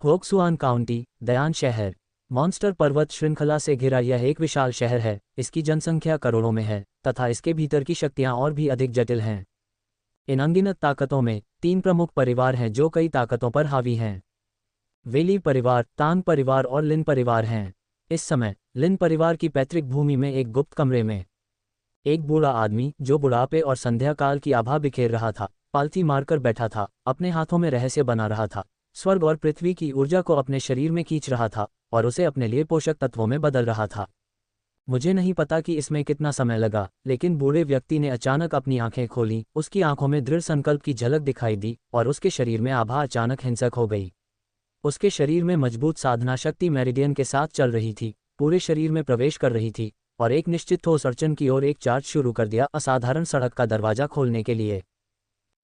होक्सुआन county, दयान शहर। Monster पर्वत श्रृंखला से घिरा यह एक विशाल शहर है। इसकी जनसंख्या करोड़ों में है तथा इसके भीतर की शक्तियां और भी अधिक जटिल हैं। इन अनगिनत ताकतों में 3 प्रमुख परिवार हैं जो कई ताकतों पर हावी हैं। वेली परिवार, तांग परिवार और लिन परिवार हैं। इस समय लिन परिवार की पैतृक भूमि में एक गुप्त कमरे में एक बूढ़ा आदमी, जो बुढ़ापे और संध्या काल की आभा बिखेर रहा था, पालथी मारकर बैठा था, अपने हाथों में रहस्य बना रहा था, स्वर्ग और पृथ्वी की ऊर्जा को अपने शरीर में खींच रहा था और उसे अपने लिए पोषक तत्वों में बदल रहा था। मुझे नहीं पता कि इसमें कितना समय लगा, लेकिन बूढ़े व्यक्ति ने अचानक अपनी आंखें खोलीं। उसकी आंखों में दृढ़ संकल्प की झलक दिखाई दी और उसके शरीर में आभा अचानक हिंसक हो गई। उसके शरीर में मजबूत साधना शक्ति मेरिडियन के साथ चल रही थी, पूरे शरीर में प्रवेश कर रही थी और एक निश्चित ठोस अड़चन की ओर एक चार्ज शुरू कर दिया, असाधारण सड़क का दरवाजा खोलने के लिए।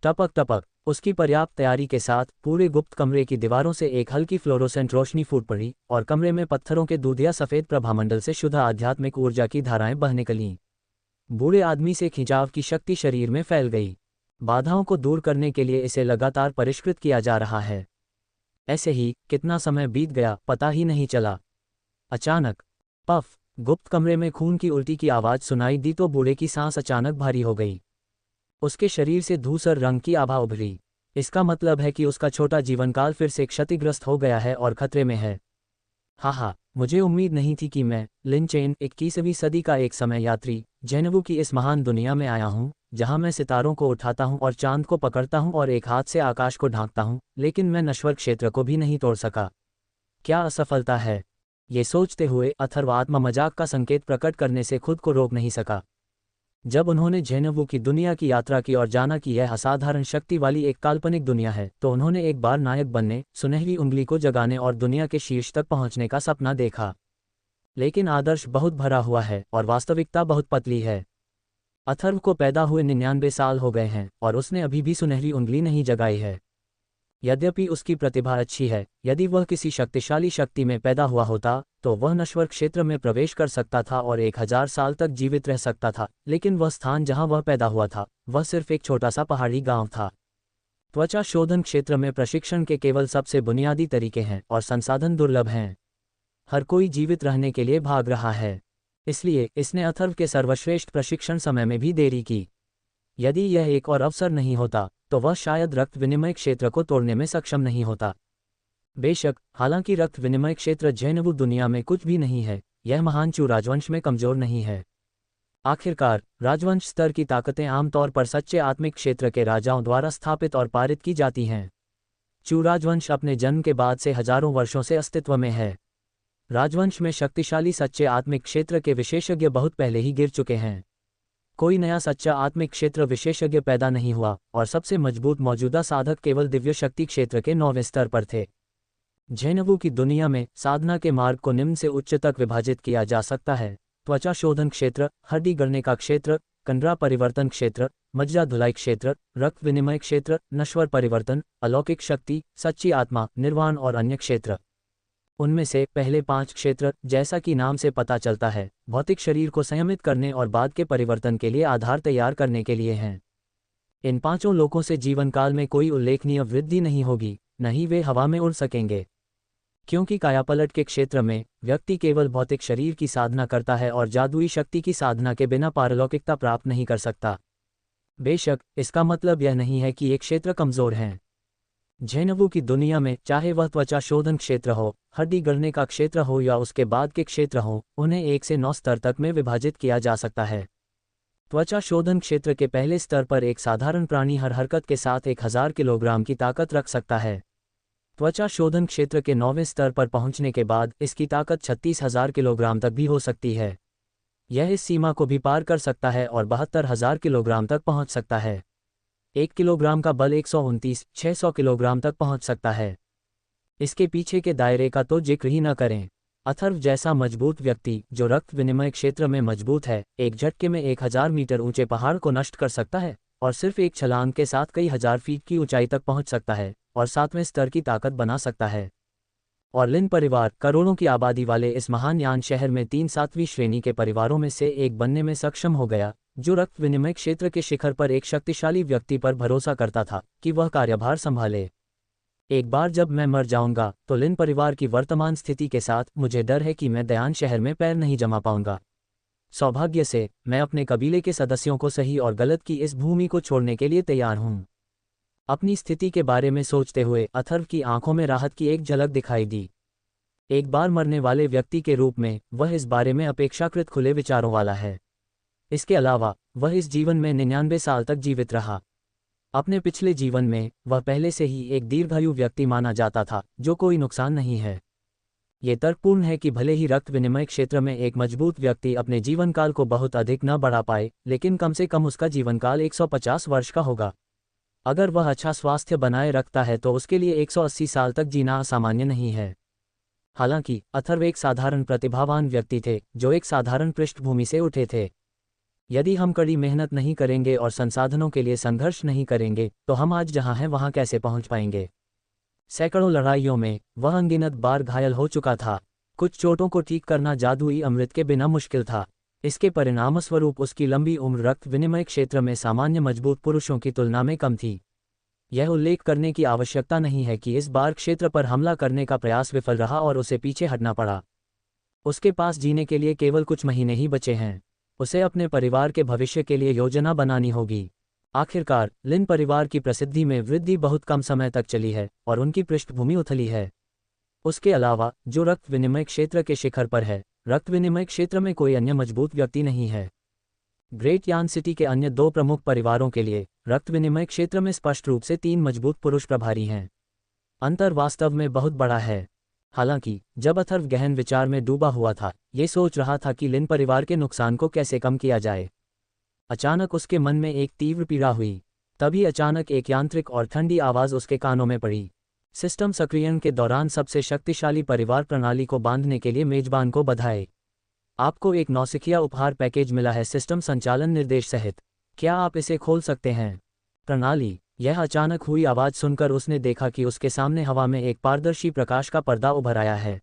टपक टपक। उसकी पर्याप्त तैयारी के साथ पूरे गुप्त कमरे की दीवारों से एक हल्की फ्लोरोसेंट रोशनी फूट पड़ी और कमरे में पत्थरों के दूधिया सफ़ेद प्रभामंडल से शुद्ध आध्यात्मिक ऊर्जा की धाराएं बहने लगीं। बूढ़े आदमी से खिंचाव की शक्ति शरीर में फैल गई। बाधाओं को दूर करने के लिए इसे लगातार परिष्कृत किया जा रहा है। ऐसे ही कितना समय बीत गया पता ही नहीं चला। अचानक पफ, गुप्त कमरे में खून की उल्टी की आवाज़ सुनाई दी तो बूढ़े की सांस अचानक भारी हो गई। उसके शरीर से धूसर रंग की आभा उभरी। इसका मतलब है कि उसका छोटा जीवनकाल फिर से क्षतिग्रस्त हो गया है और खतरे में है। हाँ, मुझे उम्मीद नहीं थी कि मैं, लिन चेन, 21वीं सदी का एक समय यात्री, जेनेवु की इस महान दुनिया में आया हूँ, जहाँ मैं सितारों को उठाता हूँ और चांद को पकड़ता हूँ और एक हाथ से आकाश को ढांकता हूँ, लेकिन मैं नश्वर क्षेत्र को भी नहीं तोड़ सका। क्या असफलता है। ये सोचते हुए अथर्व आत्मा मजाक का संकेत प्रकट करने से खुद को रोक नहीं सका। जब उन्होंने जेनेवु की दुनिया की यात्रा की और जाना कि यह असाधारण शक्ति वाली एक काल्पनिक दुनिया है, तो उन्होंने एक बार नायक बनने, सुनहरी उंगली को जगाने और दुनिया के शीर्ष तक पहुंचने का सपना देखा। लेकिन आदर्श बहुत भरा हुआ है और वास्तविकता बहुत पतली है। अथर्व को पैदा हुए 99 साल हो गए हैं और उसने अभी भी सुनहरी उंगली नहीं जगाई है। यद्यपि उसकी प्रतिभा अच्छी है, यदि वह किसी शक्तिशाली शक्ति में पैदा हुआ होता तो वह नश्वर क्षेत्र में प्रवेश कर सकता था और 1000 साल तक जीवित रह सकता था, लेकिन वह स्थान जहां वह पैदा हुआ था वह सिर्फ एक छोटा सा पहाड़ी गांव था। त्वचा शोधन क्षेत्र में प्रशिक्षण के केवल सबसे बुनियादी तरीके हैं और संसाधन दुर्लभ हैं। हर कोई जीवित रहने के लिए भाग रहा है, इसलिए इसने अथर्व के सर्वश्रेष्ठ प्रशिक्षण समय में भी देरी की। यदि यह एक और अवसर नहीं होता तो वह शायद रक्त विनिमय क्षेत्र को तोड़ने में सक्षम नहीं होता। बेशक, हालांकि रक्त विनिमय क्षेत्र जेनेवु दुनिया में कुछ भी नहीं है, यह महान चू राजवंश में कमजोर नहीं है। आखिरकार, राजवंश स्तर की ताकतें आमतौर पर सच्चे आत्मिक क्षेत्र के राजाओं द्वारा स्थापित और पारित की जाती हैं। चू राजवंश अपने जन्म के बाद से हजारों वर्षों से अस्तित्व में है। राजवंश में शक्तिशाली सच्चे आत्मिक क्षेत्र के विशेषज्ञ बहुत पहले ही गिर चुके हैं। कोई नया सच्चा आत्मिक क्षेत्र विशेषज्ञ पैदा नहीं हुआ और सबसे मजबूत मौजूदा साधक केवल दिव्य शक्ति क्षेत्र के 9वें स्तर पर थे। जेनेवु की दुनिया में साधना के मार्ग को निम्न से उच्च तक विभाजित किया जा सकता है: त्वचा शोधन क्षेत्र, हड्डी गढ़ने का क्षेत्र, कंडरा परिवर्तन क्षेत्र, मज्जा धुलाई क्षेत्र, रक्त विनिमय क्षेत्र, नश्वर परिवर्तन, अलौकिक शक्ति, सच्ची आत्मा, निर्वाण और अन्य क्षेत्र। उनमें से पहले 5 क्षेत्र, जैसा कि नाम से पता चलता है, भौतिक शरीर को संयमित करने और बाद के परिवर्तन के लिए आधार तैयार करने के लिए हैं। इन 5 लोकों से जीवनकाल में कोई उल्लेखनीय वृद्धि नहीं होगी, न ही वे हवा में उड़ सकेंगे, क्योंकि कायापलट के क्षेत्र में व्यक्ति केवल भौतिक शरीर की साधना करता है और जादुई शक्ति की साधना के बिना पारलौकिकता प्राप्त नहीं कर सकता। बेशक, इसका मतलब यह नहीं है कि ये क्षेत्र कमजोर हैं। जेनेवु की दुनिया में चाहे वह त्वचा शोधन क्षेत्र हो, हड्डी गढ़ने का क्षेत्र हो या उसके बाद के क्षेत्र हो, उन्हें 1 से 9 स्तर तक में विभाजित किया जा सकता है। त्वचा शोधन क्षेत्र के पहले स्तर पर एक साधारण प्राणी हर हरकत के साथ 1000 किलोग्राम की ताकत रख सकता है। त्वचा शोधन क्षेत्र के 9वें स्तर पर पहुंचने के बाद इसकी ताकत 36,000 किलोग्राम तक भी हो सकती है। यह इस सीमा को भी पार कर सकता है और 72,000 किलोग्राम तक पहुंच सकता है। 1 किलोग्राम का बल 129,600 किलोग्राम तक पहुंच सकता है। इसके पीछे के दायरे का तो जिक्र ही न करें। अथर्व जैसा मजबूत व्यक्ति जो रक्त विनिमय क्षेत्र में मजबूत है, एक झटके में 1000 मीटर ऊंचे पहाड़ को नष्ट कर सकता है और सिर्फ एक छलांग के साथ कई हजार फीट की ऊंचाई तक पहुंच सकता है और 7वें स्तर की ताकत बना सकता है। और लिन परिवार, करोड़ों की आबादी वाले इस महान यान शहर में 3 7वीं श्रेणी के परिवारों में से एक बनने में सक्षम हो गया, जो रक्त विनिमय क्षेत्र के शिखर पर एक शक्तिशाली व्यक्ति पर भरोसा करता था कि वह कार्यभार संभाले। एक बार जब मैं मर जाऊंगा तो लिन परिवार की वर्तमान स्थिति के साथ मुझे डर है कि मैं दयान शहर में पैर नहीं जमा पाऊंगा। सौभाग्य से मैं अपने कबीले के सदस्यों को सही और गलत की इस भूमि को छोड़ने के लिए तैयार हूं। अपनी स्थिति के बारे में सोचते हुए अथर्व की आंखों में राहत की एक झलक दिखाई दी। एक बार मरने वाले व्यक्ति के रूप में वह इस बारे में अपेक्षाकृत खुले विचारों वाला है। इसके अलावा वह इस जीवन में 99 साल तक जीवित रहा। अपने पिछले जीवन में वह पहले से ही एक दीर्घायु व्यक्ति माना जाता था, जो कोई नुकसान नहीं है। ये तर्कपूर्ण है कि भले ही रक्त विनिमय क्षेत्र में एक मजबूत व्यक्ति अपने जीवनकाल को बहुत अधिक न बढ़ा पाए, लेकिन कम से कम उसका जीवनकाल 150 वर्ष का होगा। अगर वह अच्छा स्वास्थ्य बनाए रखता है तो उसके लिए 180 साल तक जीना असामान्य नहीं है। हालांकि अथर्व एक साधारण प्रतिभावान व्यक्ति थे, जो एक साधारण पृष्ठभूमि से उठे थे। यदि हम कड़ी मेहनत नहीं करेंगे और संसाधनों के लिए संघर्ष नहीं करेंगे तो हम आज जहां हैं वहां कैसे पहुंच पाएंगे। सैकड़ों लड़ाइयों में वह अनगिनत बार घायल हो चुका था। कुछ चोटों को ठीक करना जादुई अमृत के बिना मुश्किल था। इसके परिणामस्वरूप उसकी लंबी उम्र रक्त विनिमय क्षेत्र में सामान्य मजबूत पुरुषों की तुलना में कम थी। यह उल्लेख करने की आवश्यकता नहीं है कि इस बार क्षेत्र पर हमला करने का प्रयास विफल रहा और उसे पीछे हटना पड़ा। उसके पास जीने के लिए केवल कुछ महीने ही बचे हैं। उसे अपने परिवार के भविष्य के लिए योजना बनानी होगी। आखिरकार लिन परिवार की प्रसिद्धि में वृद्धि बहुत कम समय तक चली है और उनकी पृष्ठभूमि उथली है। उसके अलावा जो रक्त विनिमय क्षेत्र के शिखर पर है, रक्त विनिमय क्षेत्र में कोई अन्य मजबूत व्यक्ति नहीं है। ग्रेट यान सिटी के अन्य 2 प्रमुख परिवारों के लिए रक्त विनिमय क्षेत्र में स्पष्ट रूप से 3 मजबूत पुरुष प्रभारी हैं। अंतर वास्तव में बहुत बड़ा है। हालांकि जब अथर्व गहन विचार में डूबा हुआ था, ये सोच रहा था कि लिन परिवार के नुकसान को कैसे कम किया जाए, अचानक उसके मन में एक तीव्र पीड़ा हुई। तभी अचानक एक यांत्रिक और ठंडी आवाज़ उसके कानों में पड़ी। सिस्टम सक्रियण के दौरान सबसे शक्तिशाली परिवार प्रणाली को बांधने के लिए मेजबान को बधाई। आपको एक नौसिखिया उपहार पैकेज मिला है, सिस्टम संचालन निर्देश सहित। क्या आप इसे खोल सकते हैं? प्रणाली। यह अचानक हुई आवाज़ सुनकर उसने देखा कि उसके सामने हवा में एक पारदर्शी प्रकाश का पर्दा उभर आया है।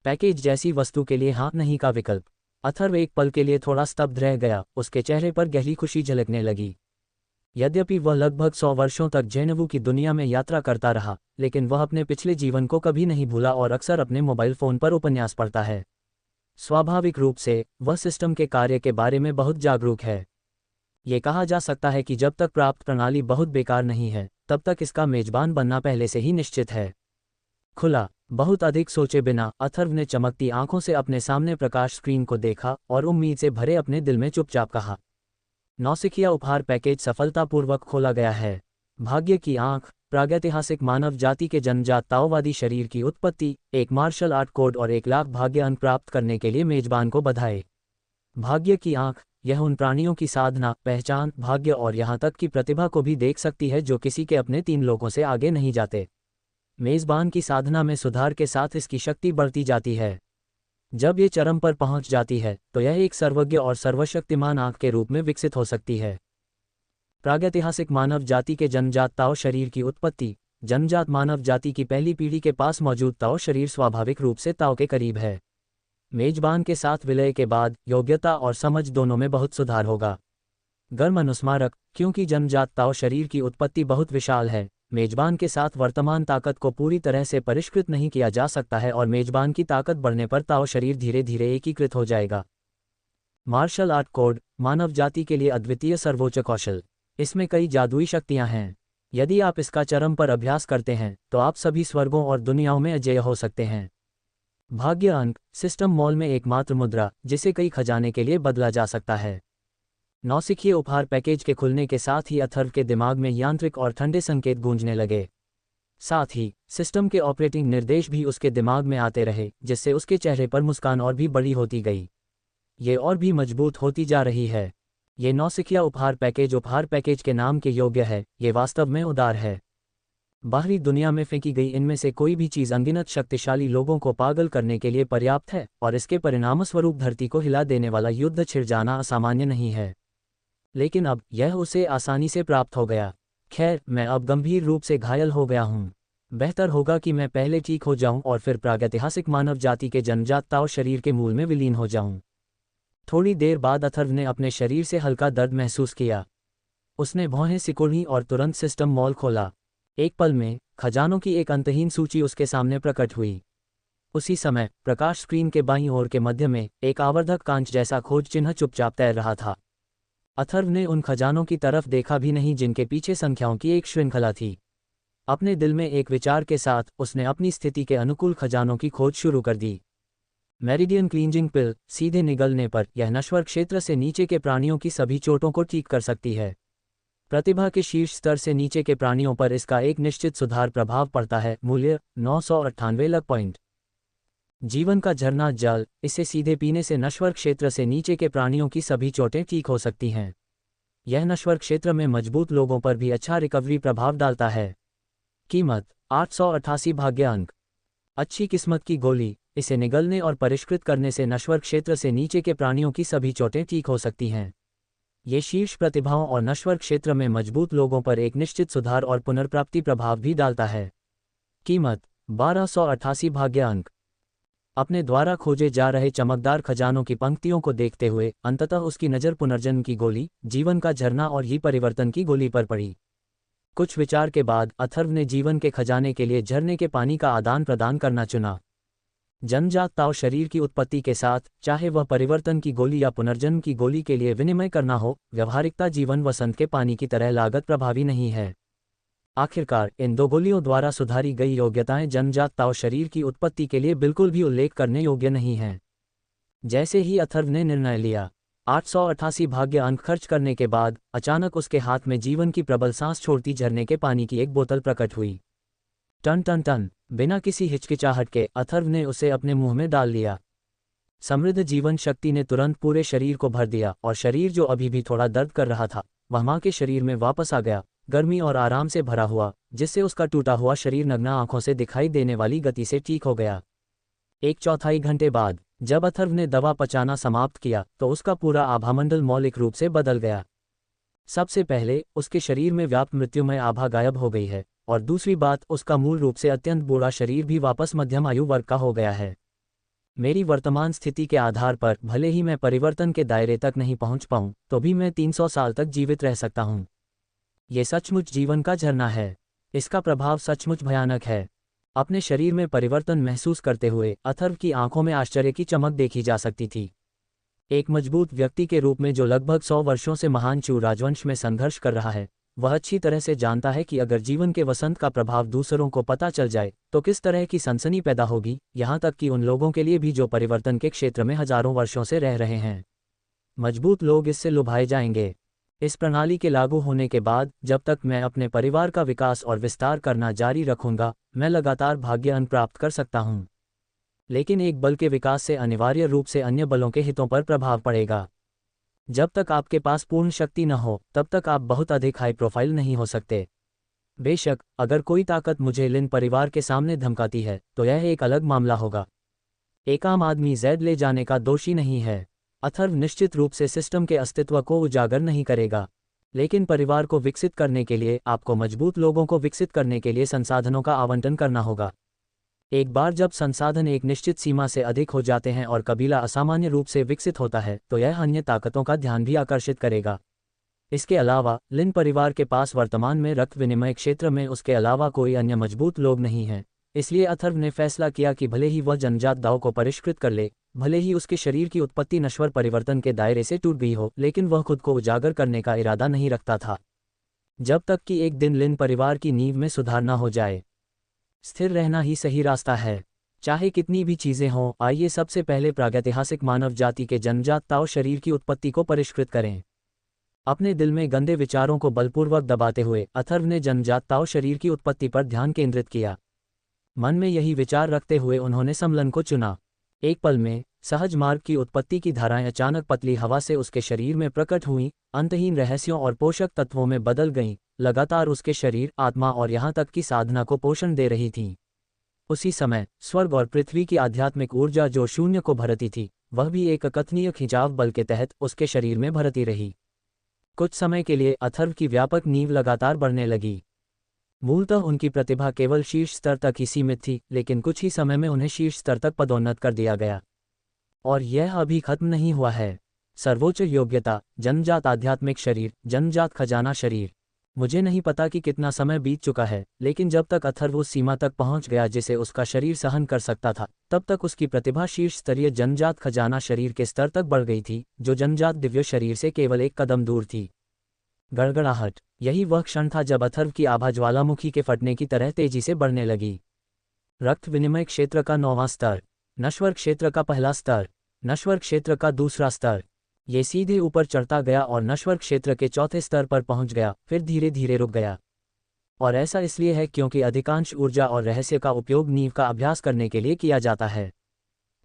पैकेज जैसी वस्तु के लिए हाँ नहीं का विकल्प। अथर्व एक पल के लिए थोड़ा स्तब्ध रह गया। उसके चेहरे पर गहरी खुशी झलकने लगी। यद्यपि वह लगभग 100 वर्षों तक जेनेवू की दुनिया में यात्रा करता रहा, लेकिन वह अपने पिछले जीवन को कभी नहीं भूला और अक्सर अपने मोबाइल फ़ोन पर उपन्यास पढ़ता है। स्वाभाविक रूप से वह सिस्टम के कार्य के बारे में बहुत जागरूक है। ये कहा जा सकता है कि जब तक प्राप्त प्रणाली बहुत बेकार नहीं है, तब तक इसका मेजबान बनना पहले से ही निश्चित है। खुला। बहुत अधिक सोचे बिना अथर्व ने चमकती आंखों से अपने सामने प्रकाश स्क्रीन को देखा और उम्मीद से भरे अपने दिल में चुपचाप कहा, नौसिखिया उपहार पैकेज सफलतापूर्वक खोला गया है। भाग्य की आंख। प्रागैतिहासिक मानव जाति के जन्मजात ताओवादी शरीर की उत्पत्ति, एक मार्शल आर्ट कोड और 1 लाख भाग्य अंक प्राप्त करने के लिए मेजबान को बधाई। भाग्य की आंख। यह उन प्राणियों की साधना, पहचान, भाग्य और यहाँ तक की प्रतिभा को भी देख सकती है जो किसी के अपने 3 लोगों से आगे नहीं जाते। मेजबान की साधना में सुधार के साथ इसकी शक्ति बढ़ती जाती है। जब ये चरम पर पहुंच जाती है तो यह एक सर्वज्ञ और सर्वशक्तिमान आंख के रूप में विकसित हो सकती है। प्रागैतिहासिक मानव जाति के जन्मजात ताओ शरीर की उत्पत्ति। जन्मजात मानव जाति की पहली पीढ़ी के पास मौजूद ताओ शरीर स्वाभाविक रूप से ताओ के करीब है। मेजबान के साथ विलय के बाद योग्यता और समझ दोनों में बहुत सुधार होगा। गर्म अनुस्मारक। क्योंकि जन्मजात ताओ शरीर की उत्पत्ति बहुत विशाल है, मेजबान के साथ वर्तमान ताकत को पूरी तरह से परिष्कृत नहीं किया जा सकता है और मेजबान की ताकत बढ़ने पर ताओ शरीर धीरे धीरे एकीकृत हो जाएगा। Martial art code. मानव जाति के लिए अद्वितीय सर्वोच्च कौशल। इसमें कई जादुई शक्तियां हैं। यदि आप इसका चरम पर अभ्यास करते हैं तो आप सभी स्वर्गों और दुनियाओं में अजेय हो सकते हैं। भाग्य अंक। सिस्टम मॉल में एकमात्र मुद्रा जिसे कई खजाने के लिए बदला जा सकता है। नौसिखिए उपहार पैकेज के खुलने के साथ ही अथर्व के दिमाग में यांत्रिक और ठंडे संकेत गूंजने लगे। साथ ही सिस्टम के ऑपरेटिंग निर्देश भी उसके दिमाग में आते रहे, जिससे उसके चेहरे पर मुस्कान और भी बड़ी होती गई। ये और भी मजबूत होती जा रही है। ये नौसिखिया उपहार पैकेज के नाम के योग्य है। ये वास्तव में उदार है। बाहरी दुनिया में फेंकी गई इनमें से कोई भी चीज़ अनगिनत शक्तिशाली लोगों को पागल करने के लिए पर्याप्त है और इसके परिणामस्वरूप धरती को हिला देने वाला युद्ध छिड़ जाना असामान्य नहीं है। लेकिन अब यह उसे आसानी से प्राप्त हो गया। खैर, मैं अब गंभीर रूप से घायल हो गया हूँ। बेहतर होगा कि मैं पहले ठीक हो जाऊं और फिर प्रागैतिहासिक मानव जाति के जन्मजात ताओ शरीर के मूल में विलीन हो जाऊं। थोड़ी देर बाद अथर्व ने अपने शरीर से हल्का दर्द महसूस किया। उसने भौहें सिकुड़ी और तुरंत सिस्टम मॉल खोला। एक पल में खजानों की एक अंतहीन सूची उसके सामने प्रकट हुई। उसी समय प्रकाश स्क्रीन के बाईं ओर के मध्य में एक आवर्धक कांच जैसा खोज चिन्ह चुपचाप तैर रहा था। अथर्व ने उन खजानों की तरफ देखा भी नहीं जिनके पीछे संख्याओं की एक श्रृंखला थी। अपने दिल में एक विचार के साथ उसने अपनी स्थिति के अनुकूल खजानों की खोज शुरू कर दी। मेरिडियन क्लींजिंग पिल सीधे निगलने पर यह नश्वर क्षेत्र से नीचे के प्राणियों की सभी चोटों को ठीक कर सकती है। प्रतिभा के शीर्ष स्तर से नीचे के प्राणियों पर इसका एक निश्चित सुधार प्रभाव पड़ता है। मूल्य 998 लक पॉइंट। जीवन का झरना जल, इसे सीधे पीने से नश्वर क्षेत्र से नीचे के प्राणियों की सभी चोटें ठीक हो सकती हैं। यह नश्वर क्षेत्र में मजबूत लोगों पर भी अच्छा रिकवरी प्रभाव डालता है। कीमत 888 भाग्य अंक। अच्छी किस्मत की गोली, इसे निगलने और परिष्कृत करने से नश्वर क्षेत्र से नीचे के प्राणियों की सभी चोटें ठीक हो सकती हैं। ये शीर्ष प्रतिभाओं और नश्वर क्षेत्र में मजबूत लोगों पर एक निश्चित सुधार और पुनर्प्राप्ति प्रभाव भी डालता है। कीमत 1288 भाग्य अंक। अपने द्वारा खोजे जा रहे चमकदार खजानों की पंक्तियों को देखते हुए अंततः उसकी नज़र पुनर्जन्म की गोली, जीवन का झरना और ही परिवर्तन की गोली पर पड़ी। कुछ विचार के बाद अथर्व ने जीवन के खजाने के लिए झरने के पानी का आदान प्रदान करना चुना। जन्मजात ताव शरीर की उत्पत्ति के साथ, चाहे वह परिवर्तन की गोली या पुनर्जन्म की गोली के लिए विनिमय करना हो, व्यवहारिकता जीवन वसंत के पानी की तरह लागत प्रभावी नहीं है। आखिरकार इन दो गोलियों द्वारा सुधारी गई योग्यताएं जन्मजात ताव शरीर की उत्पत्ति के लिए बिल्कुल भी उल्लेख करने योग्य नहीं हैं। जैसे ही अथर्व ने निर्णय लिया, 888 भाग्य अंक खर्च करने के बाद अचानक उसके हाथ में जीवन की प्रबल सांस छोड़ती झरने के पानी की एक बोतल प्रकट हुई। टन टन टन, बिना किसी हिचकिचाहट के अथर्व ने उसे अपने मुंह में डाल लिया। समृद्ध जीवन शक्ति ने तुरंत पूरे शरीर को भर दिया और शरीर जो अभी भी थोड़ा दर्द कर रहा था, वह मां के शरीर में वापस आ गया, गर्मी और आराम से भरा हुआ, जिससे उसका टूटा हुआ शरीर नग्न आंखों से दिखाई देने वाली गति से ठीक हो गया। 1/4 घंटे बाद जब अथर्व ने दवा पचाना समाप्त किया तो उसका पूरा आभामंडल मौलिक रूप से बदल गया। सबसे पहले उसके शरीर में व्याप्त मृत्युमय आभा गायब हो गई है, और दूसरी बात, उसका मूल रूप से अत्यंत बूढ़ा शरीर भी वापस मध्यम आयु वर्ग का हो गया है। मेरी वर्तमान स्थिति के आधार पर भले ही मैं परिवर्तन के दायरे तक नहीं पहुंच पाऊं, तो भी मैं 300 साल तक जीवित रह सकता हूं। ये सचमुच जीवन का झरना है। इसका प्रभाव सचमुच भयानक है। अपने शरीर में परिवर्तन महसूस करते हुए अथर्व की आंखों में आश्चर्य की चमक देखी जा सकती थी। एक मजबूत व्यक्ति के रूप में जो लगभग 100 वर्षों से महान चू राजवंश में संघर्ष कर रहा है, वह अच्छी तरह से जानता है कि अगर जीवन के वसंत का प्रभाव दूसरों को पता चल जाए तो किस तरह की सनसनी पैदा होगी, यहाँ तक कि उन लोगों के लिए भी जो परिवर्तन के क्षेत्र में हजारों वर्षों से रह रहे हैं। मजबूत लोग इससे लुभाए जाएंगे। इस प्रणाली के लागू होने के बाद जब तक मैं अपने परिवार का विकास और विस्तार करना जारी रखूंगा, मैं लगातार भाग्य अंक प्राप्त कर सकता हूं। लेकिन एक बल के विकास से अनिवार्य रूप से अन्य बलों के हितों पर प्रभाव पड़ेगा। जब तक आपके पास पूर्ण शक्ति न हो तब तक आप बहुत अधिक हाई प्रोफाइल नहीं हो सकते। बेशक अगर कोई ताकत मुझे लिन परिवार के सामने धमकाती है तो यह एक अलग मामला होगा। एक आम आदमी जैद ले जाने का दोषी नहीं है। अथर्व निश्चित रूप से सिस्टम के अस्तित्व को उजागर नहीं करेगा, लेकिन परिवार को विकसित करने के लिए आपको मजबूत लोगों को विकसित करने के लिए संसाधनों का आवंटन करना होगा। एक बार जब संसाधन एक निश्चित सीमा से अधिक हो जाते हैं और कबीला असामान्य रूप से विकसित होता है तो यह अन्य ताकतों का ध्यान भी आकर्षित करेगा। इसके अलावा लिन परिवार के पास वर्तमान में रक्त विनिमय क्षेत्र में उसके अलावा कोई अन्य मजबूत लोग नहीं हैं। इसलिए अथर्व ने फैसला किया कि भले ही वह जन्मजात दाव को परिष्कृत कर ले, भले ही उसके शरीर की उत्पत्ति नश्वर परिवर्तन के दायरे से टूट गई हो, लेकिन वह खुद को उजागर करने का इरादा नहीं रखता था जब तक कि एक दिन लिन परिवार की नींव में सुधार न हो जाए। स्थिर रहना ही सही रास्ता है, चाहे कितनी भी चीजें हों। आइए सबसे पहले प्रागैतिहासिक मानव जाति के जन्मजात ताव शरीर की उत्पत्ति को परिष्कृत करें। अपने दिल में गंदे विचारों को बलपूर्वक दबाते हुए अथर्व ने जन्मजात ताव शरीर की उत्पत्ति पर ध्यान केंद्रित किया। मन में यही विचार रखते हुए उन्होंने समलन को चुना। एक पल में सहज मार्ग की उत्पत्ति की धाराएं अचानक पतली हवा से उसके शरीर में प्रकट हुईं, अंतहीन रहस्यों और पोषक तत्वों में बदल गईं, लगातार उसके शरीर, आत्मा और यहाँ तक कि साधना को पोषण दे रही थीं। उसी समय स्वर्ग और पृथ्वी की आध्यात्मिक ऊर्जा जो शून्य को भरती थी, वह भी एक अकथनीय खिंचाव बल के तहत उसके शरीर में भरती रही। कुछ समय के लिए अथर्व की व्यापक नींव लगातार बढ़ने लगी। मूलतः उनकी प्रतिभा केवल शीर्ष स्तर तक ही सीमित थी, लेकिन कुछ ही समय में उन्हें शीर्ष स्तर तक पदोन्नत कर दिया गया। और यह अभी खत्म नहीं हुआ है। सर्वोच्च योग्यता, जन्मजात आध्यात्मिक शरीर, जन्मजात खजाना शरीर। मुझे नहीं पता कि कितना समय बीत चुका है, लेकिन जब तक अथर्व उस सीमा तक पहुंच गया जिसे उसका शरीर सहन कर सकता था, तब तक उसकी प्रतिभा शीर्ष स्तरीय जन्मजात खजाना शरीर के स्तर तक बढ़ गई थी, जो जन्मजात दिव्य शरीर से केवल एक कदम दूर थी। गड़गड़ाहट। यही वह क्षण था जब अथर्व की आभा ज्वालामुखी के फटने की तरह तेजी से बढ़ने लगी। रक्त विनिमय क्षेत्र का 9वां स्तर, नश्वर क्षेत्र का पहला स्तर, नश्वर क्षेत्र का दूसरा स्तर। ये सीधे ऊपर चढ़ता गया और नश्वर क्षेत्र के चौथे स्तर पर पहुंच गया, फिर धीरे धीरे रुक गया। और ऐसा इसलिए है क्योंकि अधिकांश ऊर्जा और रहस्य का उपयोग नींव का अभ्यास करने के लिए किया जाता है।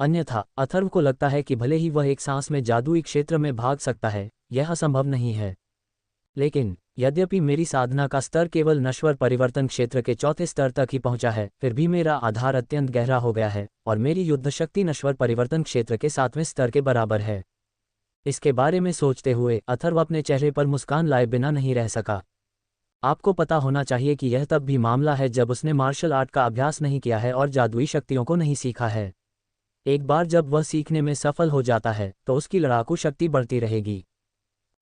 अन्यथा अथर्व को लगता है कि भले ही वह एक सांस में जादुई क्षेत्र में भाग सकता है, यह असंभव नहीं है। लेकिन यद्यपि मेरी साधना का स्तर केवल नश्वर परिवर्तन क्षेत्र के चौथे स्तर तक ही पहुंचा है, फिर भी मेरा आधार अत्यंत गहरा हो गया है और मेरी युद्ध शक्ति नश्वर परिवर्तन क्षेत्र के 7वें स्तर के बराबर है। इसके बारे में सोचते हुए अथर्व अपने चेहरे पर मुस्कान लाए बिना नहीं रह सका। आपको पता होना चाहिए कि यह तब भी मामला है जब उसने मार्शल आर्ट का अभ्यास नहीं किया है और जादुई शक्तियों को नहीं सीखा है। एक बार जब वह सीखने में सफल हो जाता है तो उसकी लड़ाकू शक्ति बढ़ती रहेगी।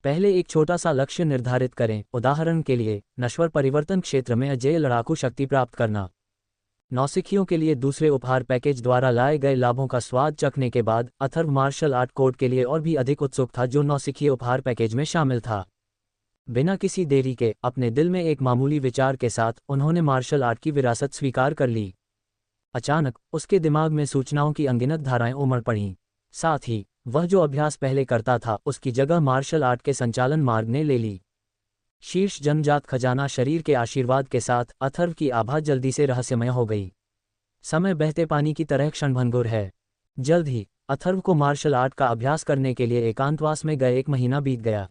पहले एक छोटा सा लक्ष्य निर्धारित करें, उदाहरण के लिए नश्वर परिवर्तन क्षेत्र में अजेय लड़ाकू शक्ति प्राप्त करना। नौसिखियों के लिए दूसरे उपहार पैकेज द्वारा लाए गए लाभों का स्वाद चखने के बाद अथर्व मार्शल आर्ट कोड के लिए और भी अधिक उत्सुक था जो नौसिखिए उपहार पैकेज में शामिल था। बिना किसी देरी के अपने दिल में एक मामूली विचार के साथ उन्होंने मार्शल आर्ट की विरासत स्वीकार कर ली। अचानक उसके दिमाग में सूचनाओं की अनगिनत धाराएं उमड़ पड़ीं। साथ ही वह जो अभ्यास पहले करता था उसकी जगह मार्शल आर्ट के संचालन मार्ग ने ले ली। शीर्ष जन्मजात खजाना शरीर के आशीर्वाद के साथ अथर्व की आभा जल्दी से रहस्यमय हो गई। समय बहते पानी की तरह क्षणभंगुर है। जल्द ही अथर्व को मार्शल आर्ट का अभ्यास करने के लिए एकांतवास में गए 1 महीना बीत गया।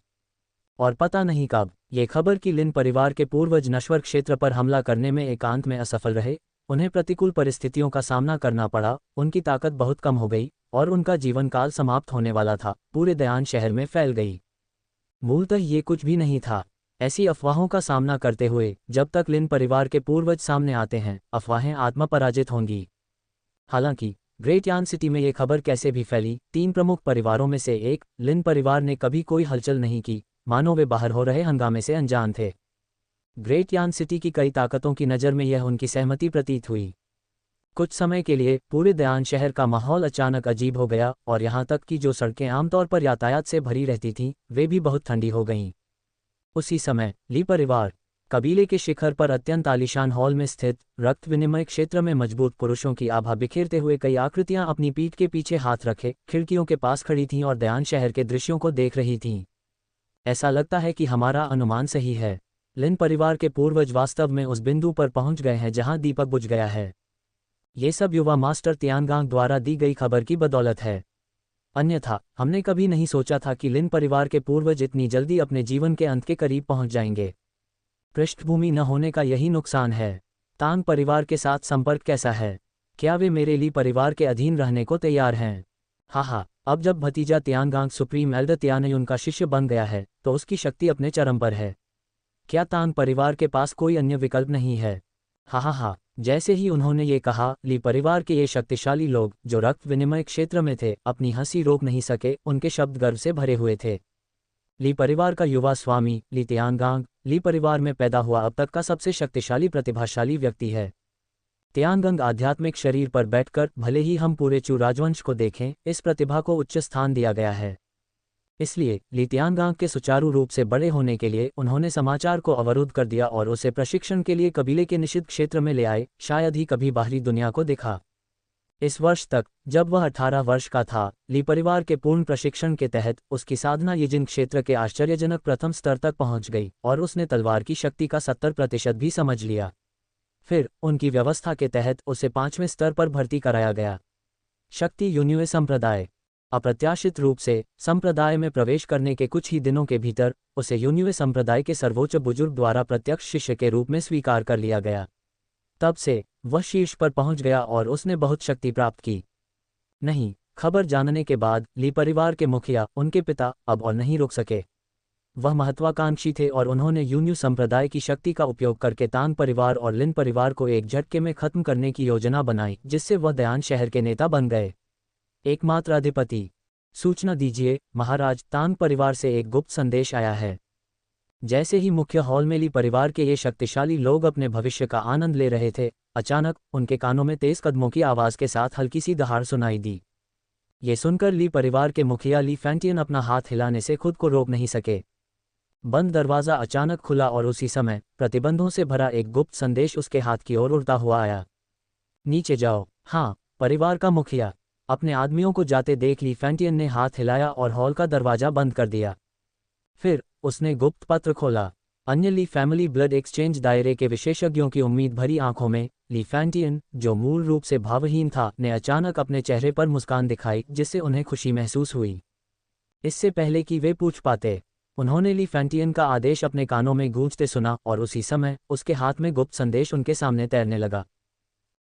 और पता नहीं कब ये खबर कि लिन परिवार के पूर्वज नश्वर क्षेत्र पर हमला करने में एकांत में असफल रहे, उन्हें प्रतिकूल परिस्थितियों का सामना करना पड़ा, उनकी ताकत बहुत कम हो गई और उनका जीवन काल समाप्त होने वाला था, पूरे दयान शहर में फैल गई। मूलतः ये कुछ भी नहीं था। ऐसी अफवाहों का सामना करते हुए जब तक लिन परिवार के पूर्वज सामने आते हैं, अफवाहें आत्मपराजित होंगी। हालांकि ग्रेट यान सिटी में ये खबर कैसे भी फैली, 3 प्रमुख परिवारों में से एक लिन परिवार ने कभी कोई हलचल नहीं की, मानो वे बाहर हो रहे हंगामे से अनजान थे। ग्रेट यान सिटी की कई ताकतों की नज़र में यह उनकी सहमति प्रतीत हुई। कुछ समय के लिए पूरे दयान शहर का माहौल अचानक अजीब हो गया और यहाँ तक कि जो सड़कें आमतौर पर यातायात से भरी रहती थीं, वे भी बहुत ठंडी हो गईं। उसी समय ली परिवार कबीले के शिखर पर अत्यंत आलीशान हॉल में स्थित रक्त विनिमय क्षेत्र में मजबूत पुरुषों की आभा बिखेरते हुए कई आकृतियां अपनी पीठ के पीछे हाथ रखे खिड़कियों के पास खड़ी थीं और दयान शहर के दृश्यों को देख रही थीं। ऐसा लगता है कि हमारा अनुमान सही है। लिन परिवार के पूर्वज वास्तव में उस बिंदु पर पहुंच गए हैं जहां दीपक बुझ गया है। ये सब युवा मास्टर तियानगांग द्वारा दी गई खबर की बदौलत है। अन्यथा हमने कभी नहीं सोचा था कि लिन परिवार के पूर्वज इतनी जल्दी अपने जीवन के अंत के करीब पहुंच जाएंगे। पृष्ठभूमि न होने का यही नुकसान है। तांग परिवार के साथ संपर्क कैसा है? क्या वे मेरे ली परिवार के अधीन रहने को तैयार हैं? हाँ, अब जब भतीजा तियानगांग सुप्रीम एल्डर तियानयुन का शिष्य बन गया है तो उसकी शक्ति अपने चरम पर है। क्या तांग परिवार के पास कोई अन्य विकल्प नहीं है? हाँ। जैसे ही उन्होंने ये कहा, ली परिवार के ये शक्तिशाली लोग जो रक्त विनिमय क्षेत्र में थे अपनी हंसी रोक नहीं सके। उनके शब्द गर्व से भरे हुए थे। ली परिवार का युवा स्वामी ली तियानगांग ली परिवार में पैदा हुआ अब तक का सबसे शक्तिशाली प्रतिभाशाली व्यक्ति है। तियानगांग आध्यात्मिक शरीर पर बैठकर भले ही हम पूरे चू राजवंश को देखें, इस प्रतिभा को उच्च स्थान दिया गया है। इसलिए ली तियानगांग के सुचारू रूप से बड़े होने के लिए उन्होंने समाचार को अवरुद्ध कर दिया और उसे प्रशिक्षण के लिए कबीले के निषिद्ध क्षेत्र में ले आए, शायद ही कभी बाहरी दुनिया को देखा। इस वर्ष तक जब वह 18 वर्ष का था, ली परिवार के पूर्ण प्रशिक्षण के तहत उसकी साधना यिजिन क्षेत्र के आश्चर्यजनक प्रथम स्तर तक पहुंच गई और उसने तलवार की शक्ति का 70% भी समझ लिया। फिर उनकी व्यवस्था के तहत उसे 5वें स्तर पर भर्ती कराया गया। शक्ति यून्युए संप्रदाय। अप्रत्याशित रूप से संप्रदाय में प्रवेश करने के कुछ ही दिनों के भीतर उसे यून्युए संप्रदाय के सर्वोच्च बुजुर्ग द्वारा प्रत्यक्ष शिष्य के रूप में स्वीकार कर लिया गया। तब से वह शीर्ष पर पहुंच गया और उसने बहुत शक्ति प्राप्त की। नहीं, खबर जानने के बाद ली परिवार के मुखिया उनके पिता अब और नहीं रुक सके। वह महत्वाकांक्षी थे और उन्होंने यून्यू संप्रदाय की शक्ति का उपयोग करके तांग परिवार और लिन परिवार को एक झटके में खत्म करने की योजना बनाई, जिससे वह दयान शहर के नेता बन गए। एकमात्र अधिपति। सूचना दीजिए महाराज, तांग परिवार से एक गुप्त संदेश आया है। जैसे ही मुख्य हॉल में ली परिवार के ये शक्तिशाली लोग अपने भविष्य का आनंद ले रहे थे, अचानक उनके कानों में तेज कदमों की आवाज़ के साथ हल्की सी दहाड़ सुनाई दी। ये सुनकर ली परिवार के मुखिया ली फैंटियन अपना हाथ हिलाने से खुद को रोक नहीं सके। बंद दरवाज़ा अचानक खुला और उसी समय प्रतिबंधों से भरा एक गुप्त संदेश उसके हाथ की ओर उड़ता हुआ आया। नीचे जाओ। हाँ, परिवार का मुखिया अपने आदमियों को जाते देख ली फैंटियन ने हाथ हिलाया और हॉल का दरवाजा बंद कर दिया। फिर उसने गुप्त पत्र खोला। अन्य ली फैमिली ब्लड एक्सचेंज दायरे के विशेषज्ञों की उम्मीद भरी आंखों में ली फैंटियन, जो मूल रूप से भावहीन था, ने अचानक अपने चेहरे पर मुस्कान दिखाई जिससे उन्हें खुशी महसूस हुई। इससे पहले कि वे पूछ पाते, उन्होंने ली फैंटियन का आदेश अपने कानों में गूंजते सुना और उसी समय उसके हाथ में गुप्त संदेश उनके सामने तैरने लगा।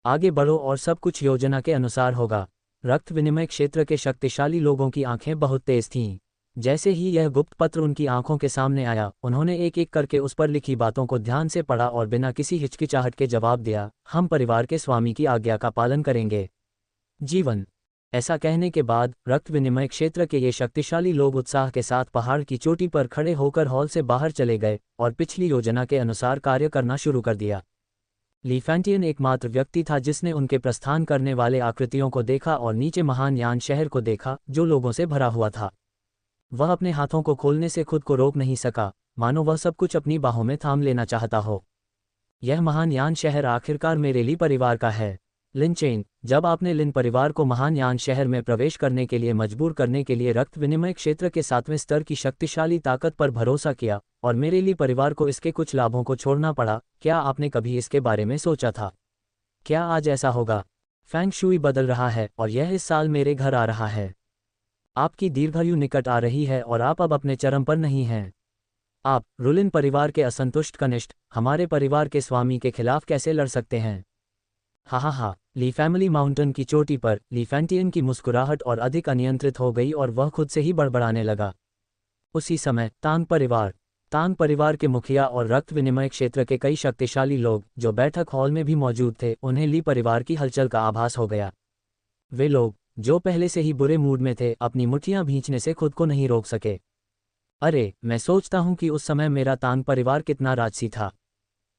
आगे बढ़ो और सब कुछ योजना के अनुसार होगा। रक्त विनिमय क्षेत्र के शक्तिशाली लोगों की आंखें बहुत तेज थीं। जैसे ही यह गुप्त पत्र उनकी आंखों के सामने आया, उन्होंने एक एक करके उस पर लिखी बातों को ध्यान से पढ़ा और बिना किसी हिचकिचाहट के जवाब दिया, हम परिवार के स्वामी की आज्ञा का पालन करेंगे। जीवन। ऐसा कहने के बाद रक्त विनिमय क्षेत्र के ये शक्तिशाली लोग उत्साह के साथ पहाड़ की चोटी पर खड़े होकर हॉल से बाहर चले गए और पिछली योजना के अनुसार कार्य करना शुरू कर दिया। ली फैंटियन एकमात्र व्यक्ति था जिसने उनके प्रस्थान करने वाले आकृतियों को देखा और नीचे महान यान शहर को देखा जो लोगों से भरा हुआ था। वह अपने हाथों को खोलने से खुद को रोक नहीं सका, मानो वह सब कुछ अपनी बाहों में थाम लेना चाहता हो। यह महान यान शहर आखिरकार मेरे ली परिवार का है। लिन चेन, जब आपने लिन परिवार को महान यान शहर में प्रवेश करने के लिए मजबूर करने के लिए रक्त विनिमय क्षेत्र के 7वें स्तर की शक्तिशाली ताकत पर भरोसा किया और मेरे ली परिवार को इसके कुछ लाभों को छोड़ना पड़ा, क्या आपने कभी इसके बारे में सोचा था? क्या आज ऐसा होगा? फैंग शुई बदल रहा है और यह इस साल मेरे घर आ रहा है। आपकी दीर्घायु निकट आ रही है और आप अब अपने चरम पर नहीं हैं। आप, रुलिन परिवार के असंतुष्ट कनिष्ठ, हमारे परिवार के स्वामी के खिलाफ कैसे लड़ सकते हैं? हा, ली फैमिली माउंटेन की चोटी पर ली फैंटियन की मुस्कुराहट और अधिक अनियंत्रित हो गई और वह खुद से ही बड़बड़ाने लगा। उसी समय तांग परिवार के मुखिया और रक्त विनिमय क्षेत्र के कई शक्तिशाली लोग जो बैठक हॉल में भी मौजूद थे, उन्हें ली परिवार की हलचल का आभास हो गया। वे लोग जो पहले से ही बुरे मूड में थे, अपनी मुट्ठियां भींचने से खुद को नहीं रोक सके। अरे, मैं सोचता हूं कि उस समय मेरा तांग परिवार कितना राजसी था।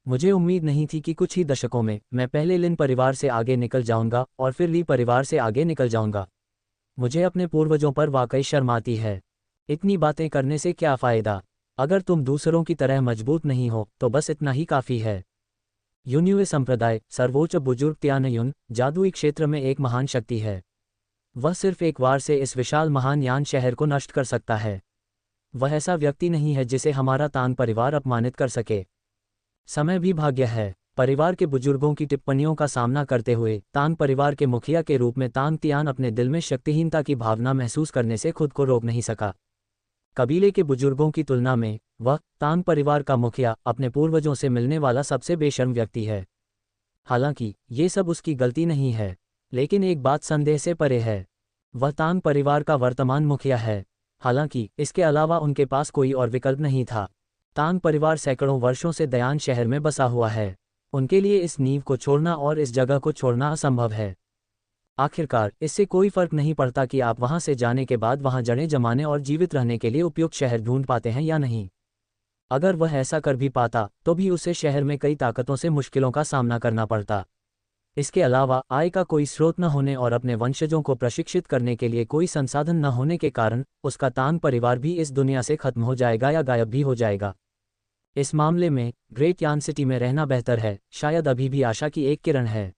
मुझे उम्मीद नहीं थी कि कुछ ही दशकों में मैं पहले लिन परिवार से आगे निकल जाऊंगा और फिर ली परिवार से आगे निकल जाऊंगा। मुझे अपने पूर्वजों पर वाकई शर्म आती है। इतनी बातें करने से क्या फ़ायदा? अगर तुम दूसरों की तरह मजबूत नहीं हो तो बस इतना ही काफ़ी है। यून्युए संप्रदाय, सर्वोच्च बुजुर्ग त्यानयुन, जादुई क्षेत्र में एक महान शक्ति है। वह सिर्फ एक वार से इस विशाल महान यान शहर को नष्ट कर सकता है। वह ऐसा व्यक्ति नहीं है जिसे हमारा तांग परिवार अपमानित कर सके। समय भी भाग्य है। परिवार के बुजुर्गों की टिप्पणियों का सामना करते हुए तांग परिवार के मुखिया के रूप में तांग तियान अपने दिल में शक्तिहीनता की भावना महसूस करने से खुद को रोक नहीं सका। कबीले के बुजुर्गों की तुलना में वह, तांग परिवार का मुखिया, अपने पूर्वजों से मिलने वाला सबसे बेशर्म व्यक्ति है। हालांकि ये सब उसकी गलती नहीं है, लेकिन एक बात संदेह से परे है। वह तांग परिवार का वर्तमान मुखिया है। हालांकि इसके अलावा उनके पास कोई और विकल्प नहीं था। तांग परिवार सैकड़ों वर्षों से दयान शहर में बसा हुआ है। उनके लिए इस नींव को छोड़ना और इस जगह को छोड़ना असंभव है। आखिरकार इससे कोई फर्क नहीं पड़ता कि आप वहां से जाने के बाद वहां जड़ें जमाने और जीवित रहने के लिए उपयुक्त शहर ढूंढ पाते हैं या नहीं। अगर वह ऐसा कर भी पाता तो भी उसे शहर में कई ताकतों से मुश्किलों का सामना करना पड़ता। इसके अलावा आय का कोई स्रोत न होने और अपने वंशजों को प्रशिक्षित करने के लिए कोई संसाधन न होने के कारण उसका तांग परिवार भी इस दुनिया से खत्म हो जाएगा या गायब भी हो जाएगा। इस मामले में ग्रेट यान सिटी में रहना बेहतर है। शायद अभी भी आशा की एक किरण है।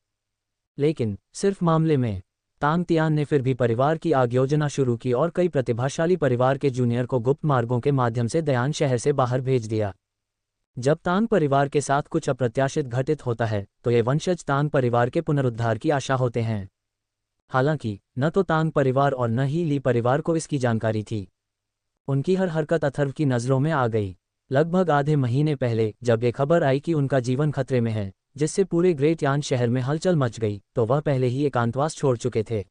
लेकिन सिर्फ मामले में तांग तियान ने फिर भी परिवार की आग योजना शुरू की और कई प्रतिभाशाली परिवार के जूनियर को गुप्त मार्गों के माध्यम से दयान शहर से बाहर भेज दिया। जब तांग परिवार के साथ कुछ अप्रत्याशित घटित होता है तो ये वंशज तांग परिवार के पुनरुद्धार की आशा होते हैं। हालांकि न तो तांग परिवार और न ही ली परिवार को इसकी जानकारी थी। उनकी हर हरकत अथर्व की नज़रों में आ गई। लगभग आधे महीने पहले जब ये खबर आई कि उनका जीवन खतरे में है, जिससे पूरे ग्रेट यान शहर में हलचल मच गई, तो वह पहले ही एकांतवास छोड़ चुके थे।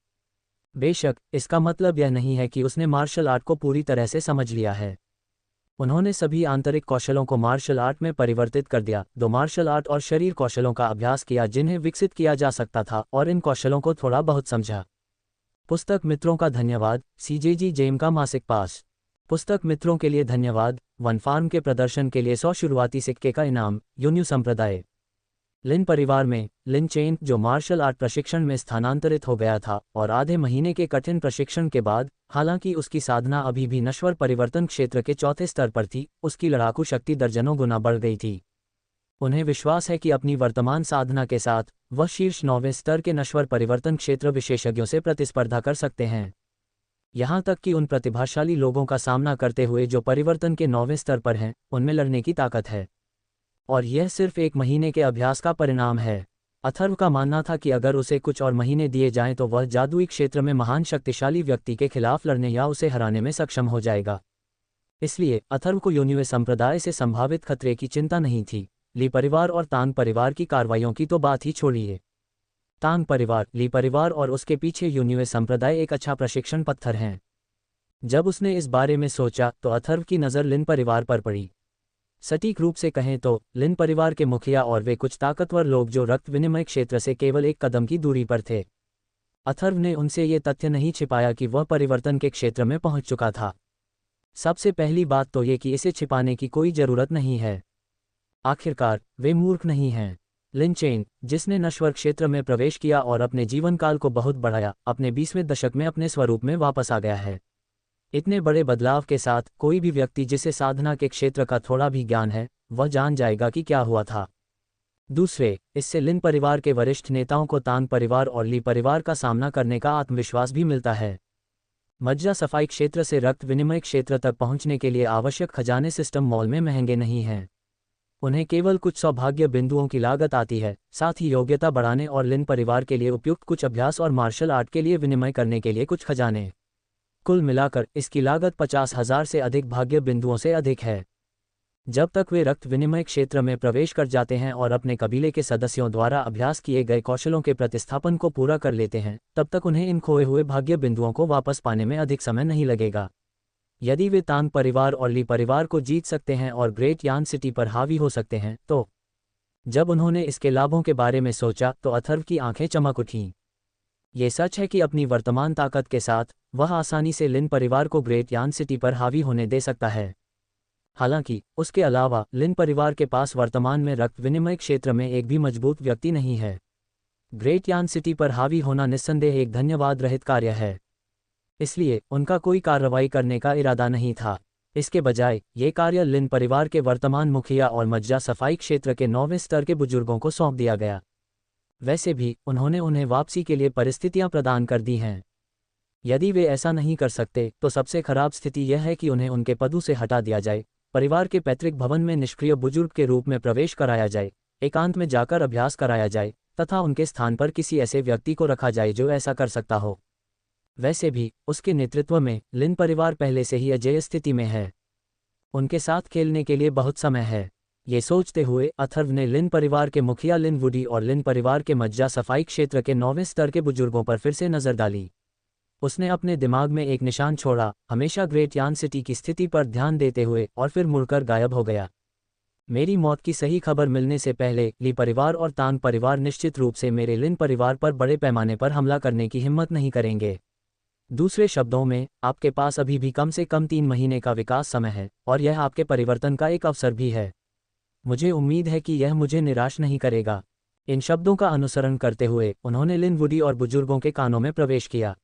बेशक इसका मतलब यह नहीं है कि उसने मार्शल आर्ट को पूरी तरह से समझ लिया है। उन्होंने सभी आंतरिक कौशलों को मार्शल आर्ट में परिवर्तित कर दिया, दो मार्शल आर्ट और शरीर कौशलों का अभ्यास किया जिन्हें विकसित किया जा सकता था, और इन कौशलों को थोड़ा बहुत समझा। पुस्तक मित्रों का धन्यवाद। CJG जेम का मासिक पास। पुस्तक मित्रों के लिए धन्यवाद। वन फार्म के प्रदर्शन के लिए 100 शुरुआती सिक्के का इनाम। यून्यू संप्रदाय। लिन परिवार में लिन चेन, जो मार्शल आर्ट प्रशिक्षण में स्थानांतरित हो गया था और आधे महीने के कठिन प्रशिक्षण के बाद, हालांकि उसकी साधना अभी भी नश्वर परिवर्तन क्षेत्र के चौथे स्तर पर थी, उसकी लड़ाकू शक्ति दर्जनों गुना बढ़ गई थी। उन्हें विश्वास है कि अपनी वर्तमान साधना के साथ वह शीर्ष 9वें स्तर के नश्वर परिवर्तन क्षेत्र विशेषज्ञों से प्रतिस्पर्धा कर सकते हैं। यहाँ तक कि उन प्रतिभाशाली लोगों का सामना करते हुए जो परिवर्तन के 9वें स्तर पर हैं, उनमें लड़ने की ताकत है। और यह सिर्फ 1 महीने के अभ्यास का परिणाम है। अथर्व का मानना था कि अगर उसे कुछ और महीने दिए जाएं तो वह जादुई क्षेत्र में महान शक्तिशाली व्यक्ति के खिलाफ लड़ने या उसे हराने में सक्षम हो जाएगा। इसलिए अथर्व को यून्यू संप्रदाय से संभावित खतरे की चिंता नहीं थी। ली परिवार और तांग परिवार की कार्रवाइयों की तो बात ही छोड़िए। तांग परिवार, ली परिवार और उसके पीछे यून्यू संप्रदाय एक अच्छा प्रशिक्षण पत्थर हैं। जब उसने इस बारे में सोचा तो अथर्व की नज़र लिन परिवार पर पड़ी। सटीक रूप से कहें तो लिन परिवार के मुखिया और वे कुछ ताकतवर लोग जो रक्त विनिमय क्षेत्र से केवल 1 कदम की दूरी पर थे। अथर्व ने उनसे ये तथ्य नहीं छिपाया कि वह परिवर्तन के क्षेत्र में पहुंच चुका था। सबसे पहली बात तो ये कि इसे छिपाने की कोई ज़रूरत नहीं है। आखिरकार वे मूर्ख नहीं हैं। लिन चेन, जिसने नश्वर क्षेत्र में प्रवेश किया और अपने जीवनकाल को बहुत बढ़ाया, अपने 20वें दशक में अपने स्वरूप में वापस आ गया है। इतने बड़े बदलाव के साथ कोई भी व्यक्ति जिसे साधना के क्षेत्र का थोड़ा भी ज्ञान है, वह जान जाएगा कि क्या हुआ था। दूसरे, इससे लिन परिवार के वरिष्ठ नेताओं को तांग परिवार और ली परिवार का सामना करने का आत्मविश्वास भी मिलता है। मज्जा सफाई क्षेत्र से रक्त विनिमय क्षेत्र तक पहुंचने के लिए आवश्यक खजाने सिस्टम मॉल में महंगे नहीं हैं। उन्हें केवल कुछ सौभाग्य बिंदुओं की लागत आती है, साथ ही योग्यता बढ़ाने और लिन परिवार के लिए उपयुक्त कुछ अभ्यास और मार्शल आर्ट के लिए विनिमय करने के लिए कुछ खजाने। कुल मिलाकर इसकी लागत 50,000 से अधिक भाग्य बिंदुओं से अधिक है। जब तक वे रक्त विनिमय क्षेत्र में प्रवेश कर जाते हैं और अपने कबीले के सदस्यों द्वारा अभ्यास किए गए कौशलों के प्रतिस्थापन को पूरा कर लेते हैं, तब तक उन्हें इन खोए हुए भाग्य बिंदुओं को वापस पाने में अधिक समय नहीं लगेगा। यदि वे तांग परिवार और ली परिवार को जीत सकते हैं और ग्रेट यान सिटी पर हावी हो सकते हैं, तो जब उन्होंने इसके लाभों के बारे में सोचा तो अथर्व की आंखें चमक उठीं। ये सच है कि अपनी वर्तमान ताकत के साथ वह आसानी से लिन परिवार को ग्रेट यान सिटी पर हावी होने दे सकता है। हालांकि उसके अलावा लिन परिवार के पास वर्तमान में रक्त विनिमय क्षेत्र में एक भी मजबूत व्यक्ति नहीं है। ग्रेट यान सिटी पर हावी होना निस्संदेह एक धन्यवाद रहित कार्य है। इसलिए उनका कोई कार्रवाई करने का इरादा नहीं था। इसके बजाय ये कार्य लिन परिवार के वर्तमान मुखिया और मज्जा सफाई क्षेत्र के 9वें स्तर के बुजुर्गों को सौंप दिया गया। वैसे भी उन्होंने उन्हें वापसी के लिए परिस्थितियां प्रदान कर दी हैं। यदि वे ऐसा नहीं कर सकते तो सबसे खराब स्थिति यह है कि उन्हें उनके पदों से हटा दिया जाए, परिवार के पैतृक भवन में निष्क्रिय बुजुर्ग के रूप में प्रवेश कराया जाए, एकांत में जाकर अभ्यास कराया जाए तथा उनके स्थान पर किसी ऐसे व्यक्ति को रखा जाए जो ऐसा कर सकता हो। वैसे भी उसके नेतृत्व में लिन परिवार पहले से ही अजेय स्थिति में है। उनके साथ खेलने के लिए बहुत समय है। ये सोचते हुए अथर्व ने लिन परिवार के मुखिया लिन वुडी और लिन परिवार के मज्जा सफाई क्षेत्र के 9वें स्तर के बुजुर्गों पर फिर से नजर डाली। उसने अपने दिमाग में एक निशान छोड़ा, हमेशा ग्रेट यान सिटी की स्थिति पर ध्यान देते हुए, और फिर मुड़कर गायब हो गया। मेरी मौत की सही खबर मिलने से पहले ली परिवार और तांग परिवार निश्चित रूप से मेरे लिन परिवार पर बड़े पैमाने पर हमला करने की हिम्मत नहीं करेंगे। दूसरे शब्दों में, आपके पास अभी भी कम से कम 3 महीने का विकास समय है, और यह आपके परिवर्तन का एक अवसर भी है। मुझे उम्मीद है कि यह मुझे निराश नहीं करेगा। इन शब्दों का अनुसरण करते हुए उन्होंने लिन वुडी और बुजुर्गों के कानों में प्रवेश किया।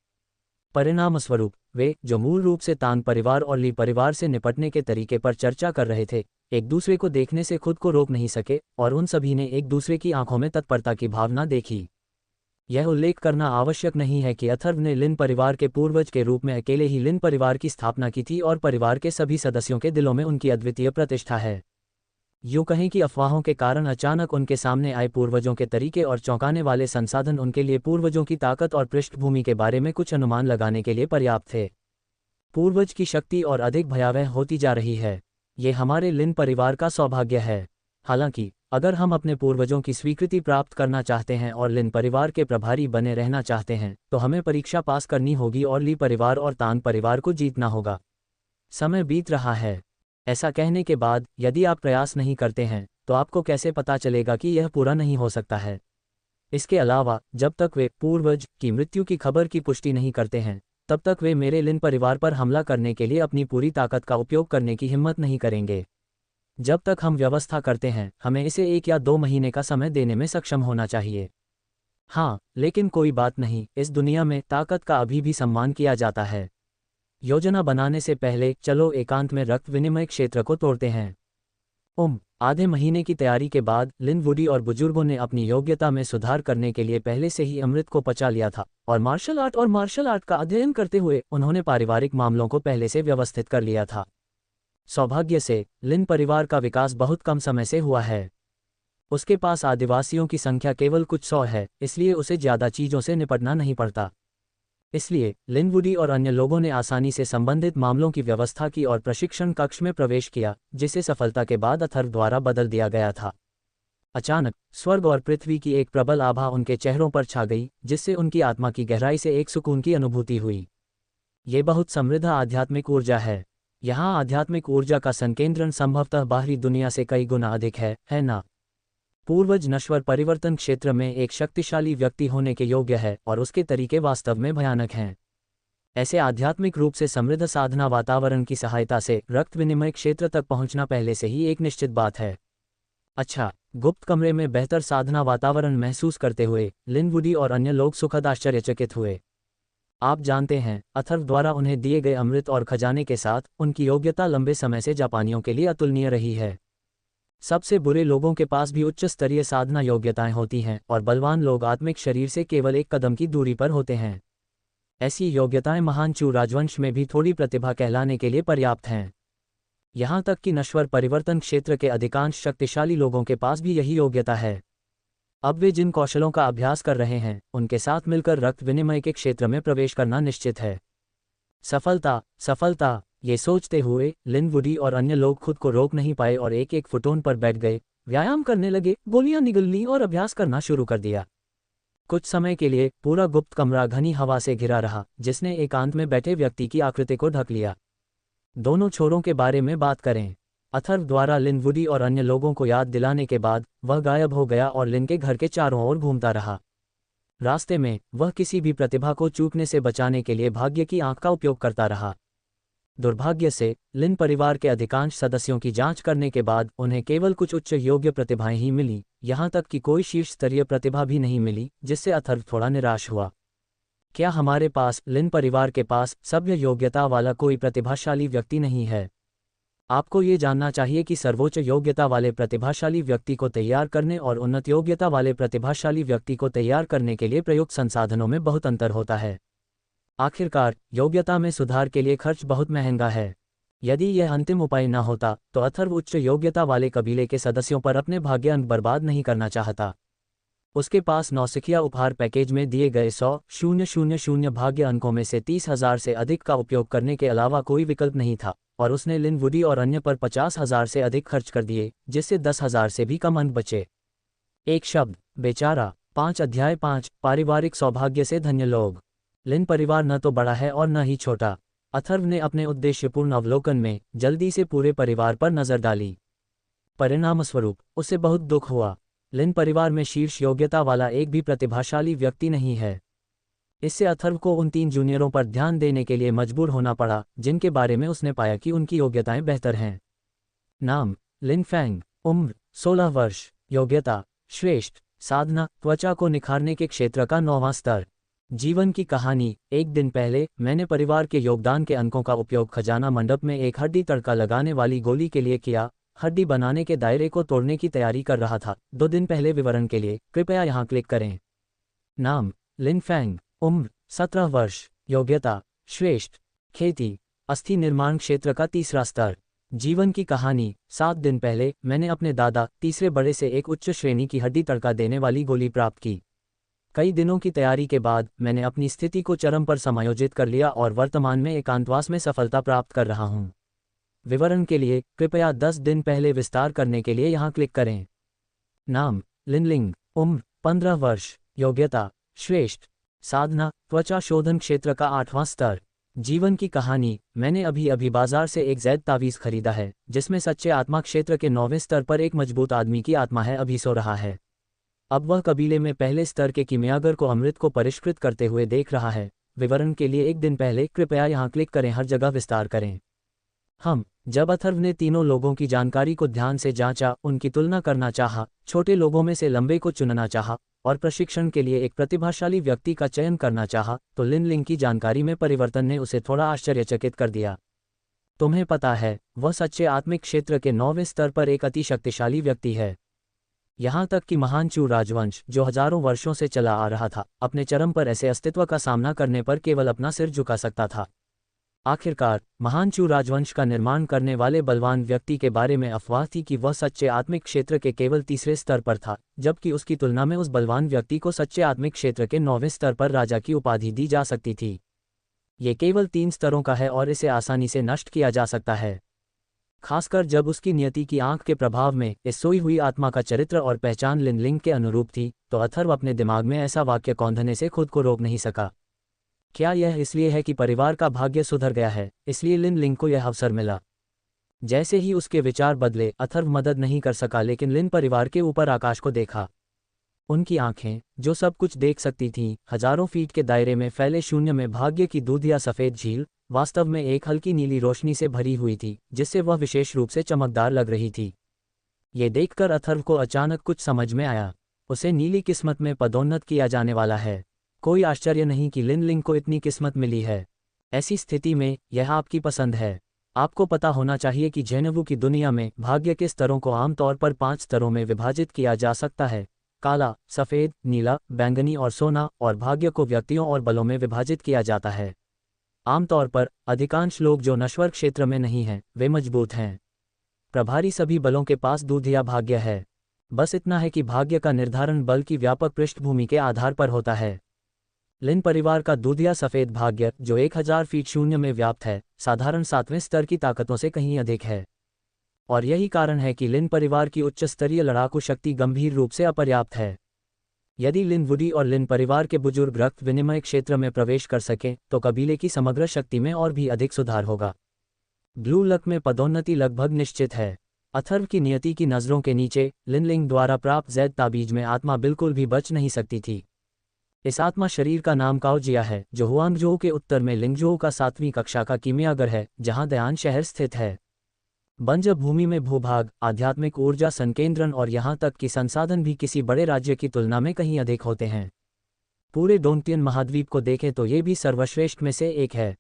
परिणामस्वरूप वे, जो मूल रूप से तांग परिवार और ली परिवार से निपटने के तरीके पर चर्चा कर रहे थे, एक दूसरे को देखने से खुद को रोक नहीं सके, और उन सभी ने एक दूसरे की आंखों में तत्परता की भावना देखी। यह उल्लेख करना आवश्यक नहीं है कि अथर्व ने लिन परिवार के पूर्वज के रूप में अकेले ही लिन परिवार की स्थापना की थी और परिवार के सभी सदस्यों के दिलों में उनकी अद्वितीय प्रतिष्ठा है। यूँ कहें कि अफवाहों के कारण अचानक उनके सामने आए पूर्वजों के तरीके और चौंकाने वाले संसाधन उनके लिए पूर्वजों की ताकत और पृष्ठभूमि के बारे में कुछ अनुमान लगाने के लिए पर्याप्त थे। पूर्वज की शक्ति और अधिक भयावह होती जा रही है। ये हमारे लिन परिवार का सौभाग्य है। हालांकि अगर हम अपने पूर्वजों की स्वीकृति प्राप्त करना चाहते हैं और लिन परिवार के प्रभारी बने रहना चाहते हैं, तो हमें परीक्षा पास करनी होगी और ली परिवार और तांग परिवार को जीतना होगा। समय बीत रहा है। ऐसा कहने के बाद यदि आप प्रयास नहीं करते हैं तो आपको कैसे पता चलेगा कि यह पूरा नहीं हो सकता है। इसके अलावा जब तक वे पूर्वज की मृत्यु की खबर की पुष्टि नहीं करते हैं, तब तक वे मेरे लिन परिवार पर हमला करने के लिए अपनी पूरी ताकत का उपयोग करने की हिम्मत नहीं करेंगे। जब तक हम व्यवस्था करते हैं, हमें इसे 1 या 2 महीने का समय देने में सक्षम होना चाहिए। हाँ, लेकिन कोई बात नहीं, इस दुनिया में ताकत का अभी भी सम्मान किया जाता है। योजना बनाने से पहले चलो एकांत में रक्त विनिमय क्षेत्र को तोड़ते हैं। आधे महीने की तैयारी के बाद लिन वुडी और बुजुर्गों ने अपनी योग्यता में सुधार करने के लिए पहले से ही अमृत को पचा लिया था, और मार्शल आर्ट का अध्ययन करते हुए उन्होंने पारिवारिक मामलों को पहले से व्यवस्थित कर लिया था। सौभाग्य से लिन परिवार का विकास बहुत कम समय से हुआ है। उसके पास आदिवासियों की संख्या केवल कुछ 100 है, इसलिए उसे ज़्यादा चीज़ों से निपटना नहीं पड़ता। इसलिए लिन वुडी और अन्य लोगों ने आसानी से संबंधित मामलों की व्यवस्था की और प्रशिक्षण कक्ष में प्रवेश किया, जिसे सफलता के बाद अथर्व द्वारा बदल दिया गया था। अचानक स्वर्ग और पृथ्वी की एक प्रबल आभा उनके चेहरों पर छा गई, जिससे उनकी आत्मा की गहराई से एक सुकून की अनुभूति हुई। ये बहुत समृद्ध आध्यात्मिक ऊर्जा है। यहाँ आध्यात्मिक ऊर्जा का संकेंद्रण संभवतः बाहरी दुनिया से कई गुना अधिक है ना? पूर्वज नश्वर परिवर्तन क्षेत्र में एक शक्तिशाली व्यक्ति होने के योग्य है और उसके तरीके वास्तव में भयानक हैं। ऐसे आध्यात्मिक रूप से समृद्ध साधना वातावरण की सहायता से रक्त विनिमय क्षेत्र तक पहुंचना पहले से ही एक निश्चित बात है। अच्छा, गुप्त कमरे में बेहतर साधना वातावरण महसूस करते हुए लिन वुडी और अन्य लोग सुखद आश्चर्यचकित हुए। आप जानते हैं, अथर्व द्वारा उन्हें दिए गए अमृत और खजाने के साथ उनकी योग्यता लंबे समय से जापानियों के लिए अतुलनीय रही है। सबसे बुरे लोगों के पास भी उच्च स्तरीय साधना योग्यताएं होती हैं और बलवान लोग आत्मिक शरीर से केवल एक कदम की दूरी पर होते हैं। ऐसी योग्यताएं महान चू राजवंश में भी थोड़ी प्रतिभा कहलाने के लिए पर्याप्त हैं। यहाँ तक कि नश्वर परिवर्तन क्षेत्र के अधिकांश शक्तिशाली लोगों के पास भी यही योग्यता है। अब वे जिन कौशलों का अभ्यास कर रहे हैं, उनके साथ मिलकर रक्त विनिमय के क्षेत्र में प्रवेश करना निश्चित है। सफलता, ये सोचते हुए लिन वुडी और अन्य लोग खुद को रोक नहीं पाए और एक एक फुटोन पर बैठ गए, व्यायाम करने लगे, गोलियां निगलनी और अभ्यास करना शुरू कर दिया। कुछ समय के लिए पूरा गुप्त कमरा घनी हवा से घिरा रहा, जिसने एकांत में बैठे व्यक्ति की आकृति को ढक लिया। दोनों छोरों के बारे में बात करें। अथर्व द्वारा लिन वुडी और अन्य लोगों को याद दिलाने के बाद वह गायब हो गया और लिन के घर के चारों ओर घूमता रहा। रास्ते में वह किसी भी प्रतिभा को चूकने से बचाने के लिए भाग्य की आंख का उपयोग करता रहा। दुर्भाग्य से लिन परिवार के अधिकांश सदस्यों की जांच करने के बाद उन्हें केवल कुछ उच्च योग्य प्रतिभाएं ही मिली, यहाँ तक कि कोई शीर्ष स्तरीय प्रतिभा भी नहीं मिली, जिससे अथर्व थोड़ा निराश हुआ। क्या हमारे पास लिन परिवार के पास सभ्य योग्यता वाला कोई प्रतिभाशाली व्यक्ति नहीं है? आपको ये जानना चाहिए कि सर्वोच्च योग्यता वाले प्रतिभाशाली व्यक्ति को तैयार करने और उन्नत योग्यता वाले प्रतिभाशाली व्यक्ति को तैयार करने के लिए प्रयुक्त संसाधनों में बहुत अंतर होता है। आखिरकार योग्यता में सुधार के लिए खर्च बहुत महंगा है। यदि यह अंतिम उपाय न होता तो अथर्व उच्च योग्यता वाले कबीले के सदस्यों पर अपने भाग्य अंक बर्बाद नहीं करना चाहता। उसके पास नौसिखिया उपहार पैकेज में दिए गए 100,000 भाग्य अंकों में से 30,000 से अधिक का उपयोग करने के अलावा कोई विकल्प नहीं था, और उसने लिन वुडी और अन्य पर 50,000 से अधिक खर्च कर दिए, जिससे 10,000 से भी कम अंक बचे। एक शब्द, बेचारा। 5 अध्याय 5 पारिवारिक सौभाग्य से धन्य लोग। लिन परिवार न तो बड़ा है और न ही छोटा। अथर्व ने अपने उद्देश्यपूर्ण अवलोकन में जल्दी से पूरे परिवार पर नजर डाली। परिणामस्वरूप उसे बहुत दुख हुआ। लिन परिवार में शीर्ष योग्यता वाला एक भी प्रतिभाशाली व्यक्ति नहीं है। इससे अथर्व को उन 3 जूनियरों पर ध्यान देने के लिए मजबूर होना पड़ा, जिनके बारे में उसने पाया कि उनकी योग्यताएं बेहतर हैं। नाम, लिन फैंग। उम्र, 16 वर्ष। योग्यता, श्रेष्ठ। साधना, त्वचा को निखारने के क्षेत्र का 9वां स्तर। जीवन की कहानी। एक दिन पहले मैंने परिवार के योगदान के अंकों का उपयोग खजाना मंडप में एक हड्डी तड़का लगाने वाली गोली के लिए किया। हड्डी बनाने के दायरे को तोड़ने की तैयारी कर रहा था। 2 दिन पहले विवरण के लिए कृपया यहाँ क्लिक करें। नाम, लिन फैंग। उम्र, 17 वर्ष। योग्यता, श्रेष्ठ। खेती, अस्थि निर्माण क्षेत्र का 3रा स्तर। जीवन की कहानी। 7 दिन पहले मैंने अपने दादा तीसरे बड़े से एक उच्च श्रेणी की हड्डी तड़का देने वाली गोली प्राप्त की। कई दिनों की तैयारी के बाद मैंने अपनी स्थिति को चरम पर समायोजित कर लिया और वर्तमान में एकांतवास में सफलता प्राप्त कर रहा हूँ। विवरण के लिए कृपया 10 दिन पहले विस्तार करने के लिए यहाँ क्लिक करें। नाम, लिनलिंग। उम्र, 15 वर्ष। योग्यता, श्रेष्ठ। साधना, त्वचा शोधन क्षेत्र का 8वां स्तर। जीवन की कहानी। मैंने अभी बाजार से एक जैद तावीज़ खरीदा है, जिसमें सच्चे आत्मा क्षेत्र के 9वें स्तर पर एक मजबूत आदमी की आत्मा है अभी सो रहा है। अब वह कबीले में पहले स्तर के कीमियागर को अमृत को परिष्कृत करते हुए देख रहा है, विवरण के लिए एक दिन पहले कृपया यहाँ क्लिक करें, हर जगह विस्तार करें। जब अथर्व ने तीनों लोगों की जानकारी को ध्यान से जांचा, उनकी तुलना करना चाहा, छोटे लोगों में से लंबे को चुनना चाहा और प्रशिक्षण के लिए एक प्रतिभाशाली व्यक्ति का चयन करना चाहा, तो लिन लिंग की जानकारी में परिवर्तन ने उसे थोड़ा आश्चर्यचकित कर दिया। तुम्हें पता है, वह सच्चे आत्मिक क्षेत्र के 9वें स्तर पर एक अति शक्तिशाली व्यक्ति है। यहाँ तक कि महान चू राजवंश, जो हजारों वर्षों से चला आ रहा था, अपने चरम पर ऐसे अस्तित्व का सामना करने पर केवल अपना सिर झुका सकता था। आखिरकार महान चू राजवंश का निर्माण करने वाले बलवान व्यक्ति के बारे में अफवाह थी कि वह सच्चे आत्मिक क्षेत्र के केवल तीसरे स्तर पर था, जबकि उसकी तुलना में उस बलवान व्यक्ति को सच्चे आत्मिक क्षेत्र के 9वें स्तर पर राजा की उपाधि दी जा सकती थी। ये केवल 3 स्तरों का है और इसे आसानी से नष्ट किया जा सकता है, खासकर जब उसकी नियति की आंख के प्रभाव में इस सोई हुई आत्मा का चरित्र और पहचान लिन लिंग के अनुरूप थी। तो अथर्व अपने दिमाग में ऐसा वाक्य कौंधने से खुद को रोक नहीं सका। क्या यह इसलिए है कि परिवार का भाग्य सुधर गया है, इसलिए लिन लिंग को यह अवसर मिला? जैसे ही उसके विचार बदले, अथर्व मदद नहीं कर सका, लेकिन लिन परिवार के ऊपर आकाश को देखा। उनकी आंखें, जो सब कुछ देख सकती थीं, हजारों फीट के दायरे में फैले शून्य में भाग्य की दूधिया सफ़ेद झील, वास्तव में एक हल्की नीली रोशनी से भरी हुई थी, जिससे वह विशेष रूप से चमकदार लग रही थी। ये देखकर अथर्व को अचानक कुछ समझ में आया। उसे नीली किस्मत में पदोन्नत किया जाने वाला है। कोई आश्चर्य नहीं कि लिन लिंग को इतनी किस्मत मिली है। ऐसी स्थिति में यह आपकी पसंद है। आपको पता होना चाहिए कि जेनेवू की दुनिया में भाग्य के स्तरों को आमतौर पर 5 स्तरों में विभाजित किया जा सकता है: काला, सफ़ेद, नीला, बैंगनी और सोना। और भाग्य को व्यक्तियों और बलों में विभाजित किया जाता है। आमतौर पर अधिकांश लोग जो नश्वर क्षेत्र में नहीं हैं, वे मजबूत हैं। प्रभारी सभी बलों के पास दूधिया भाग्य है। बस इतना है कि भाग्य का निर्धारण बल की व्यापक पृष्ठभूमि के आधार पर होता है। लिन परिवार का दूधिया सफ़ेद भाग्य, जो 1000 फीट शून्य में व्याप्त है, साधारण 7वें स्तर की ताकतों से कहीं अधिक है। और यही कारण है कि लिन परिवार की उच्च स्तरीय लड़ाकू शक्ति गंभीर रूप से अपर्याप्त है। यदि लिन वुडी और लिन परिवार के बुजुर्ग रक्त विनिमय क्षेत्र में प्रवेश कर सकें, तो कबीले की समग्र शक्ति में और भी अधिक सुधार होगा। ब्लू लक में पदोन्नति लगभग निश्चित है। अथर्व की नियति की नज़रों के नीचे लिन लिंग द्वारा प्राप्त जैद ताबीज में आत्मा बिल्कुल भी बच नहीं सकती थी। इस आत्मा शरीर का नाम काओजिया है, जो हुआंगझोउ के उत्तर में लिंगझोउ का 7वीं कक्षा का कीमियागर है, जहां दयान शहर स्थित है। बंजर भूमि में भूभाग, आध्यात्मिक ऊर्जा संकेंद्रण और यहाँ तक कि संसाधन भी किसी बड़े राज्य की तुलना में कहीं अधिक होते हैं। पूरे डोंगटियन महाद्वीप को देखें तो ये भी सर्वश्रेष्ठ में से एक है।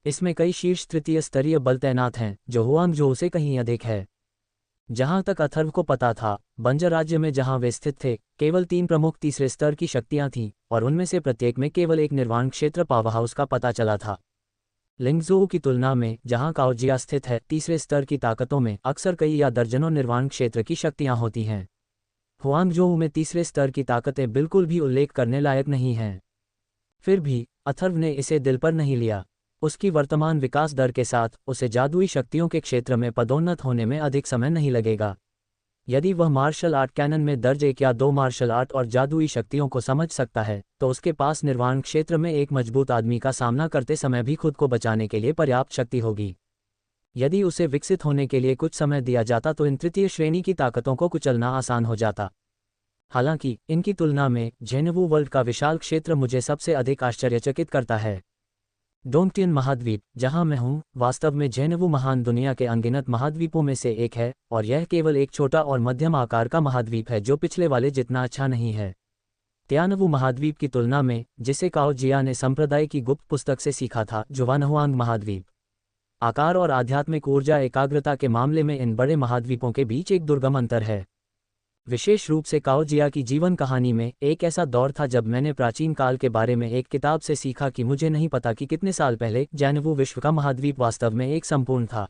इसमें कई शीर्ष तृतीय स्तरीय बल तैनात हैं, जो हुआंगझोउ से कहीं अधिक है। जहाँ तक अथर्व को पता था, बंजर राज्य में जहाँ वे स्थित थे, केवल 3 प्रमुख तीसरे स्तर की शक्तियाँ थीं, और उनमें से प्रत्येक में केवल एक निर्वाण क्षेत्र पावरहाउस का पता चला था। लिंगझोउ की तुलना में जहां काओजिया स्थित है, तीसरे स्तर की ताकतों में अक्सर कई या दर्जनों निर्वाण क्षेत्र की शक्तियां होती हैं। हुआंगझोउ में तीसरे स्तर की ताकतें बिल्कुल भी उल्लेख करने लायक नहीं हैं। फिर भी अथर्व ने इसे दिल पर नहीं लिया। उसकी वर्तमान विकास दर के साथ उसे जादुई शक्तियों के क्षेत्र में पदोन्नत होने में अधिक समय नहीं लगेगा। यदि वह मार्शल आर्ट कैनन में दर्ज 1 या 2 मार्शल आर्ट और जादुई शक्तियों को समझ सकता है, तो उसके पास निर्वाण क्षेत्र में एक मजबूत आदमी का सामना करते समय भी खुद को बचाने के लिए पर्याप्त शक्ति होगी। यदि उसे विकसित होने के लिए कुछ समय दिया जाता तो इन तृतीय श्रेणी की ताकतों को कुचलना आसान हो जाता। हालांकि इनकी तुलना में जेनेवू वर्ल्ड का विशाल क्षेत्र मुझे सबसे अधिक आश्चर्यचकित करता है। डोंगटियन महाद्वीप, जहां मैं हूं, वास्तव में जेनेवू महान दुनिया के अनगिनत महाद्वीपों में से एक है, और यह केवल एक छोटा और मध्यम आकार का महाद्वीप है जो पिछले वाले जितना अच्छा नहीं है। तियानवू महाद्वीप की तुलना में, जिसे काओजिया ने संप्रदाय की गुप्त पुस्तक से सीखा था, जुवानहुआंग महाद्वीप आकार और आध्यात्मिक ऊर्जा एकाग्रता के मामले में इन बड़े महाद्वीपों के बीच एक दुर्गम अंतर है। विशेष रूप से काओजिया की जीवन कहानी में एक ऐसा दौर था जब मैंने प्राचीन काल के बारे में एक किताब से सीखा कि मुझे नहीं पता कि कितने साल पहले जेनेवू विश्व का महाद्वीप वास्तव में एक संपूर्ण था।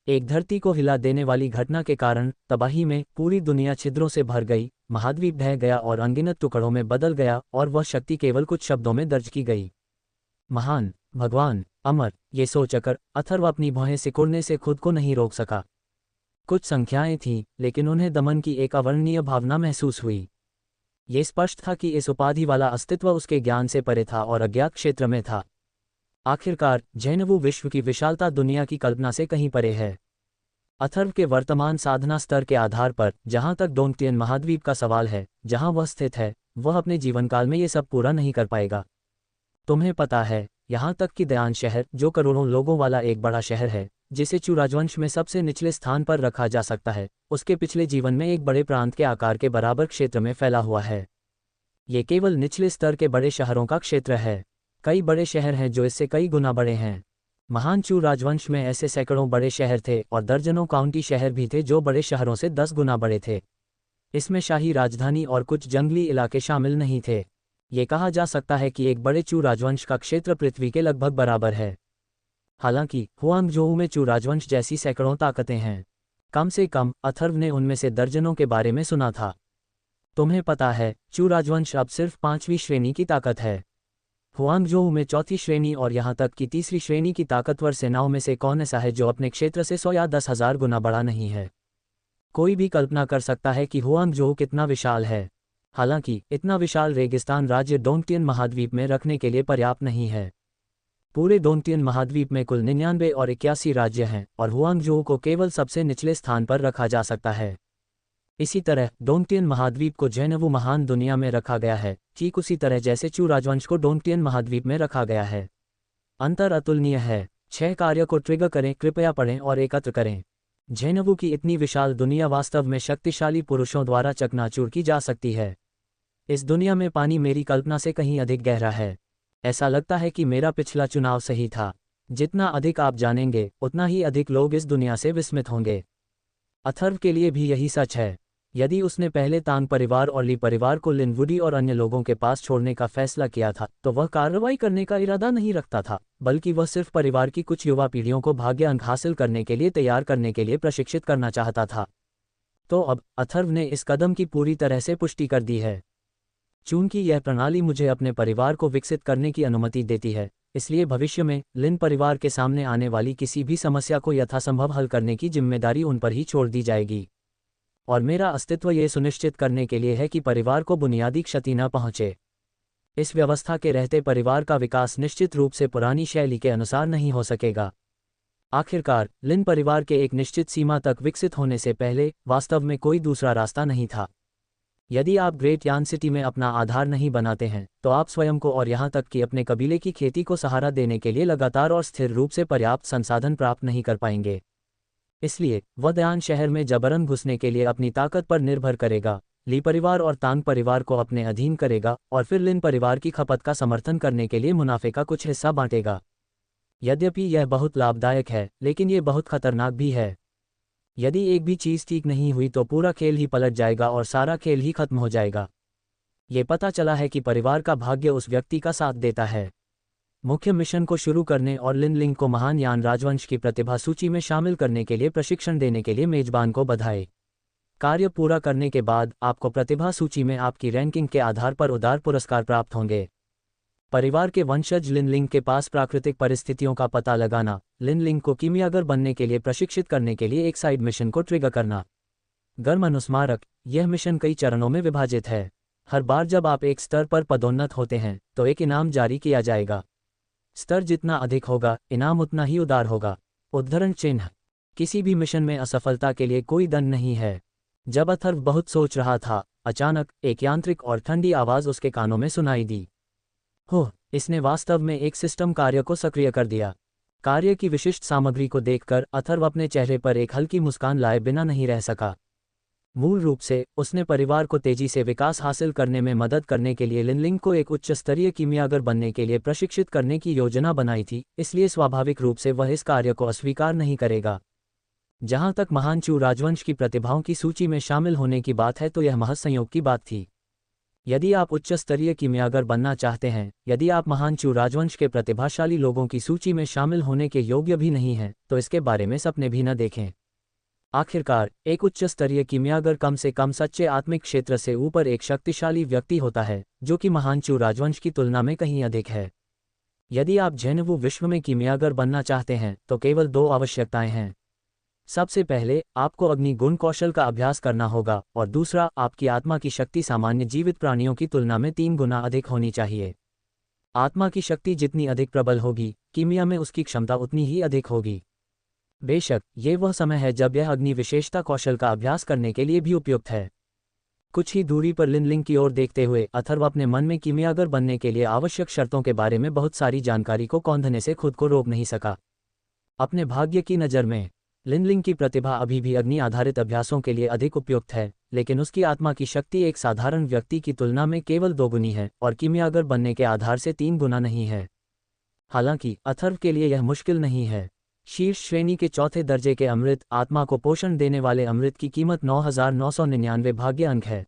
एक धरती को हिला देने वाली घटना के कारण तबाही में पूरी दुनिया छिद्रों से भर गई, महाद्वीप ढह गया और अनगिनत टुकड़ों में बदल गया, और वह शक्ति केवल कुछ शब्दों में दर्ज की गई। महान, भगवान, अमर, ये सोचकर अथर्व अपनी भौहें सिकुड़ने से खुद को नहीं रोक सका। कुछ संख्याएं थीं, लेकिन उन्हें दमन की एक अवर्णनीय भावना महसूस हुई। ये स्पष्ट था कि इस उपाधि वाला अस्तित्व उसके ज्ञान से परे था और अज्ञात क्षेत्र में था। आखिरकार जेनेवू विश्व की विशालता दुनिया की कल्पना से कहीं परे है। अथर्व के वर्तमान साधना स्तर के आधार पर, जहां तक डोंगटियन महाद्वीप का सवाल है, जहां वह स्थित है, वह अपने जीवनकाल में ये सब पूरा नहीं कर पाएगा। तुम्हें पता है, यहाँ तक कि दयान शहर, जो करोड़ों लोगों वाला एक बड़ा शहर है, जिसे चू राजवंश में सबसे निचले स्थान पर रखा जा सकता है, उसके पिछले जीवन में एक बड़े प्रांत के आकार के बराबर क्षेत्र में फैला हुआ है। ये केवल निचले स्तर के बड़े शहरों का क्षेत्र है। कई बड़े शहर हैं जो इससे कई गुना बड़े हैं। महान चू राजवंश में ऐसे सैकड़ों बड़े शहर थे और दर्जनों काउंटी शहर भी थे जो बड़े शहरों से 10 गुना बड़े थे। इसमें शाही राजधानी और कुछ जंगली इलाके शामिल नहीं थे। ये कहा जा सकता है कि एक बड़े चू राजवंश का क्षेत्र पृथ्वी के लगभग बराबर है। हालांकि हुआंगझोऊ में चू राजवंश जैसी सैकड़ों ताकतें हैं। कम से कम अथर्व ने उनमें से दर्जनों के बारे में सुना था। तुम्हें पता है, चू राजवंश अब सिर्फ 5वीं श्रेणी की ताकत है। हुआंगझोऊ में 4थी श्रेणी और यहाँ तक कि 3री श्रेणी की ताकतवर सेनाओं में से कौन ऐसा है जो अपने क्षेत्र से 100 या 10,000 गुना बड़ा नहीं है। कोई भी कल्पना कर सकता है कि हुआंगझोऊ कितना विशाल है। हालांकि इतना विशाल रेगिस्तान राज्य डोंगटियन महाद्वीप में रखने के लिए पर्याप्त नहीं है। पूरे डोंगटियन महाद्वीप में कुल 99 और 81 राज्य हैं और हुआंगझोऊ को केवल सबसे निचले स्थान पर रखा जा सकता है। इसी तरह डोंगटियन महाद्वीप को जेनेवु महान दुनिया में रखा गया है, ठीक उसी तरह जैसे चू राजवंश को डोंगटियन महाद्वीप में रखा गया है। अंतर अतुलनीय है। 6 कार्य को ट्रिगर करें, कृपया पढ़ें और एकत्र करें। जेनेवु की इतनी विशाल दुनिया वास्तव में शक्तिशाली पुरुषों द्वारा चकनाचूर की जा सकती है। इस दुनिया में पानी मेरी कल्पना से कहीं अधिक गहरा है। ऐसा लगता है कि मेरा पिछला चुनाव सही था। जितना अधिक आप जानेंगे, उतना ही अधिक लोग इस दुनिया से विस्मित होंगे। अथर्व के लिए भी यही सच है। यदि उसने पहले तांग परिवार और ली परिवार को लिनवुडी और अन्य लोगों के पास छोड़ने का फैसला किया था, तो वह कार्रवाई करने का इरादा नहीं रखता था, बल्कि वह सिर्फ परिवार की कुछ युवा पीढ़ियों को भाग्य अंक हासिल करने के लिए तैयार करने के लिए प्रशिक्षित करना चाहता था। तो अब अथर्व ने इस कदम की पूरी तरह से पुष्टि कर दी है। चूंकि यह प्रणाली मुझे अपने परिवार को विकसित करने की अनुमति देती है, इसलिए भविष्य में लिन परिवार के सामने आने वाली किसी भी समस्या को यथासंभव हल करने की जिम्मेदारी उन पर ही छोड़ दी जाएगी। और मेरा अस्तित्व ये सुनिश्चित करने के लिए है कि परिवार को बुनियादी क्षति न पहुंचे। इस व्यवस्था के रहते परिवार का विकास निश्चित रूप से पुरानी शैली के अनुसार नहीं हो सकेगा। आखिरकार लिन परिवार के एक निश्चित सीमा तक विकसित होने से पहले वास्तव में कोई दूसरा रास्ता नहीं था। यदि आप ग्रेट यान सिटी में अपना आधार नहीं बनाते हैं, तो आप स्वयं को और यहाँ तक कि अपने कबीले की खेती को सहारा देने के लिए लगातार और स्थिर रूप से पर्याप्त संसाधन प्राप्त नहीं कर पाएंगे। इसलिए वह दयान शहर में जबरन घुसने के लिए अपनी ताकत पर निर्भर करेगा, ली परिवार और तांग परिवार को अपने अधीन करेगा और फिर लिन परिवार की खपत का समर्थन करने के लिए मुनाफे का कुछ हिस्सा बांटेगा। यद्यपि यह बहुत लाभदायक है, लेकिन ये बहुत खतरनाक भी है। यदि एक भी चीज़ ठीक नहीं हुई तो पूरा खेल ही पलट जाएगा और सारा खेल ही खत्म हो जाएगा। ये पता चला है कि परिवार का भाग्य उस व्यक्ति का साथ देता है। मुख्य मिशन को शुरू करने और लिन लिंग को महान यान राजवंश की प्रतिभा सूची में शामिल करने के लिए प्रशिक्षण देने के लिए मेजबान को बधाई। कार्य पूरा करने के बाद आपको प्रतिभा सूची में आपकी रैंकिंग के आधार पर उदार पुरस्कार प्राप्त होंगे। परिवार के वंशज लिन लिंग के पास प्राकृतिक परिस्थितियों का पता लगाना, लिन लिंग को कीमियागर बनने के लिए प्रशिक्षित करने के लिए एक साइड मिशन को ट्रिगर करना। गर्म अनुस्मारक, यह मिशन कई चरणों में विभाजित है। हर बार जब आप एक स्तर पर पदोन्नत होते हैं, तो एक इनाम जारी किया जाएगा। स्तर जितना अधिक होगा, इनाम उतना ही उदार होगा। उद्धरण चिन्ह, किसी भी मिशन में असफलता के लिए कोई दंड नहीं है। जब अथर्व बहुत सोच रहा था, अचानक एक यांत्रिक और ठंडी आवाज़ उसके कानों में सुनाई दी। हो, इसने वास्तव में एक सिस्टम कार्य को सक्रिय कर दिया। कार्य की विशिष्ट सामग्री को देखकर अथर्व अपने चेहरे पर एक हल्की मुस्कान लाए बिना नहीं रह सका। मूल रूप से उसने परिवार को तेजी से विकास हासिल करने में मदद करने के लिए लिनलिंग को एक उच्च स्तरीय कीमियागर बनने के लिए प्रशिक्षित करने की योजना बनाई थी, इसलिए स्वाभाविक रूप से वह इस कार्य को अस्वीकार नहीं करेगा। जहां तक महान चू राजवंश की प्रतिभाओं की सूची में शामिल होने की बात है, तो यह महज संयोग की बात थी। यदि आप उच्च स्तरीय कीमियागर बनना चाहते हैं, यदि आप महान चू राजवंश के प्रतिभाशाली लोगों की सूची में शामिल होने के योग्य भी नहीं हैं, तो इसके बारे में सपने भी न देखें। आखिरकार एक उच्च स्तरीय कीमियागर कम से कम सच्चे आत्मिक क्षेत्र से ऊपर एक शक्तिशाली व्यक्ति होता है, जो कि महान चू राजवंश की तुलना में कहीं अधिक है। यदि आप जेनेवु विश्व में कीमियागर बनना चाहते हैं, तो केवल 2 आवश्यकताएं हैं। सबसे पहले आपको अग्नि गुण कौशल का अभ्यास करना होगा और दूसरा, आपकी आत्मा की शक्ति सामान्य जीवित प्राणियों की तुलना में 3 गुना अधिक होनी चाहिए। आत्मा की शक्ति जितनी अधिक प्रबल होगी, कीमिया में उसकी क्षमता उतनी ही अधिक होगी। बेशक ये वह समय है जब यह अग्नि विशेषता कौशल का अभ्यास करने के लिए भी उपयुक्त है। कुछ ही दूरी पर लिनलिंग की ओर देखते हुए अथर्व अपने मन में कीमियागर बनने के लिए आवश्यक शर्तों के बारे में बहुत सारी जानकारी को कौंधने से खुद को रोक नहीं सका। अपने भाग्य की नज़र में लिनलिंग की प्रतिभा अभी भी अग्नि आधारित अभ्यासों के लिए अधिक उपयुक्त है, लेकिन उसकी आत्मा की शक्ति एक साधारण व्यक्ति की तुलना में केवल 2 गुनी है और कीमियागर बनने के आधार से 3 गुना नहीं है। हालांकि अथर्व के लिए यह मुश्किल नहीं है। शीर्ष श्रेणी के चौथे दर्जे के अमृत आत्मा को पोषण देने वाले अमृत की कीमत 9,999 भाग्य अंक है।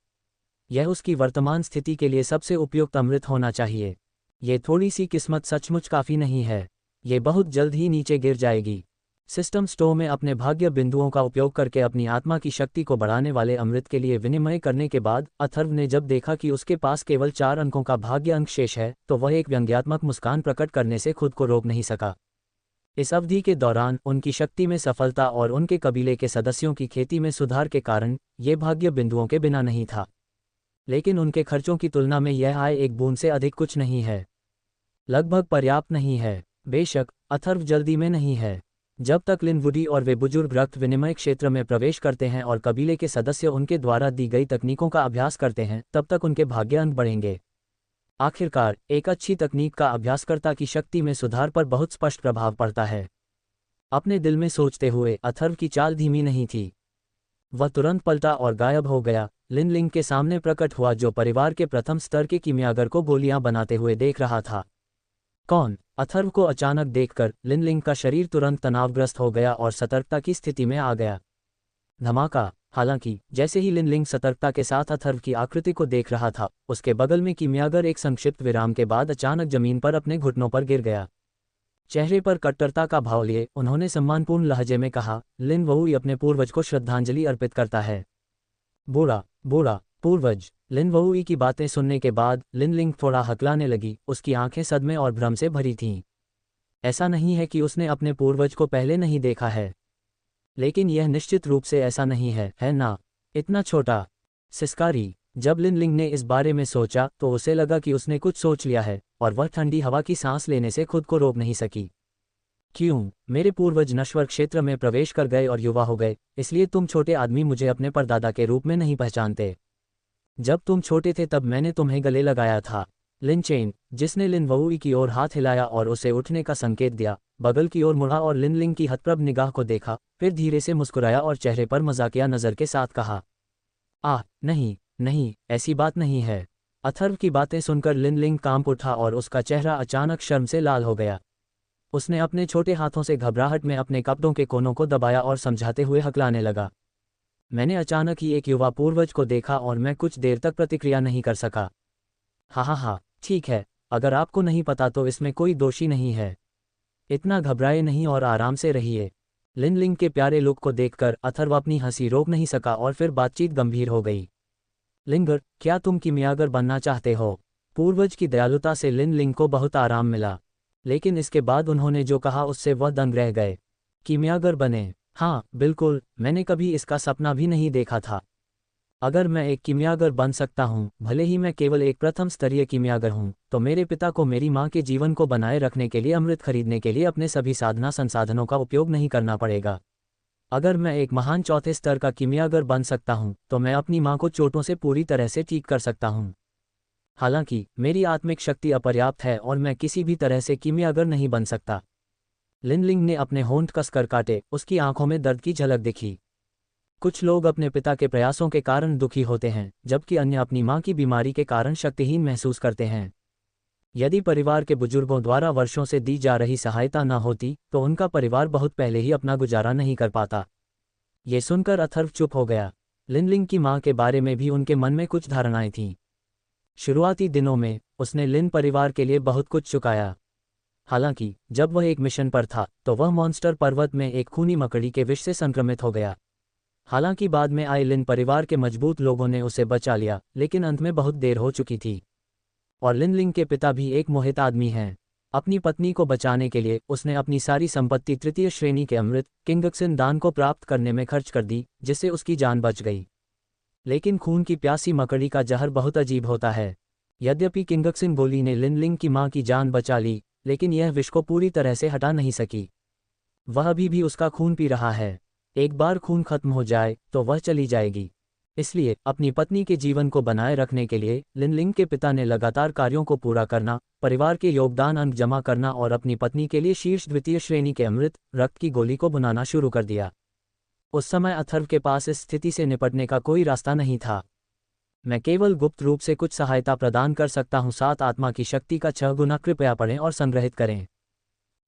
यह उसकी वर्तमान स्थिति के लिए सबसे उपयुक्त अमृत होना चाहिए। ये थोड़ी सी किस्मत सचमुच काफ़ी नहीं है। ये बहुत जल्द ही नीचे गिर जाएगी। सिस्टम स्टोर में अपने भाग्य बिंदुओं का उपयोग करके अपनी आत्मा की शक्ति को बढ़ाने वाले अमृत के लिए विनिमय करने के बाद अथर्व ने जब देखा कि उसके पास केवल 4 अंकों का भाग्य अंक शेष है, तो वह एक व्यंग्यात्मक मुस्कान प्रकट करने से खुद को रोक नहीं सका। इस अवधि के दौरान उनकी शक्ति में सफलता और उनके कबीले के सदस्यों की खेती में सुधार के कारण ये भाग्य बिंदुओं के बिना नहीं था, लेकिन उनके खर्चों की तुलना में यह आय एक बूंद से अधिक कुछ नहीं है, लगभग पर्याप्त नहीं है। बेशक अथर्व जल्दी में नहीं है। जब तक लिनवुडी और वे बुजुर्ग रक्त विनिमय क्षेत्र में प्रवेश करते हैं और कबीले के सदस्य उनके द्वारा दी गई तकनीकों का अभ्यास करते हैं, तब तक उनके भाग्य अंक बढ़ेंगे। आखिरकार एक अच्छी तकनीक का अभ्यासकर्ता की शक्ति में सुधार पर बहुत स्पष्ट प्रभाव पड़ता है। अपने दिल में सोचते हुए अथर्व की चाल धीमी नहीं थी। वह तुरंत पलटा और गायब हो गया। लिनलिंग के सामने प्रकट हुआ, जो परिवार के प्रथम स्तर के कीमियागर को गोलियां बनाते हुए देख रहा था। कौन? अथर्व को अचानक देखकर लिनलिंग का शरीर तुरंत तनावग्रस्त हो गया और सतर्कता की स्थिति में आ गया। धमाका! हालांकि जैसे ही लिनलिंग सतर्कता के साथ अथर्व की आकृति को देख रहा था, उसके बगल में कीमियागर एक संक्षिप्त विराम के बाद अचानक जमीन पर अपने घुटनों पर गिर गया। चेहरे पर कट्टरता का भाव लिए उन्होंने सम्मानपूर्ण लहजे में कहा, लिन वुई अपने पूर्वज को श्रद्धांजलि अर्पित करता है। बूढ़ा बूढ़ा पूर्वज। लिन वुई की बातें सुनने के बाद लिनलिंग थोड़ा हकलाने लगी। उसकी आंखें सदमे और भ्रम से भरी थीं। ऐसा नहीं है कि उसने अपने पूर्वज को पहले नहीं देखा है, लेकिन यह निश्चित रूप से ऐसा नहीं है ना? इतना छोटा सिस्कारी। जब लिनलिंग ने इस बारे में सोचा तो उसे लगा कि उसने कुछ सोच लिया है और वह ठंडी हवा की सांस लेने से खुद को रोक नहीं सकी। क्यों? मेरे पूर्वज नश्वर क्षेत्र में प्रवेश कर गए और युवा हो गए, इसलिए तुम छोटे आदमी मुझे अपने परदादा के रूप में नहीं पहचानते। जब तुम छोटे थे तब मैंने तुम्हें गले लगाया था। लिन चेन, जिसने लिन वुई की ओर हाथ हिलाया और उसे उठने का संकेत दिया, बगल की ओर मुड़ा और लिनलिंग की हतप्रभ निगाह को देखा, फिर धीरे से मुस्कुराया और चेहरे पर मजाकिया नज़र के साथ कहा, आह नहीं नहीं, ऐसी बात नहीं है। अथर्व की बातें सुनकर लिनलिंग कांप उठा और उसका चेहरा अचानक शर्म से लाल हो गया। उसने अपने छोटे हाथों से घबराहट में अपने कपड़ों के कोनों को दबाया और समझाते हुए हकलाने लगा, मैंने अचानक ही एक युवा पूर्वज को देखा और मैं कुछ देर तक प्रतिक्रिया नहीं कर सका। हाँ, ठीक है, अगर आपको नहीं पता तो इसमें कोई दोषी नहीं है। इतना घबराए नहीं और आराम से रहिए। लिनलिंग के प्यारे लुक को देखकर अथर्व अपनी हंसी रोक नहीं सका और फिर बातचीत गंभीर हो गई। लिंगर, क्या तुम कीमियागर बनना चाहते हो? पूर्वज की दयालुता से लिनलिंग को बहुत आराम मिला, लेकिन इसके बाद उन्होंने जो कहा उससे वह दंग रह गए। कीमियागर बने? हाँ बिल्कुल, मैंने कभी इसका सपना भी नहीं देखा था। अगर मैं एक कीमियागर बन सकता हूँ, भले ही मैं केवल एक प्रथम स्तरीय कीमियागर हूँ, तो मेरे पिता को मेरी माँ के जीवन को बनाए रखने के लिए अमृत खरीदने के लिए अपने सभी साधना संसाधनों का उपयोग नहीं करना पड़ेगा। अगर मैं एक महान चौथे स्तर का कीमियागर बन सकता हूँ, तो मैं अपनी माँ को चोटों से पूरी तरह से ठीक कर सकता हूँ। हालांकि मेरी आत्मिक शक्ति अपर्याप्त है और मैं किसी भी तरह से कीमियागर नहीं बन सकता। लिनलिंग ने अपने होंठ कसकर काटे। उसकी आंखों में दर्द की झलक दिखी। कुछ लोग अपने पिता के प्रयासों के कारण दुखी होते हैं, जबकि अन्य अपनी मां की बीमारी के कारण शक्तिहीन महसूस करते हैं। यदि परिवार के बुजुर्गों द्वारा वर्षों से दी जा रही सहायता न होती, तो उनका परिवार बहुत पहले ही अपना गुजारा नहीं कर पाता। ये सुनकर अथर्व चुप हो गया। लिनलिंग की मां के बारे में भी उनके मन में कुछ धारणाएं थीं। शुरुआती दिनों में उसने लिन परिवार के लिए बहुत कुछ चुकाया। हालांकि जब वह एक मिशन पर था, तो वह मॉन्स्टर पर्वत में एक खूनी मकड़ी के विष से संक्रमित हो गया। हालांकि बाद में आए लिन परिवार के मजबूत लोगों ने उसे बचा लिया, लेकिन अंत में बहुत देर हो चुकी थी। और लिनलिंग के पिता भी एक मोहित आदमी हैं। अपनी पत्नी को बचाने के लिए उसने अपनी सारी संपत्ति तृतीय श्रेणी के अमृत किंगक्सिन दान को प्राप्त करने में खर्च कर दी, जिससे उसकी जान बच गई। लेकिन खून की प्यासी मकड़ी का जहर बहुत अजीब होता है। यद्यपि किंगक्सिन गोली ने लिनलिंग की मां की जान बचा ली, लेकिन यह विष को पूरी तरह से हटा नहीं सकी। वह अभी भी उसका खून पी रहा है। एक बार खून खत्म हो जाए तो वह चली जाएगी। इसलिए अपनी पत्नी के जीवन को बनाए रखने के लिए लिनलिंग के पिता ने लगातार कार्यों को पूरा करना, परिवार के योगदान अंक जमा करना और अपनी पत्नी के लिए शीर्ष द्वितीय श्रेणी के अमृत रक्त की गोली को बनाना शुरू कर दिया। उस समय अथर्व के पास इस स्थिति से निपटने का कोई रास्ता नहीं था। मैं केवल गुप्त रूप से कुछ सहायता प्रदान कर सकता हूँ। 7 आत्मा की शक्ति का 6 गुना कृपया पढ़ें और संग्रहित करें।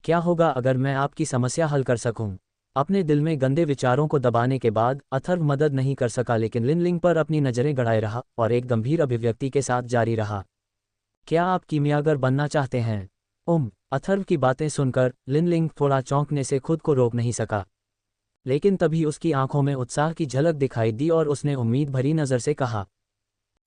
क्या होगा अगर मैं आपकी समस्या हल कर सकूं? अपने दिल में गंदे विचारों को दबाने के बाद अथर्व मदद नहीं कर सका, लेकिन लिनलिंग पर अपनी नजरें गड़ाए रहा और एक गंभीर अभिव्यक्ति के साथ जारी रहा। क्या आप कीमियागर बनना चाहते हैं? अथर्व की बातें सुनकर लिनलिंग थोड़ा चौंकने से खुद को रोक नहीं सका, लेकिन तभी उसकी आंखों में उत्साह की झलक दिखाई दी और उसने उम्मीद भरी नजर से कहा,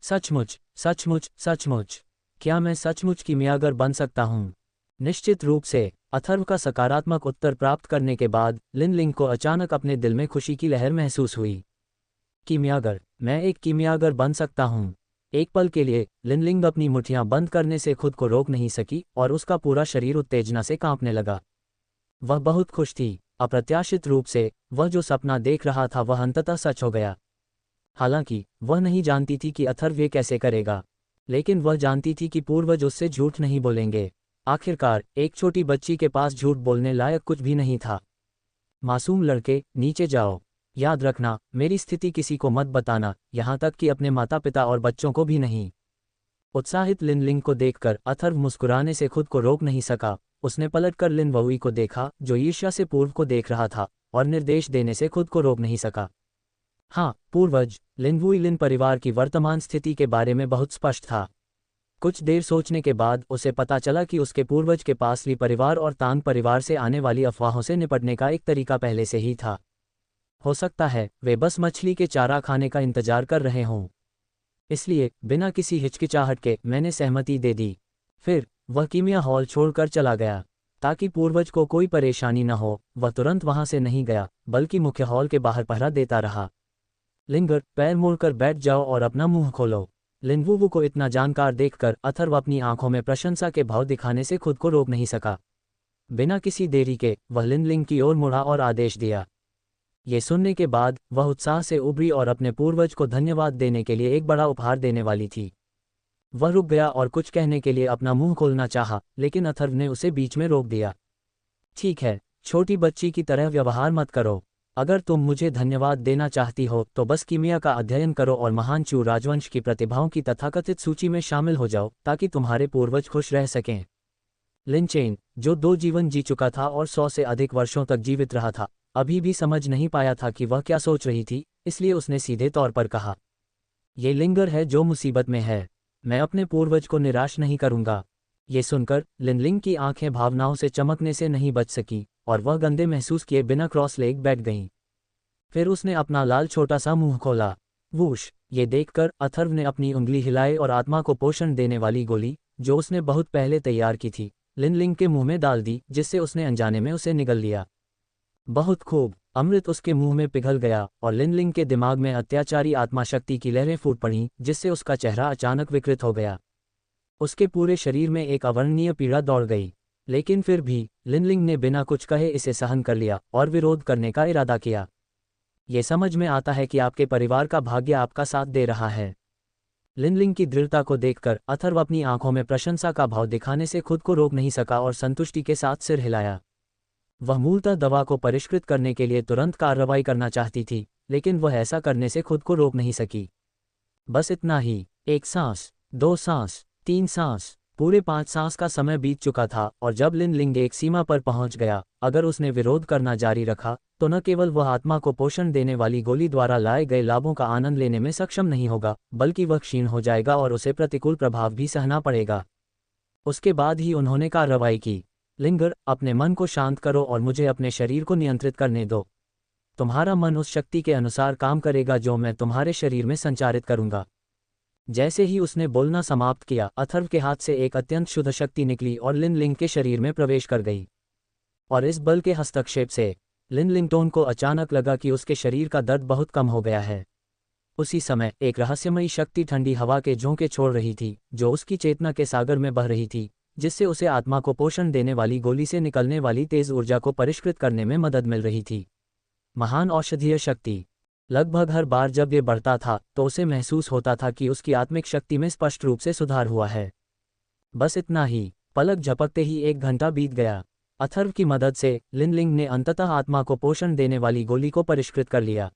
सचमुच सचमुच सचमुच, क्या मैं सचमुच कीमियागर बन सकता हूँ? निश्चित रूप से। अथर्व का सकारात्मक उत्तर प्राप्त करने के बाद लिनलिंग को अचानक अपने दिल में खुशी की लहर महसूस हुई। कीमियागर, मैं एक कीमियागर बन सकता हूँ। एक पल के लिए लिनलिंग अपनी मुट्ठियां बंद करने से खुद को रोक नहीं सकी और उसका पूरा शरीर उत्तेजना से कांपने लगा। वह बहुत खुश थी। अप्रत्याशित रूप से वह जो सपना देख रहा था वह अंततः सच हो गया। हालांकि वह नहीं जानती थी कि अथर्व ये कैसे करेगा, लेकिन वह जानती थी कि पूर्वज उससे झूठ नहीं बोलेंगे। आखिरकार एक छोटी बच्ची के पास झूठ बोलने लायक कुछ भी नहीं था। मासूम लड़के, नीचे जाओ। याद रखना, मेरी स्थिति किसी को मत बताना, यहाँ तक कि अपने माता पिता और बच्चों को भी नहीं। उत्साहित लिनलिंग को देखकर अथर्व मुस्कुराने से खुद को रोक नहीं सका। उसने पलटकर लिन वुई को देखा, जो ईर्ष्या से पूर्व को देख रहा था, और निर्देश देने से खुद को रोक नहीं सका। हाँ, पूर्वज। लिन वुई लिन परिवार की वर्तमान स्थिति के बारे में बहुत स्पष्ट था। कुछ देर सोचने के बाद उसे पता चला कि उसके पूर्वज के पास ली परिवार और तांग परिवार से आने वाली अफवाहों से निपटने का एक तरीका पहले से ही था। हो सकता है वे बस मछली के चारा खाने का इंतजार कर रहे हों। इसलिए बिना किसी हिचकिचाहट के मैंने सहमति दे दी। फिर वह कीमिया हॉल छोड़कर चला गया। ताकि पूर्वज को कोई परेशानी न हो, वह तुरंत वहां से नहीं गया, बल्कि मुख्य हॉल के बाहर पहरा देता रहा। लिंगर, पैर मोड़कर बैठ जाओ और अपना मुंह खोलो। लिन वुई को इतना जानकार देखकर अथर्व अपनी आंखों में प्रशंसा के भाव दिखाने से खुद को रोक नहीं सका। बिना किसी देरी के वह लिनलिंग की ओर मुड़ा और आदेश दिया। ये सुनने के बाद वह उत्साह से उभरी और अपने पूर्वज को धन्यवाद देने के लिए एक बड़ा उपहार देने वाली थी। वह रुक गया और कुछ कहने के लिए अपना मुंह खोलना चाहा, लेकिन अथर्व ने उसे बीच में रोक दिया। ठीक है, छोटी बच्ची की तरह व्यवहार मत करो। अगर तुम मुझे धन्यवाद देना चाहती हो तो बस कीमिया का अध्ययन करो और महान चू राजवंश की प्रतिभाओं की तथाकथित सूची में शामिल हो जाओ, ताकि तुम्हारे पूर्वज खुश रह सकें। लिन चेन, जो 2 जीवन जी चुका था और 100 से अधिक वर्षों तक जीवित रहा था, अभी भी समझ नहीं पाया था कि वह क्या सोच रही थी, इसलिए उसने सीधे तौर पर कहा, ये लिंगर है जो मुसीबत में है। मैं अपने पूर्वज को निराश नहीं करूंगा। ये सुनकर लिनलिंग की आंखें भावनाओं से चमकने से नहीं बच सकी और वह गंदे महसूस किए बिना क्रॉस लेग बैठ गईं। फिर उसने अपना लाल छोटा सा मुंह खोला। वूश! ये देखकर अथर्व ने अपनी उंगली हिलाई और आत्मा को पोषण देने वाली गोली, जो उसने बहुत पहले तैयार की थी, लिनलिंग के मुंह में डाल दी, जिससे उसने अनजाने में उसे निगल लिया। बहुत खूब! अमृत उसके मुंह में पिघल गया और लिनलिंग के दिमाग में अत्याचारी आत्मा शक्ति की लहरें फूट पड़ीं, जिससे उसका चेहरा अचानक विकृत हो गया। उसके पूरे शरीर में एक अवर्णनीय पीड़ा दौड़ गई, लेकिन फिर भी लिनलिंग ने बिना कुछ कहे इसे सहन कर लिया और विरोध करने का इरादा किया। ये समझ में आता है कि आपके परिवार का भाग्य आपका साथ दे रहा है। लिनलिंग की दृढ़ता को देखकर अथर्व अपनी आंखों में प्रशंसा का भाव दिखाने से खुद को रोक नहीं सका और संतुष्टि के साथ सिर हिलाया। वह मूलतः दवा को परिष्कृत करने के लिए तुरंत कार्रवाई करना चाहती थी, लेकिन वह ऐसा करने से खुद को रोक नहीं सकी। बस इतना ही। 1 सांस, 2 सांस, 3 सांस, पूरे 5 सांस का समय बीत चुका था और जब लिनलिंग एक सीमा पर पहुंच गया, अगर उसने विरोध करना जारी रखा तो न केवल वह आत्मा को पोषण देने वाली गोली द्वारा लाए गए लाभों का आनंद लेने में सक्षम नहीं होगा, बल्कि वह क्षीण हो जाएगा और उसे प्रतिकूल प्रभाव भी सहना पड़ेगा। उसके बाद ही उन्होंने कार्रवाई की। लिंगर, अपने मन को शांत करो और मुझे अपने शरीर को नियंत्रित करने दो। तुम्हारा मन उस शक्ति के अनुसार काम करेगा जो मैं तुम्हारे शरीर में संचारित करूंगा। जैसे ही उसने बोलना समाप्त किया, अथर्व के हाथ से एक अत्यंत शुद्ध शक्ति निकली और लिनलिंग के शरीर में प्रवेश कर गई। और इस बल के हस्तक्षेप से लिनलिंगटोन को अचानक लगा कि उसके शरीर का दर्द बहुत कम हो गया है। उसी समय एक रहस्यमयी शक्ति ठंडी हवा के झोंके छोड़ रही थी, जो उसकी चेतना के सागर में बह रही थी, जिससे उसे आत्मा को पोषण देने वाली गोली से निकलने वाली तेज ऊर्जा को परिष्कृत करने में मदद मिल रही थी। महान औषधीय शक्ति। लगभग हर बार जब ये बढ़ता था तो उसे महसूस होता था कि उसकी आत्मिक शक्ति में स्पष्ट रूप से सुधार हुआ है। बस इतना ही, पलक झपकते ही 1 घंटा बीत गया। अथर्व की मदद से लिनलिंग ने अंततः आत्मा को पोषण देने वाली गोली को परिष्कृत कर लिया।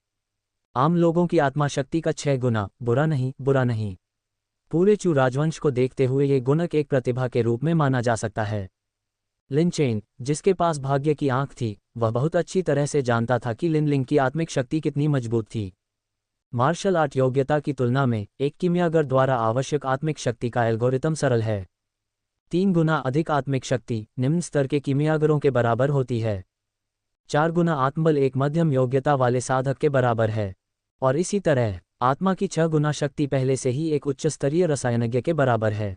आम लोगों की आत्मा शक्ति का 6 गुना, बुरा नहीं। पूरे चू राजवंश को देखते हुए ये गुणक एक प्रतिभा के रूप में माना जा सकता है। लिन चेन, जिसके पास भाग्य की आंख थी, वह बहुत अच्छी तरह से जानता था कि लिनलिंग की आत्मिक शक्ति कितनी मजबूत थी। मार्शल आर्ट योग्यता की तुलना में एक कीमियागर द्वारा आवश्यक आत्मिक शक्ति का एल्गोरिथम सरल है। 3 गुना अधिक आत्मिक शक्ति निम्न स्तर के कीमियागरों के बराबर होती है। 4 गुना आत्मबल एक मध्यम योग्यता वाले साधक के बराबर है। और इसी तरह आत्मा की 6 गुना शक्ति पहले से ही एक उच्च स्तरीय रसायनज्ञ के बराबर है।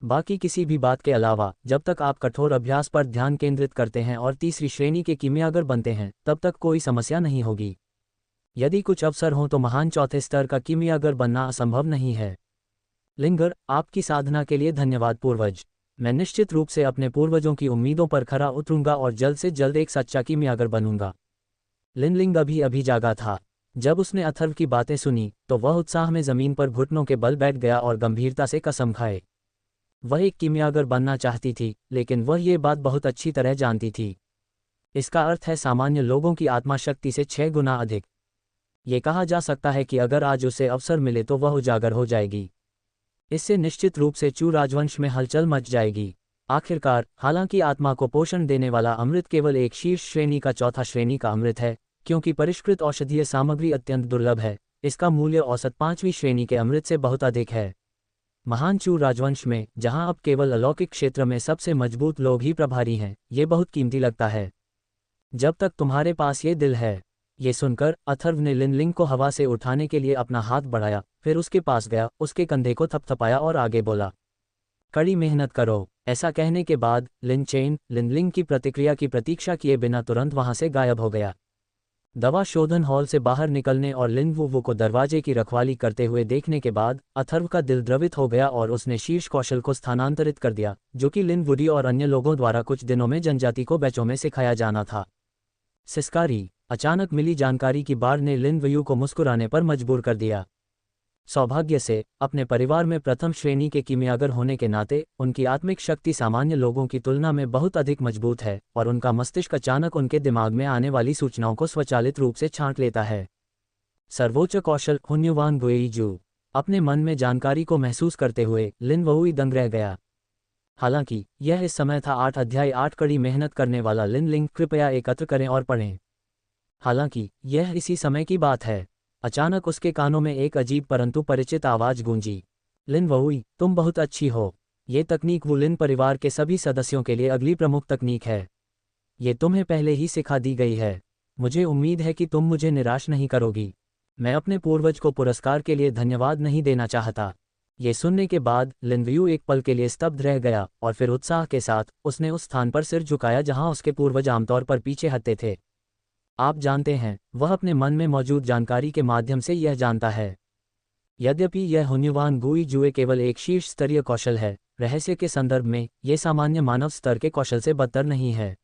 बाकी किसी भी बात के अलावा जब तक आप कठोर अभ्यास पर ध्यान केंद्रित करते हैं और तीसरी श्रेणी के कीमियागर बनते हैं तब तक कोई समस्या नहीं होगी। यदि कुछ अवसर हों तो महान चौथे स्तर का कीमियागर बनना असंभव नहीं है। लिंगर, आपकी साधना के लिए धन्यवाद पूर्वज। मैं निश्चित रूप से अपने पूर्वजों की उम्मीदों पर खरा उतरूंगा और जल्द से जल्द एक सच्चा कीमियागर बनूंगा। लिनलिंग अभी जागा था। जब उसने अथर्व की बातें सुनी तो वह उत्साह में जमीन पर घुटनों के बल बैठ गया और गंभीरता से कसम खाए। वह एक कीमियागर बनना चाहती थी, लेकिन वह ये बात बहुत अच्छी तरह जानती थी। इसका अर्थ है सामान्य लोगों की आत्मा शक्ति से 6 गुना अधिक। ये कहा जा सकता है कि अगर आज उसे अवसर मिले तो वह उजागर हो जाएगी। इससे निश्चित रूप से चू राजवंश में हलचल मच जाएगी। आखिरकार, हालांकि आत्मा को पोषण देने वाला अमृत केवल एक शीर्ष श्रेणी का चौथा श्रेणी का अमृत है, क्योंकि परिष्कृत औषधीय सामग्री अत्यंत दुर्लभ है, इसका मूल्य औसत 5वीं श्रेणी के अमृत से बहुत अधिक है। महान चू राजवंश में, जहां अब केवल अलौकिक क्षेत्र में सबसे मजबूत लोग ही प्रभारी हैं, ये बहुत कीमती लगता है। जब तक तुम्हारे पास ये दिल है। ये सुनकर अथर्व ने लिनलिंग को हवा से उठाने के लिए अपना हाथ बढ़ाया, फिर उसके पास गया, उसके कंधे को थपथपाया और आगे बोला, कड़ी मेहनत करो। ऐसा कहने के बाद लिन चेन लिनलिंग की प्रतिक्रिया की प्रतीक्षा किए बिना तुरंत वहां से गायब हो गया। दवा शोधन हॉल से बाहर निकलने और लिन वू को दरवाजे की रखवाली करते हुए देखने के बाद अथर्व का दिल द्रवित हो गया और उसने शीर्ष कौशल को स्थानांतरित कर दिया, जो कि लिन वुडी और अन्य लोगों द्वारा कुछ दिनों में जनजाति को बैचों में सिखाया जाना था। सिस्कारी, अचानक मिली जानकारी की बाढ़ ने लिन वयू को मुस्कुराने पर मजबूर कर दिया। सौभाग्य से अपने परिवार में प्रथम श्रेणी के कीमियागर होने के नाते उनकी आत्मिक शक्ति सामान्य लोगों की तुलना में बहुत अधिक मजबूत है और उनका मस्तिष्क अचानक उनके दिमाग में आने वाली सूचनाओं को स्वचालित रूप से छांट लेता है। सर्वोच्च कौशल हुन्युवान गुएइजू। अपने मन में जानकारी को महसूस करते हुए लिन वहुई दंग रह गया। हालांकि यह इस समय था 8 अध्याय 8 कड़ी मेहनत करने वाला लिनलिंग, कृपया एकत्र करें और पढ़ें। हालांकि यह इसी समय की बात है। अचानक उसके कानों में एक अजीब परंतु परिचित आवाज गूंजी, लिन वहुई, तुम बहुत अच्छी हो। ये तकनीक वुलिन परिवार के सभी सदस्यों के लिए अगली प्रमुख तकनीक है। ये तुम्हें पहले ही सिखा दी गई है। मुझे उम्मीद है कि तुम मुझे निराश नहीं करोगी। मैं अपने पूर्वज को पुरस्कार के लिए धन्यवाद नहीं देना चाहता। ये सुनने के बाद लिन वयू एक पल के लिए स्तब्ध रह गया और फिर उत्साह के साथ उसने उस स्थान पर सिर झुकाया जहां उसके पूर्वज आमतौर पर पीछे हटते थे। आप जानते हैं, वह अपने मन में मौजूद जानकारी के माध्यम से यह जानता है। यद्यपि यह हुन्युवान गुएइजू केवल एक शीर्ष स्तरीय कौशल है, रहस्य के संदर्भ में यह सामान्य मानव स्तर के कौशल से बदतर नहीं है।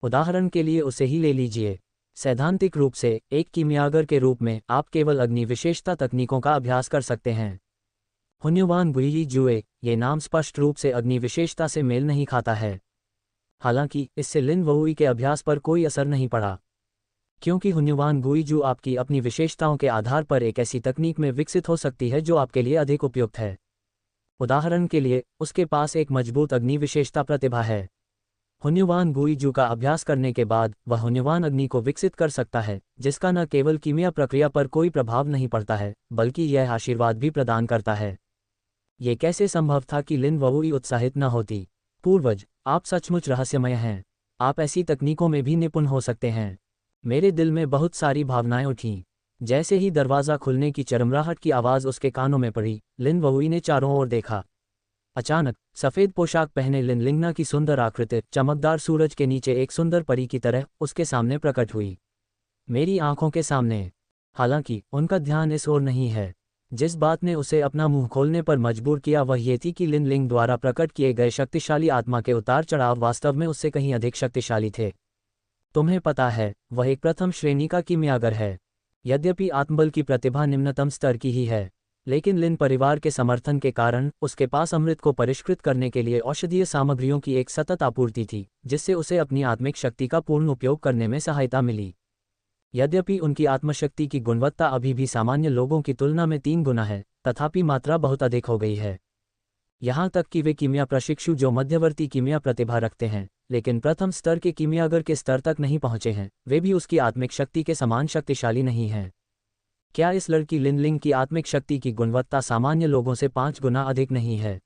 उदाहरण के लिए उसे ही ले लीजिए। सैद्धांतिक रूप से एक कीमियागर के रूप में आप केवल अग्नि विशेषता तकनीकों का अभ्यास कर सकते हैं। हुन्युवान गुएइजू, ये नाम स्पष्ट रूप से अग्नि विशेषता से मेल नहीं खाता है। हालांकि इससे लिन वहुई के अभ्यास पर कोई असर नहीं पड़ा, क्योंकि हुन्युवान गुएइजू आपकी अपनी विशेषताओं के आधार पर एक ऐसी तकनीक में विकसित हो सकती है जो आपके लिए अधिक उपयुक्त है। उदाहरण के लिए, उसके पास एक मजबूत अग्नि विशेषता प्रतिभा है। हुन्युवान गुएइजू का अभ्यास करने के बाद वह हुन्युवान अग्नि को विकसित कर सकता है, जिसका न केवल कीमिया प्रक्रिया पर कोई प्रभाव नहीं पड़ता है, बल्कि यह आशीर्वाद भी प्रदान करता है। ये कैसे संभव था कि लिन वहुई उत्साहित न होती? पूर्वज, आप सचमुच रहस्यमय हैं। आप ऐसी तकनीकों में भी निपुण हो सकते हैं। मेरे दिल में बहुत सारी भावनाएं उठीं। जैसे ही दरवाज़ा खुलने की चरमराहट की आवाज़ उसके कानों में पड़ी, लिन वहुई ने चारों ओर देखा। अचानक सफ़ेद पोशाक पहने लिनलिंगना की सुंदर आकृति चमकदार सूरज के नीचे एक सुंदर परी की तरह उसके सामने प्रकट हुई, मेरी आंखों के सामने। हालांकि उनका ध्यान इस ओर नहीं है। जिस बात ने उसे अपना मुंह खोलने पर मजबूर किया वह ये थी कि लिनलिंग द्वारा प्रकट किए गए शक्तिशाली आत्मा के उतार चढ़ाव वास्तव में उससे कहीं अधिक शक्तिशाली थे। तुम्हें पता है, वह एक प्रथम श्रेणी का कीमियागर है। यद्यपि आत्मबल की प्रतिभा निम्नतम स्तर की ही है, लेकिन लिन परिवार के समर्थन के कारण उसके पास अमृत को परिष्कृत करने के लिए औषधीय सामग्रियों की एक सतत आपूर्ति थी, जिससे उसे अपनी आत्मिक शक्ति का पूर्ण उपयोग करने में सहायता मिली। यद्यपि उनकी आत्मशक्ति की गुणवत्ता अभी भी सामान्य लोगों की तुलना में 3 गुना है, तथापि मात्रा बहुत अधिक हो गई है। यहाँ तक कि वे कीमिया प्रशिक्षु जो मध्यवर्ती कीमिया प्रतिभा रखते हैं, लेकिन प्रथम स्तर के कीमियागर के स्तर तक नहीं पहुँचे हैं, वे भी उसकी आत्मिक शक्ति के समान शक्तिशाली नहीं हैं। क्या इस लड़की लिनलिंग की आत्मिक शक्ति की गुणवत्ता सामान्य लोगों से 5 गुना अधिक नहीं है?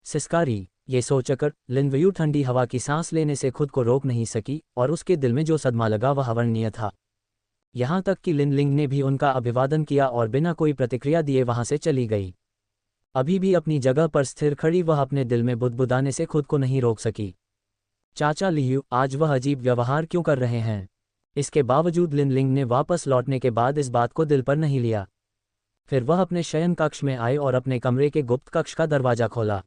सिस्कारी, ये सोचकर लिनव्यू ठंडी हवा की सांस लेने से खुद को रोक नहीं सकी और उसके दिल में जो सदमा लगा वह अवर्णनीय था। यहाँ तक कि लिनलिंग ने भी उनका अभिवादन किया और बिना कोई प्रतिक्रिया दिए वहां से चली गई। अभी भी अपनी जगह पर स्थिर खड़ी वह अपने दिल में बुदबुदाने से खुद को नहीं रोक सकी। चाचा लियू, आज वह अजीब व्यवहार क्यों कर रहे हैं? इसके बावजूद लिनलिंग ने वापस लौटने के बाद इस बात को दिल पर नहीं लिया। फिर वह अपने शयन कक्ष में आए और अपने कमरे के गुप्त कक्ष का दरवाजा खोला।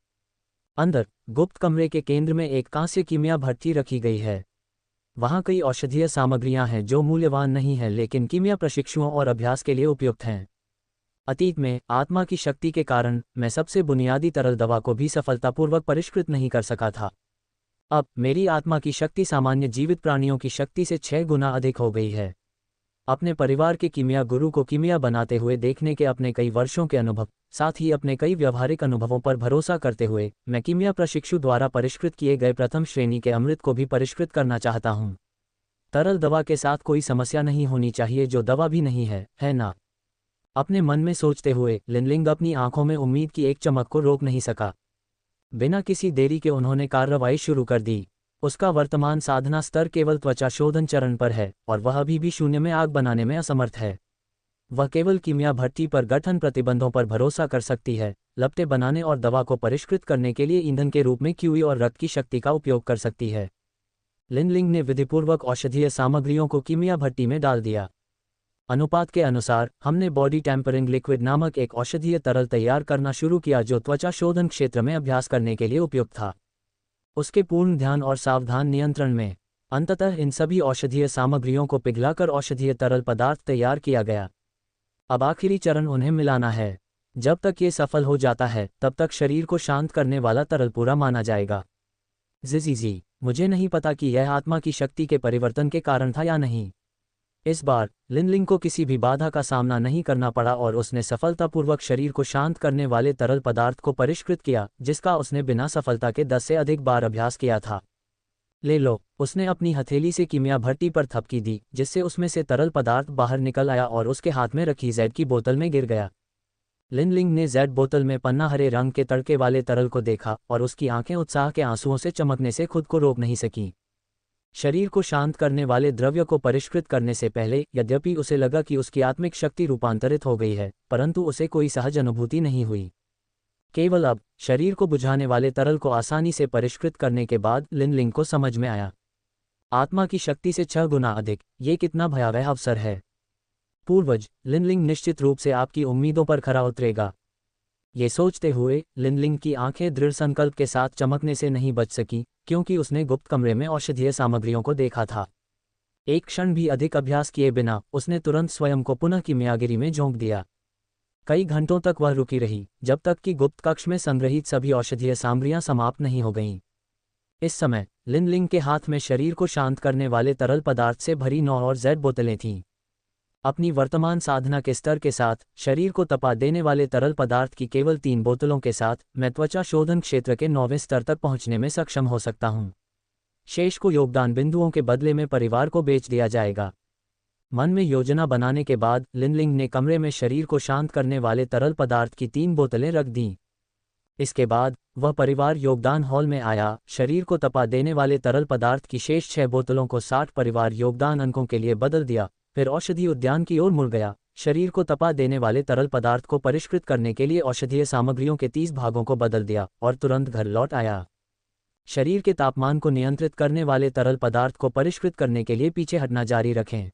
अंदर गुप्त कमरे के केंद्र में एक कांस्य कीमिया भट्टी रखी गई है। वहाँ कई औषधीय सामग्रियां हैं जो मूल्यवान नहीं हैं लेकिन कीमिया प्रशिक्षुओं और अभ्यास के लिए उपयुक्त हैं। अतीत में आत्मा की शक्ति के कारण मैं सबसे बुनियादी तरल दवा को भी सफलतापूर्वक परिष्कृत नहीं कर सका था। अब मेरी आत्मा की शक्ति सामान्य जीवित प्राणियों की शक्ति से 6 गुना अधिक हो गई है। अपने परिवार के कीमिया गुरु को कीमिया बनाते हुए देखने के अपने कई वर्षों के अनुभव, साथ ही अपने कई व्यवहारिक अनुभवों पर भरोसा करते हुए मैं कीमिया प्रशिक्षु द्वारा परिष्कृत किए गए प्रथम श्रेणी के अमृत को भी परिष्कृत करना चाहता हूँ। तरल दवा के साथ कोई समस्या नहीं होनी चाहिए जो दवा भी नहीं है ना? अपने मन में सोचते हुए लिनलिंग अपनी आंखों में उम्मीद की एक चमक को रोक नहीं सका। बिना किसी देरी के उन्होंने कार्रवाई शुरू कर दी। उसका वर्तमान साधना स्तर केवल त्वचा शोधन चरण पर है और वह अभी भी शून्य में आग बनाने में असमर्थ है। वह केवल कीमिया भट्टी पर गठन प्रतिबंधों पर भरोसा कर सकती है, लपटें बनाने और दवा को परिष्कृत करने के लिए ईंधन के रूप में क्यूई और रक्त की शक्ति का उपयोग कर सकती है। लिनलिंग ने विधिपूर्वक औषधीय सामग्रियों को कीमिया भट्टी में डाल दिया। अनुपात के अनुसार हमने बॉडी टेम्परिंग लिक्विड नामक एक औषधीय तरल तैयार करना शुरू किया जो त्वचा शोधन क्षेत्र में अभ्यास करने के लिए उपयुक्त था। उसके पूर्ण ध्यान और सावधान नियंत्रण में अंततः इन सभी औषधीय सामग्रियों को पिघलाकर औषधीय तरल पदार्थ तैयार किया गया। अब आखिरी चरण उन्हें मिलाना है। जब तक ये सफल हो जाता है तब तक शरीर को शांत करने वाला तरल पूरा माना जाएगा। जी, मुझे नहीं पता कि यह आत्मा की शक्ति के परिवर्तन के कारण था या नहीं। इस बार लिनलिंग को किसी भी बाधा का सामना नहीं करना पड़ा और उसने सफलतापूर्वक शरीर को शांत करने वाले तरल पदार्थ को परिष्कृत किया जिसका उसने बिना सफलता के 10 से अधिक बार अभ्यास किया था। ले लो, उसने अपनी हथेली से कीमिया भट्टी पर थपकी दी जिससे उसमें से तरल पदार्थ बाहर निकल आया और उसके हाथ में रखी जेड की बोतल में गिर गया। लिनलिंग ने जेड बोतल में पन्ना हरे रंग के तड़के वाले तरल को देखा और उसकी आंखें उत्साह के आंसुओं से चमकने से खुद को रोक नहीं सकीं। शरीर को शांत करने वाले द्रव्य को परिष्कृत करने से पहले यद्यपि उसे लगा कि उसकी आत्मिक शक्ति रूपांतरित हो गई है, परंतु उसे कोई सहज अनुभूति नहीं हुई। केवल अब शरीर को बुझाने वाले तरल को आसानी से परिष्कृत करने के बाद लिनलिंग को समझ में आया, आत्मा की शक्ति से 6 गुना अधिक, ये कितना भयावह अवसर है। पूर्वज, लिनलिंग निश्चित रूप से आपकी उम्मीदों पर खरा उतरेगा। ये सोचते हुए लिनलिंग की आंखें दृढ़ संकल्प के साथ चमकने से नहीं बच सकी क्योंकि उसने गुप्त कमरे में औषधीय सामग्रियों को देखा था। एक क्षण भी अधिक अभ्यास किए बिना उसने तुरंत स्वयं को पुनः कीमियागिरी में झोंक दिया। कई घंटों तक वह रुकी रही जब तक कि गुप्त कक्ष में संग्रहित सभी औषधीय सामग्रियां समाप्त नहीं हो गईं। इस समय लिनलिंग के हाथ में शरीर को शांत करने वाले तरल पदार्थ से भरी 9 और जेड बोतलें थीं। अपनी वर्तमान साधना के स्तर के साथ शरीर को तपा देने वाले तरल पदार्थ की केवल 3 बोतलों के साथ मैं त्वचा शोधन क्षेत्र के 9वें स्तर तक पहुंचने में सक्षम हो सकता हूं। शेष को योगदान बिंदुओं के बदले में परिवार को बेच दिया जाएगा। मन में योजना बनाने के बाद लिनलिंग ने कमरे में शरीर को शांत करने वाले तरल पदार्थ की 3 बोतलें रख दीं। इसके बाद वह परिवार योगदान हॉल में आया, शरीर को तपा देने वाले तरल पदार्थ की शेष 6 बोतलों को 60 परिवार योगदान अंकों के लिए बदल दिया, फिर औषधि उद्यान की ओर मुड़ गया, शरीर को तपा देने वाले तरल पदार्थ को परिष्कृत करने के लिए औषधीय सामग्रियों के 30 भागों को बदल दिया और तुरंत घर लौट आया। शरीर के तापमान को नियंत्रित करने वाले तरल पदार्थ को परिष्कृत करने के लिए पीछे हटना जारी रखें।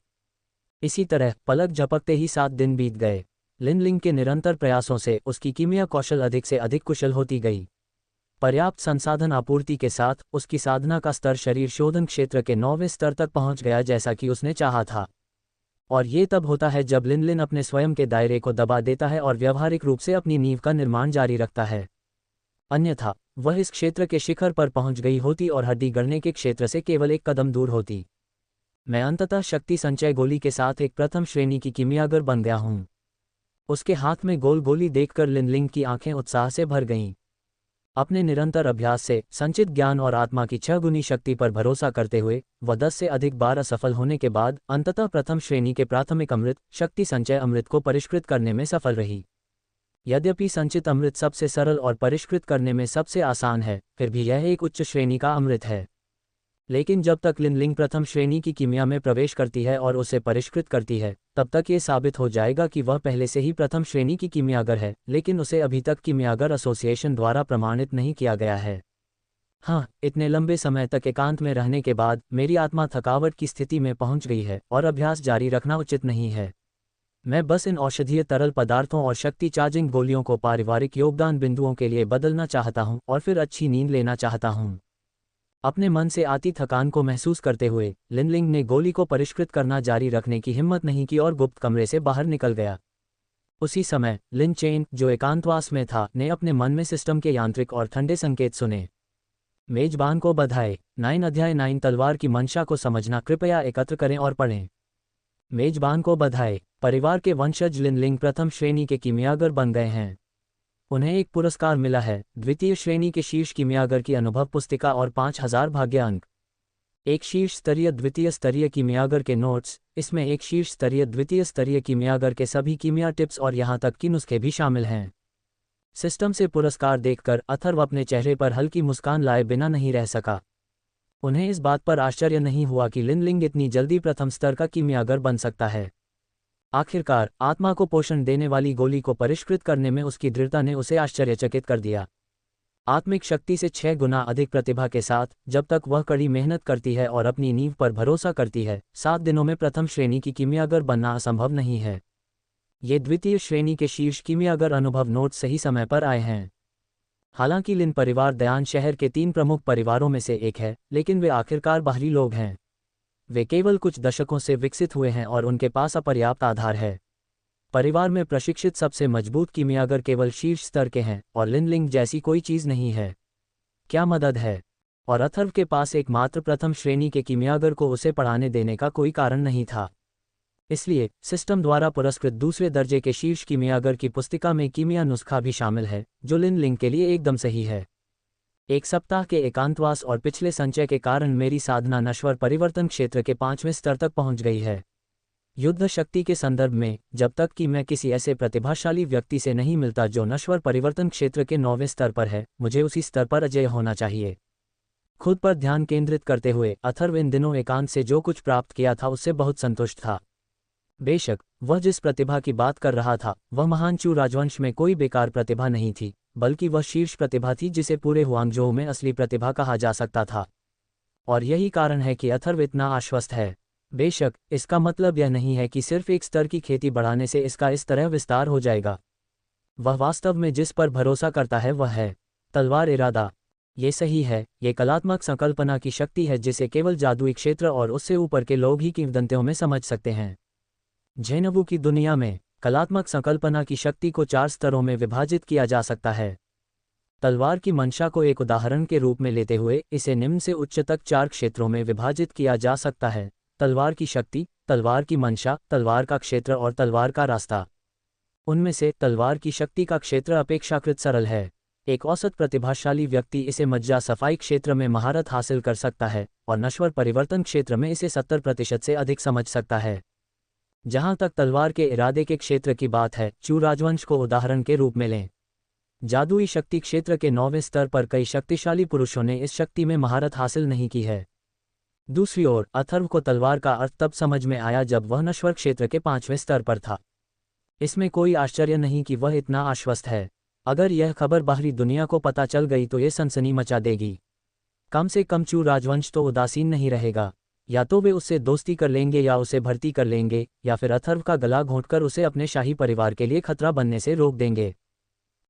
इसी तरह पलक झपकते ही 7 दिन बीत गए। लिनलिंग के निरंतर प्रयासों से उसकी कीमिया कौशल अधिक से अधिक कुशल होती गई। पर्याप्त संसाधन आपूर्ति के साथ उसकी साधना का स्तर शरीर शोधन क्षेत्र के 9वें स्तर तक पहुंच गया जैसा कि उसने चाहा था। और ये तब होता है जब लिनलिन अपने स्वयं के दायरे को दबा देता है और व्यावहारिक रूप से अपनी नींव का निर्माण जारी रखता है। अन्यथा वह इस क्षेत्र के शिखर पर पहुंच गई होती और हड्डी गढ़ने के क्षेत्र से केवल एक कदम दूर होती। मैं अंततः शक्ति संचय गोली के साथ एक प्रथम श्रेणी की कीमियागर बन गया हूं। उसके हाथ में गोल गोली देखकर लिनलिंग की आंखें उत्साह से भर गईं। अपने निरंतर अभ्यास से संचित ज्ञान और आत्मा की 6 गुनी शक्ति पर भरोसा करते हुए वह 10 से अधिक बार असफल होने के बाद अंततः प्रथम श्रेणी के प्राथमिक अमृत शक्ति संचय अमृत को परिष्कृत करने में सफल रही। यद्यपि संचित अमृत सबसे सरल और परिष्कृत करने में सबसे आसान है, फिर भी यह एक उच्च श्रेणी का अमृत है। लेकिन जब तक लिनलिंग प्रथम श्रेणी की कीमिया में प्रवेश करती है और उसे परिष्कृत करती है, तब तक ये साबित हो जाएगा कि वह पहले से ही प्रथम श्रेणी की कीमियागर है, लेकिन उसे अभी तक कीमियागर एसोसिएशन द्वारा प्रमाणित नहीं किया गया है। हाँ, इतने लंबे समय तक एकांत में रहने के बाद मेरी आत्मा थकावट की स्थिति में पहुंच गई है और अभ्यास जारी रखना उचित नहीं है। मैं बस इन औषधीय तरल पदार्थों और शक्ति चार्जिंग गोलियों को पारिवारिक योगदान बिंदुओं के लिए बदलना चाहता हूं और फिर अच्छी नींद लेना चाहता हूं। अपने मन से आती थकान को महसूस करते हुए लिनलिंग ने गोली को परिष्कृत करना जारी रखने की हिम्मत नहीं की और गुप्त कमरे से बाहर निकल गया। उसी समय लिन चेन, जो एकांतवास में था, ने अपने मन में सिस्टम के यांत्रिक और ठंडे संकेत सुने। मेजबान को बधाई। 9 अध्याय 9 तलवार की मंशा को समझना। कृपया एकत्र करें और पढ़ें। मेजबान को बधाई। परिवार के वंशज लिनलिंग प्रथम श्रेणी के कीमियागर बन गए हैं। उन्हें एक पुरस्कार मिला है, द्वितीय श्रेणी के शीर्ष कीमियागर की अनुभव पुस्तिका और 5000 भाग्य अंक। एक शीर्ष स्तरीय द्वितीय स्तरीय कीमियागर के नोट्स। इसमें एक शीर्ष स्तरीय द्वितीय स्तरीय कीमियागर के सभी कीमिया टिप्स और यहां तक कि नुस्खे भी शामिल हैं। सिस्टम से पुरस्कार देखकर अथर्व अपने चेहरे पर हल्की मुस्कान लाए बिना नहीं रह सका। उन्हें इस बात पर आश्चर्य नहीं हुआ कि लिनलिंग इतनी जल्दी प्रथम स्तर का कीमियागर बन सकता है। आखिरकार आत्मा को पोषण देने वाली गोली को परिष्कृत करने में उसकी दृढ़ता ने उसे आश्चर्यचकित कर दिया। आत्मिक शक्ति से 6 गुना अधिक प्रतिभा के साथ जब तक वह कड़ी मेहनत करती है और अपनी नींव पर भरोसा करती है, 7 दिनों में प्रथम श्रेणी की कीमियागर बनना असंभव नहीं है। ये द्वितीय श्रेणी के शीर्ष कीमियागर अनुभव नोट सही समय पर आए हैं। हालांकि लिन परिवार दयान शहर के 3 प्रमुख परिवारों में से एक है, लेकिन वे आखिरकार बाहरी लोग हैं। वे केवल कुछ दशकों से विकसित हुए हैं और उनके पास अपर्याप्त आधार है। परिवार में प्रशिक्षित सबसे मजबूत कीमियागर केवल शीर्ष स्तर के हैं और लिनलिंग जैसी कोई चीज़ नहीं है। क्या मदद है? और अथर्व के पास एकमात्र प्रथम श्रेणी के कीमियागर को उसे पढ़ाने देने का कोई कारण नहीं था। इसलिए सिस्टम द्वारा पुरस्कृत दूसरे दर्जे के शीर्ष कीमियागर की पुस्तिका में कीमिया नुस्खा भी शामिल है, जो लिनलिंग के लिए एकदम सही है। 1 सप्ताह के एकांतवास और पिछले संचय के कारण मेरी साधना नश्वर परिवर्तन क्षेत्र के 5वें स्तर तक पहुंच गई है। युद्ध शक्ति के संदर्भ में, जब तक कि मैं किसी ऐसे प्रतिभाशाली व्यक्ति से नहीं मिलता जो नश्वर परिवर्तन क्षेत्र के 9वें स्तर पर है, मुझे उसी स्तर पर अजेय होना चाहिए। खुद पर ध्यान केंद्रित करते हुए अथर्व इन दिनों एकांत से जो कुछ प्राप्त किया था उससे बहुत संतुष्ट था। बेशक वह जिस प्रतिभा की बात कर रहा था वह महान चू राजवंश में कोई बेकार प्रतिभा नहीं थी, बल्कि वह शीर्ष प्रतिभा थी जिसे पूरे हुआंगझोउ में असली प्रतिभा कहा जा सकता था। और यही कारण है कि अथर्व इतना आश्वस्त है। बेशक इसका मतलब यह नहीं है कि सिर्फ एक स्तर की खेती बढ़ाने से इसका इस तरह विस्तार हो जाएगा। वह वास्तव में जिस पर भरोसा करता है वह है तलवार इरादा। ये सही है, ये कलात्मक संकल्पना की शक्ति है जिसे केवल जादुई क्षेत्र और उससे ऊपर के लोग ही किंवदंतियों में समझ सकते हैं। झेनवू की दुनिया में कलात्मक संकल्पना की शक्ति को 4 स्तरों में विभाजित किया जा सकता है। तलवार की मंशा को एक उदाहरण के रूप में लेते हुए इसे निम्न से उच्च तक 4 क्षेत्रों में विभाजित किया जा सकता है: तलवार की शक्ति, तलवार की मंशा, तलवार का क्षेत्र और तलवार का रास्ता। उनमें से तलवार की शक्ति का क्षेत्र अपेक्षाकृत सरल है। एक औसत प्रतिभाशाली व्यक्ति इसे मज्जा सफाई क्षेत्र में महारत हासिल कर सकता है और नश्वर परिवर्तन क्षेत्र में इसे 70% से अधिक समझ सकता है। जहां तक तलवार के इरादे के क्षेत्र की बात है, चू राजवंश को उदाहरण के रूप में लें। जादुई शक्ति क्षेत्र के 9वें स्तर पर कई शक्तिशाली पुरुषों ने इस शक्ति में महारत हासिल नहीं की है। दूसरी ओर अथर्व को तलवार का अर्थ तब समझ में आया जब वह नश्वर क्षेत्र के 5वें स्तर पर था। इसमें कोई आश्चर्य नहीं कि वह इतना आश्वस्त है। अगर यह खबर बाहरी दुनिया को पता चल गई तो ये सनसनी मचा देगी। कम से कम चू राजवंश तो उदासीन नहीं रहेगा। या तो वे उससे दोस्ती कर लेंगे या उसे भर्ती कर लेंगे, या फिर अथर्व का गला घोंटकर उसे अपने शाही परिवार के लिए खतरा बनने से रोक देंगे।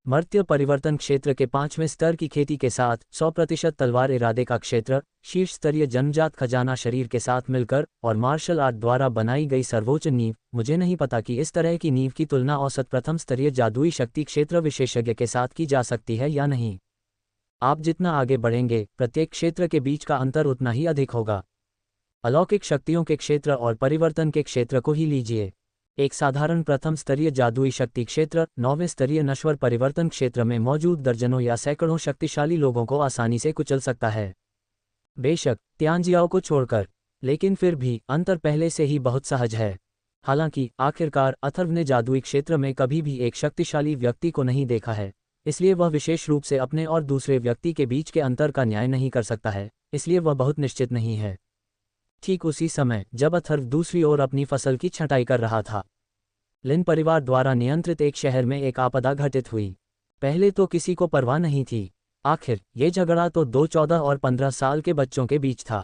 मर्त्य परिवर्तन क्षेत्र के 5वें स्तर की खेती के साथ 100% तलवार इरादे का क्षेत्र, शीर्ष स्तरीय जन्मजात खजाना शरीर के साथ मिलकर और मार्शल आर्ट द्वारा बनाई गई सर्वोच्च नींव। मुझे नहीं पता कि इस तरह की नींव की तुलना औसत प्रथम स्तरीय जादुई शक्ति क्षेत्र विशेषज्ञ के साथ की जा सकती है या नहीं। आप जितना आगे बढ़ेंगे, प्रत्येक क्षेत्र के बीच का अंतर उतना ही अधिक होगा। अलौकिक शक्तियों के क्षेत्र और परिवर्तन के क्षेत्र को ही लीजिए। एक साधारण प्रथम स्तरीय जादुई शक्ति क्षेत्र 9वें स्तरीय नश्वर परिवर्तन क्षेत्र में मौजूद दर्जनों या सैकड़ों शक्तिशाली लोगों को आसानी से कुचल सकता है। बेशक तियानजियाओ को छोड़कर, लेकिन फिर भी अंतर पहले से ही बहुत सहज है। हालांकि आखिरकार अथर्व ने जादुई क्षेत्र में कभी भी एक शक्तिशाली व्यक्ति को नहीं देखा है, इसलिए वह विशेष रूप से अपने और दूसरे व्यक्ति के बीच के अंतर का न्याय नहीं कर सकता है, इसलिए वह बहुत निश्चित नहीं है। ठीक उसी समय जब अथर्व दूसरी ओर अपनी फसल की छंटाई कर रहा था, लिन परिवार द्वारा नियंत्रित एक शहर में एक आपदा घटित हुई। पहले तो किसी को परवाह नहीं थी। आखिर ये झगड़ा तो 2 14 और 15 साल के बच्चों के बीच था।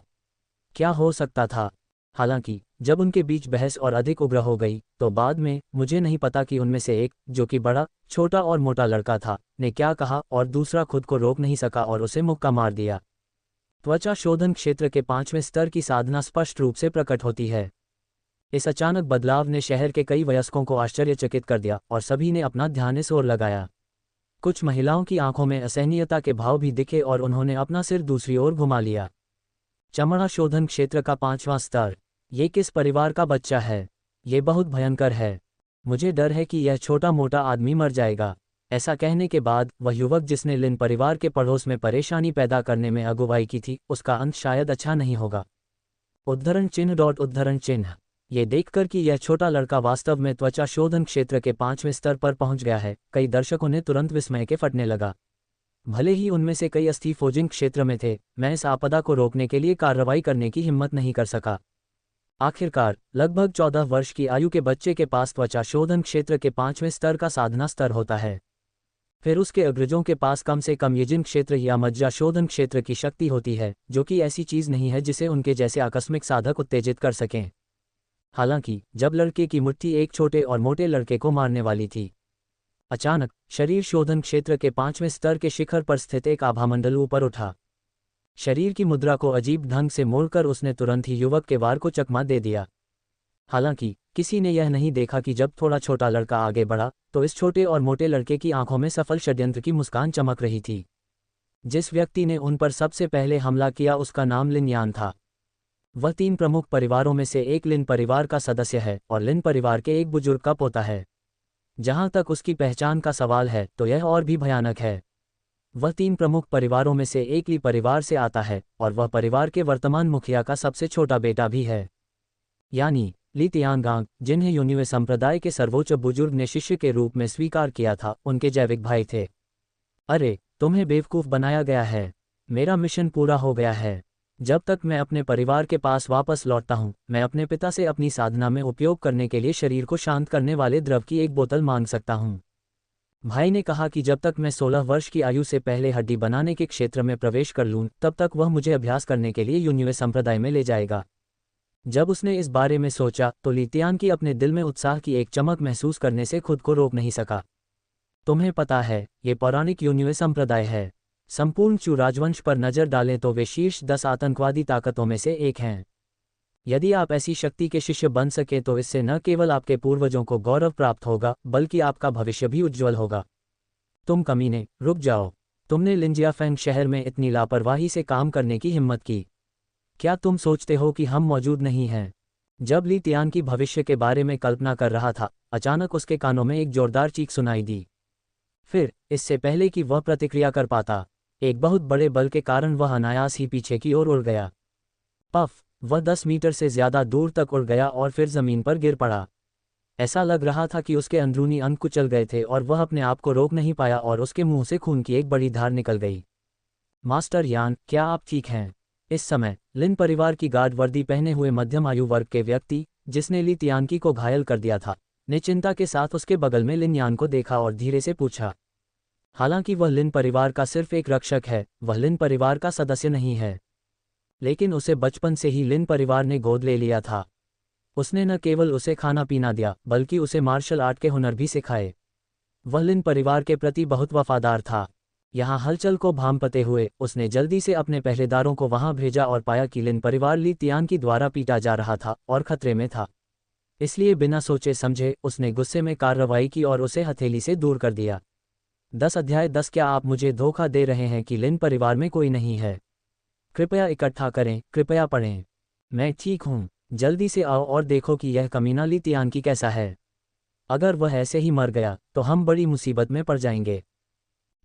क्या हो सकता था? हालांकि जब उनके बीच बहस और अधिक उग्र हो गई, तो बाद में मुझे नहीं पता कि उनमें से एक, जो कि बड़ा, छोटा और मोटा लड़का था, ने क्या कहा और दूसरा खुद को रोक नहीं सका और उसे मुक्का मार दिया। त्वचा शोधन क्षेत्र के 5वें स्तर की साधना स्पष्ट रूप से प्रकट होती है। इस अचानक बदलाव ने शहर के कई वयस्कों को आश्चर्यचकित कर दिया और सभी ने अपना ध्यान इस ओर लगाया। कुछ महिलाओं की आंखों में असहनीयता के भाव भी दिखे और उन्होंने अपना सिर दूसरी ओर घुमा लिया। चमड़ा शोधन क्षेत्र का 5वां स्तर। ये किस परिवार का बच्चा है? ये बहुत भयंकर है। मुझे डर है कि यह छोटा मोटा आदमी मर जाएगा। ऐसा कहने के बाद वह युवक जिसने लिन परिवार के पड़ोस में परेशानी पैदा करने में अगुवाई की थी, उसका अंत शायद अच्छा नहीं होगा। उद्धरण चिन्ह। ये देखकर कि यह छोटा लड़का वास्तव में त्वचा शोधन क्षेत्र के 5वें स्तर पर पहुंच गया है, कई दर्शकों ने तुरंत विस्मय के फटने लगा। भले ही उनमें से कई अस्तीफोजिंग क्षेत्र में थे, मैं इस आपदा को रोकने के लिए कार्रवाई करने की हिम्मत नहीं कर सका। आखिरकार लगभग 14 वर्ष की आयु के बच्चे के पास त्वचा शोधन क्षेत्र के 5वें स्तर का साधना स्तर होता है। फिर उसके अग्रजों के पास कम से कम येजिन क्षेत्र या मज्जा शोधन क्षेत्र की शक्ति होती है, जो कि ऐसी चीज नहीं है जिसे उनके जैसे आकस्मिक साधक उत्तेजित कर सकें। हालांकि जब लड़के की मुट्ठी एक छोटे और मोटे लड़के को मारने वाली थी, अचानक शरीर शोधन क्षेत्र के 5वें स्तर के शिखर पर स्थित एक आभामंडल ऊपर उठा। शरीर की मुद्रा को अजीब ढंग से मोड़कर उसने तुरंत ही युवक के वार को चकमा दे दिया। हालांकि किसी ने यह नहीं देखा कि जब थोड़ा छोटा लड़का आगे बढ़ा, तो इस छोटे और मोटे लड़के की आंखों में सफल षड्यंत्र की मुस्कान चमक रही थी। जिस व्यक्ति ने उन पर सबसे पहले हमला किया उसका नाम लिन यान था। वह 3 प्रमुख परिवारों में से एक लिन परिवार का सदस्य है और लिन परिवार के एक बुजुर्ग का पोता है। जहां तक उसकी पहचान का सवाल है, तो यह और भी भयानक है। वह 3 प्रमुख परिवारों में से एक ली परिवार से आता है और वह परिवार के वर्तमान मुखिया का सबसे छोटा बेटा भी है, यानी ली तियानगांग, जिन्हें यूनिवे संप्रदाय के सर्वोच्च बुजुर्ग ने शिष्य के रूप में स्वीकार किया था, उनके जैविक भाई थे। अरे, तुम्हें बेवकूफ़ बनाया गया है। मेरा मिशन पूरा हो गया है। जब तक मैं अपने परिवार के पास वापस लौटता हूं, मैं अपने पिता से अपनी साधना में उपयोग करने के लिए शरीर को शांत करने वाले द्रव की एक बोतल मांग सकता हूं। भाई ने कहा कि जब तक मैं 16 वर्ष की आयु से पहले हड्डी बनाने के क्षेत्र में प्रवेश कर लूं, तब तक वह मुझे अभ्यास करने के लिए यूनिवे संप्रदाय में ले जाएगा। जब उसने इस बारे में सोचा, तो लीतियान की अपने दिल में उत्साह की एक चमक महसूस करने से खुद को रोक नहीं सका। तुम्हें पता है, ये पौराणिक यूनिवे संप्रदाय है। संपूर्ण चू राजवंश पर नजर डालें तो वे शीर्ष 10 आतंकवादी ताकतों में से एक हैं। यदि आप ऐसी शक्ति के शिष्य बन सके तो इससे न केवल आपके पूर्वजों को गौरव प्राप्त होगा, बल्कि आपका भविष्य भी उज्ज्वल होगा। तुम कमीने, रुक जाओ। तुमने लिंजियाफेंग शहर में इतनी लापरवाही से काम करने की हिम्मत की। क्या तुम सोचते हो कि हम मौजूद नहीं हैं? जब ली तियान की भविष्य के बारे में कल्पना कर रहा था, अचानक उसके कानों में एक जोरदार चीख सुनाई दी। फिर, इससे पहले कि वह प्रतिक्रिया कर पाता, एक बहुत बड़े बल के कारण वह अनायास ही पीछे की ओर उड़ गया। पफ! वह 10 मीटर से ज्यादा दूर तक उड़ गया और फिर जमीन पर गिर पड़ा। ऐसा लग रहा था कि उसके अंदरूनी अंग कुचल गए थे और वह अपने आप को रोक नहीं पाया और उसके मुंह से खून की एक बड़ी धार निकल गई। मास्टर यान, क्या आप ठीक हैं? इस समय लिन परिवार की गार्ड वर्दी पहने हुए मध्यम आयु वर्ग के व्यक्ति, जिसने ली तियानकी को घायल कर दिया था, ने चिंता के साथ उसके बगल में लिन यान को देखा और धीरे से पूछा। हालांकि वह लिन परिवार का सिर्फ एक रक्षक है, वह लिन परिवार का सदस्य नहीं है। लेकिन उसे बचपन से ही लिन परिवार ने गोद ले लिया था। उसने न केवल उसे खाना पीना दिया, बल्कि उसे मार्शल आर्ट के हुनर भी सिखाए। वह लिन परिवार के प्रति बहुत वफादार था। यहाँ हलचल को भांपते हुए उसने जल्दी से अपने पहरेदारों को वहां भेजा और पाया कि लिन परिवार ली तियान की द्वारा पीटा जा रहा था और खतरे में था। इसलिए बिना सोचे समझे उसने गुस्से में कार्रवाई की और उसे हथेली से दूर कर दिया। 10 अध्याय 10 क्या आप मुझे धोखा दे रहे हैं कि लिन परिवार में कोई नहीं है? कृपया इकट्ठा करें, कृपया पढ़ें। मैं ठीक हूँ, जल्दी से आओ और देखो कि यह कमीना ली तियान की कैसा है। अगर वह ऐसे ही मर गया तो हम बड़ी मुसीबत में पड़ जाएंगे।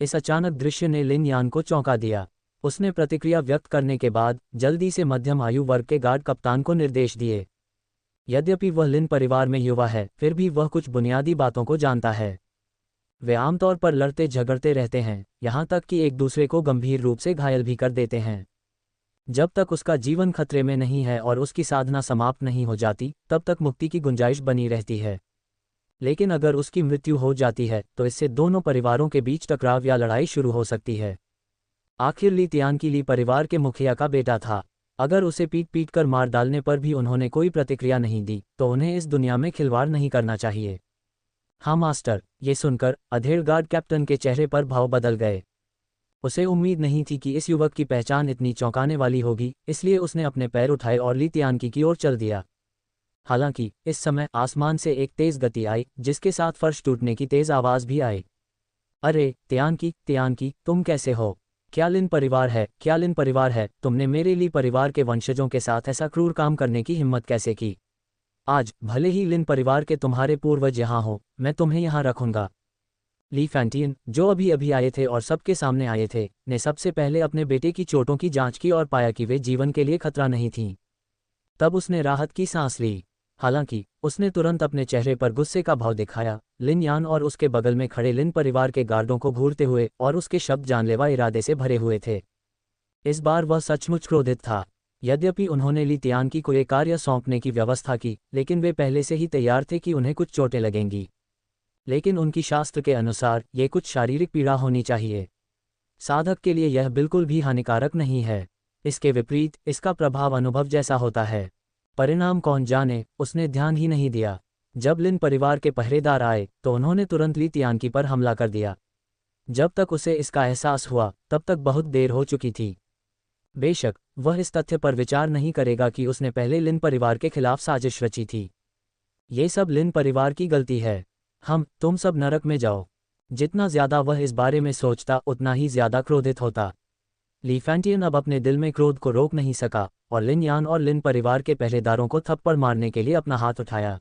इस अचानक दृश्य ने लिन यान को चौंका दिया। उसने प्रतिक्रिया व्यक्त करने के बाद जल्दी से मध्यम आयु वर्ग के गार्ड कप्तान को निर्देश दिए। यद्यपि वह लिन परिवार में युवा है, फिर भी वह कुछ बुनियादी बातों को जानता है। वे आमतौर पर लड़ते झगड़ते रहते हैं, यहाँ तक कि एक दूसरे को गंभीर रूप से घायल भी कर देते हैं। जब तक उसका जीवन खतरे में नहीं है और उसकी साधना समाप्त नहीं हो जाती, तब तक मुक्ति की गुंजाइश बनी रहती है। लेकिन अगर उसकी मृत्यु हो जाती है तो इससे दोनों परिवारों के बीच टकराव या लड़ाई शुरू हो सकती है। आखिर ली तियान की ली परिवार के मुखिया का बेटा था। अगर उसे पीट पीट कर मार डालने पर भी उन्होंने कोई प्रतिक्रिया नहीं दी तो उन्हें इस दुनिया में खिलवाड़ नहीं करना चाहिए। हाँ मास्टर, ये सुनकर अधेड़ गार्ड कैप्टन के चेहरे पर भाव बदल गए। उसे उम्मीद नहीं थी कि इस युवक की पहचान इतनी चौंकाने वाली होगी, इसलिए उसने अपने पैर उठाए और ली तियान की ओर चल दिया। हालांकि इस समय आसमान से एक तेज गति आई, जिसके साथ फर्श टूटने की तेज आवाज भी आई। अरे तियान की, तुम कैसे हो? क्या लिन परिवार है? क्या लिन परिवार है? तुमने मेरे ली परिवार के वंशजों के साथ ऐसा क्रूर काम करने की हिम्मत कैसे की? आज भले ही लिन परिवार के तुम्हारे पूर्वज यहाँ हो, मैं तुम्हें यहाँ रखूंगा। ली फैंटियन, जो अभी अभी आए थे और सबके सामने आए थे, ने सबसे पहले अपने बेटे की चोटों की जांच की और पाया कि वे जीवन के लिए खतरा नहीं थीं। तब उसने राहत की सांस ली। हालांकि उसने तुरंत अपने चेहरे पर गुस्से का भाव दिखाया। लिन यान और उसके बगल में खड़े लिन परिवार के गार्डों को घूरते हुए और उसके शब्द जानलेवा इरादे से भरे हुए थे। इस बार वह सचमुच क्रोधित था। यद्यपि उन्होंने ली तियान की कोई कार्य सौंपने की व्यवस्था की, लेकिन वे पहले से ही तैयार थे कि उन्हें कुछ चोटें लगेंगी। लेकिन उनकी शास्त्र के अनुसार ये कुछ शारीरिक पीड़ा होनी चाहिए। साधक के लिए यह बिल्कुल भी हानिकारक नहीं है। इसके विपरीत इसका प्रभाव अनुभव जैसा होता है। परिणाम कौन जाने, उसने ध्यान ही नहीं दिया। जब लिन परिवार के पहरेदार आए तो उन्होंने तुरंत ली तियान की पर हमला कर दिया। जब तक उसे इसका एहसास हुआ तब तक बहुत देर हो चुकी थी। बेशक वह इस तथ्य पर विचार नहीं करेगा कि उसने पहले लिन परिवार के खिलाफ साजिश रची थी। ये सब लिन परिवार की गलती है। तुम सब नरक में जाओ। जितना ज्यादा वह इस बारे में सोचता उतना ही ज्यादा क्रोधित होता। ली फैंटियन अब अपने दिल में क्रोध को रोक नहीं सका और लिन यान और लिन परिवार के पहरेदारों को थप्पड़ मारने के लिए अपना हाथ उठाया।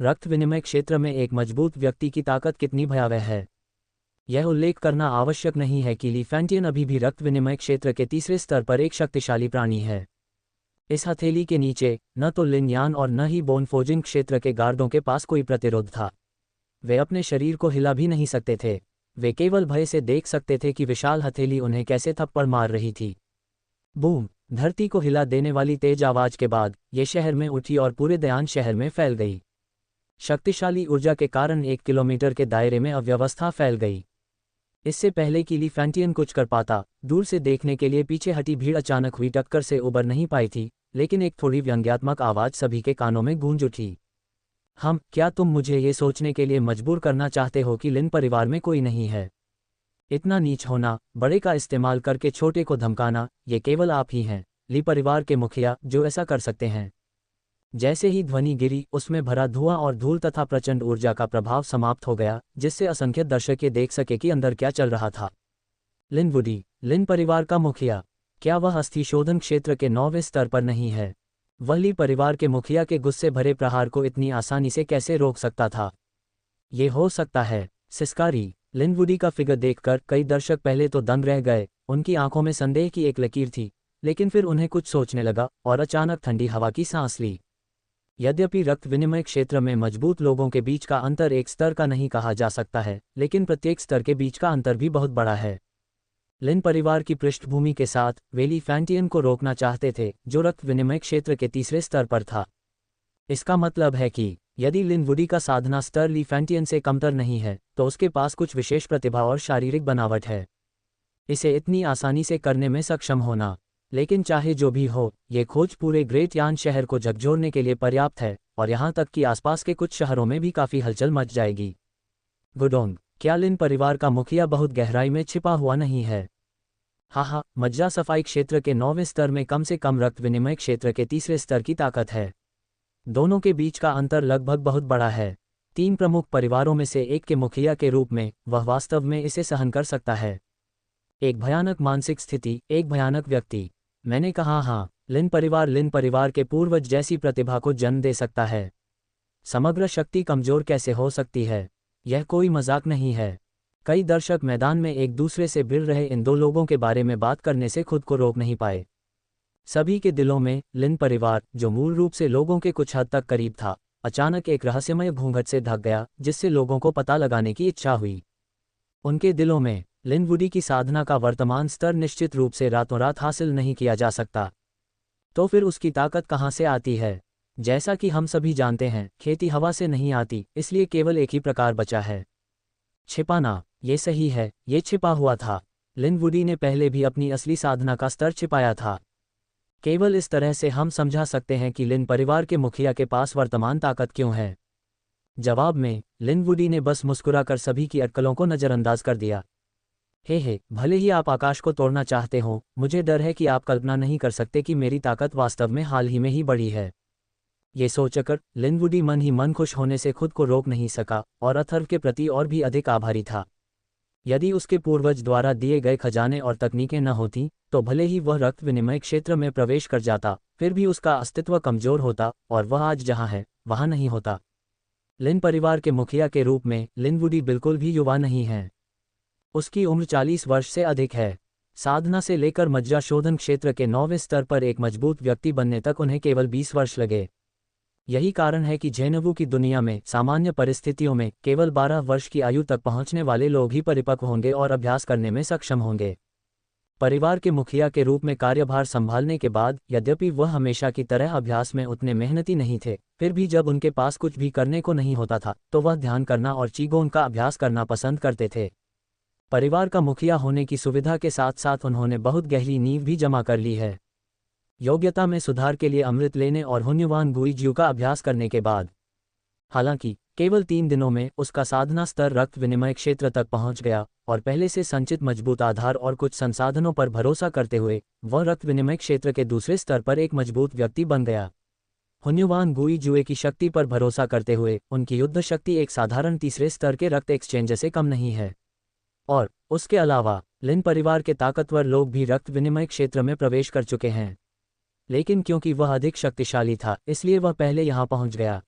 रक्त विनिमय क्षेत्र में एक मजबूत व्यक्ति की ताकत कितनी भयावह है, यह उल्लेख करना आवश्यक नहीं है कि ली फैंटियन अभी भी रक्त विनिमय क्षेत्र के तीसरे स्तर पर एक शक्तिशाली प्राणी है। इस हथेली के नीचे न तो लिन यान और न ही बोन फोजिंग क्षेत्र के गार्डों के पास कोई प्रतिरोध था। वे अपने शरीर को हिला भी नहीं सकते थे। वे केवल भय से देख सकते थे कि विशाल हथेली उन्हें कैसे थप्पड़ मार रही थी। बूम! धरती को हिला देने वाली तेज आवाज के बाद ये शहर में उठी और पूरे दयान शहर में फैल गई। शक्तिशाली ऊर्जा के कारण 1 किलोमीटर के दायरे में अव्यवस्था फैल गई। इससे पहले कि ली फैंटियन कुछ कर पाता, दूर से देखने के लिए पीछे हटी भीड़ अचानक हुई टक्कर से उबर नहीं पाई थी, लेकिन एक थोड़ी व्यंग्यात्मक आवाज सभी के कानों में गूंज उठी। क्या तुम मुझे ये सोचने के लिए मजबूर करना चाहते हो कि लिन परिवार में कोई नहीं है? इतना नीच होना, बड़े का इस्तेमाल करके छोटे को धमकाना, ये केवल आप ही हैं, ली परिवार के मुखिया, जो ऐसा कर सकते हैं। जैसे ही ध्वनि गिरी, उसमें भरा धुआं और धूल तथा प्रचंड ऊर्जा का प्रभाव समाप्त हो गया, जिससे असंख्य दर्शक ये देख सके कि अंदर क्या चल रहा था। लिन वुडी, लिन परिवार का मुखिया, क्या वह अस्थि शोधन क्षेत्र के 9वें स्तर पर नहीं है? वह ली परिवार के मुखिया के गुस्से भरे प्रहार को इतनी आसानी से कैसे रोक सकता था? ये हो सकता है। सिस्कारी, लिन वुडी का फिगर देखकर कई दर्शक पहले तो दंग रह गए। उनकी आंखों में संदेह की एक लकीर थी, लेकिन फिर उन्हें कुछ सोचने लगा और अचानक ठंडी हवा की सांस ली। यद्यपि रक्त विनिमय क्षेत्र में मजबूत लोगों के बीच का अंतर एक स्तर का नहीं कहा जा सकता है, लेकिन प्रत्येक स्तर के बीच का अंतर भी बहुत बड़ा है। लिन परिवार की पृष्ठभूमि के साथ वे ली फैंटियन को रोकना चाहते थे, जो रक्त विनिमय क्षेत्र के तीसरे स्तर पर था। इसका मतलब है कि यदि लिन वुडी का साधना स्तर ली फैंटियन से कमतर नहीं है, तो उसके पास कुछ विशेष प्रतिभा और शारीरिक बनावट है। इसे इतनी आसानी से करने में सक्षम होना। लेकिन चाहे जो भी हो, ये खोज पूरे ग्रेट यान शहर को झकझोरने के लिए पर्याप्त है, और यहाँ तक कि आसपास के कुछ शहरों में भी काफ़ी हलचल मच जाएगी। गुडोंग, क्या लिन परिवार का मुखिया बहुत गहराई में छिपा हुआ नहीं है? हाँ, मज्जा सफाई क्षेत्र के 9वें स्तर में कम से कम रक्त विनिमय क्षेत्र के तीसरे स्तर की ताकत है। दोनों के बीच का अंतर लगभग बहुत बड़ा है। 3 प्रमुख परिवारों में से एक के मुखिया के रूप में वह वास्तव में इसे सहन कर सकता है। एक भयानक मानसिक स्थिति, एक भयानक व्यक्ति। मैंने कहा हाँ, लिन परिवार के पूर्वज जैसी प्रतिभा को जन्म दे सकता है। समग्र शक्ति कमजोर कैसे हो सकती है? यह कोई मजाक नहीं है। कई दर्शक मैदान में एक दूसरे से भिड़ रहे इन दो लोगों के बारे में बात करने से खुद को रोक नहीं पाए। सभी के दिलों में लिन परिवार, जो मूल रूप से लोगों के कुछ हद तक करीब था, अचानक एक रहस्यमय घूंघट से ढक गया, जिससे लोगों को पता लगाने की इच्छा हुई। उनके दिलों में लिन वुडी की साधना का वर्तमान स्तर निश्चित रूप से रातों रात हासिल नहीं किया जा सकता। तो फिर उसकी ताकत कहाँ से आती है? जैसा कि हम सभी जानते हैं, खेती हवा से नहीं आती, इसलिए केवल एक ही प्रकार बचा है, छिपाना। ये सही है, ये छिपा हुआ था। लिन वुडी ने पहले भी अपनी असली साधना का स्तर छिपाया था। केवल इस तरह से हम समझा सकते हैं कि लिन परिवार के मुखिया के पास वर्तमान ताकत क्यों है। जवाब में लिन वुडी ने बस मुस्कुराकर सभी की अटकलों को नज़रअंदाज कर दिया। हे, भले ही आप आकाश को तोड़ना चाहते हो, मुझे डर है कि आप कल्पना नहीं कर सकते कि मेरी ताकत वास्तव में हाल ही में ही बढ़ी है। ये सोचकर लिन वुडी मन ही मन खुश होने से खुद को रोक नहीं सका और अथर्व के प्रति और भी अधिक आभारी था। यदि उसके पूर्वज द्वारा दिए गए खजाने और तकनीकें न होती, तो भले ही वह रक्त विनिमय क्षेत्र में प्रवेश कर जाता, फिर भी उसका अस्तित्व कमजोर होता और वह आज जहां है वहां नहीं होता। लिन परिवार के मुखिया के रूप में लिन वुडी बिल्कुल भी युवा नहीं है। उसकी उम्र 40 वर्ष से अधिक है। साधना से लेकर मज्जा शोधन क्षेत्र के 9वें स्तर पर एक मजबूत व्यक्ति बनने तक उन्हें केवल 20 वर्ष लगे। यही कारण है कि झेनवू की दुनिया में सामान्य परिस्थितियों में केवल 12 वर्ष की आयु तक पहुंचने वाले लोग ही परिपक्व होंगे और अभ्यास करने में सक्षम होंगे। परिवार के मुखिया के रूप में कार्यभार संभालने के बाद, यद्यपि वह हमेशा की तरह अभ्यास में उतने मेहनती नहीं थे, फिर भी जब उनके पास कुछ भी करने को नहीं होता था, तो वह ध्यान करना और चीगोन का अभ्यास करना पसंद करते थे। परिवार का मुखिया होने की सुविधा के साथ साथ उन्होंने बहुत गहरी नींव भी जमा कर ली है। योग्यता में सुधार के लिए अमृत लेने और हुन्युवान गुइज्यू का अभ्यास करने के बाद। हालांकि केवल 3 दिनों में उसका साधना स्तर रक्त विनिमय क्षेत्र तक पहुंच गया और पहले से संचित मजबूत आधार और कुछ संसाधनों पर भरोसा करते हुए वह रक्त विनिमय क्षेत्र के दूसरे स्तर पर एक मजबूत व्यक्ति बन गया। हुन्युवान गुइज्यूए की शक्ति पर भरोसा करते हुए उनकी युद्ध शक्ति एक साधारण तीसरे स्तर के रक्त एक्सचेंज से कम नहीं है। और उसके अलावा लिन परिवार के ताकतवर लोग भी रक्त विनिमय क्षेत्र में प्रवेश कर चुके हैं, लेकिन क्योंकि वह अधिक शक्तिशाली था, इसलिए वह पहले यहां पहुंच गया।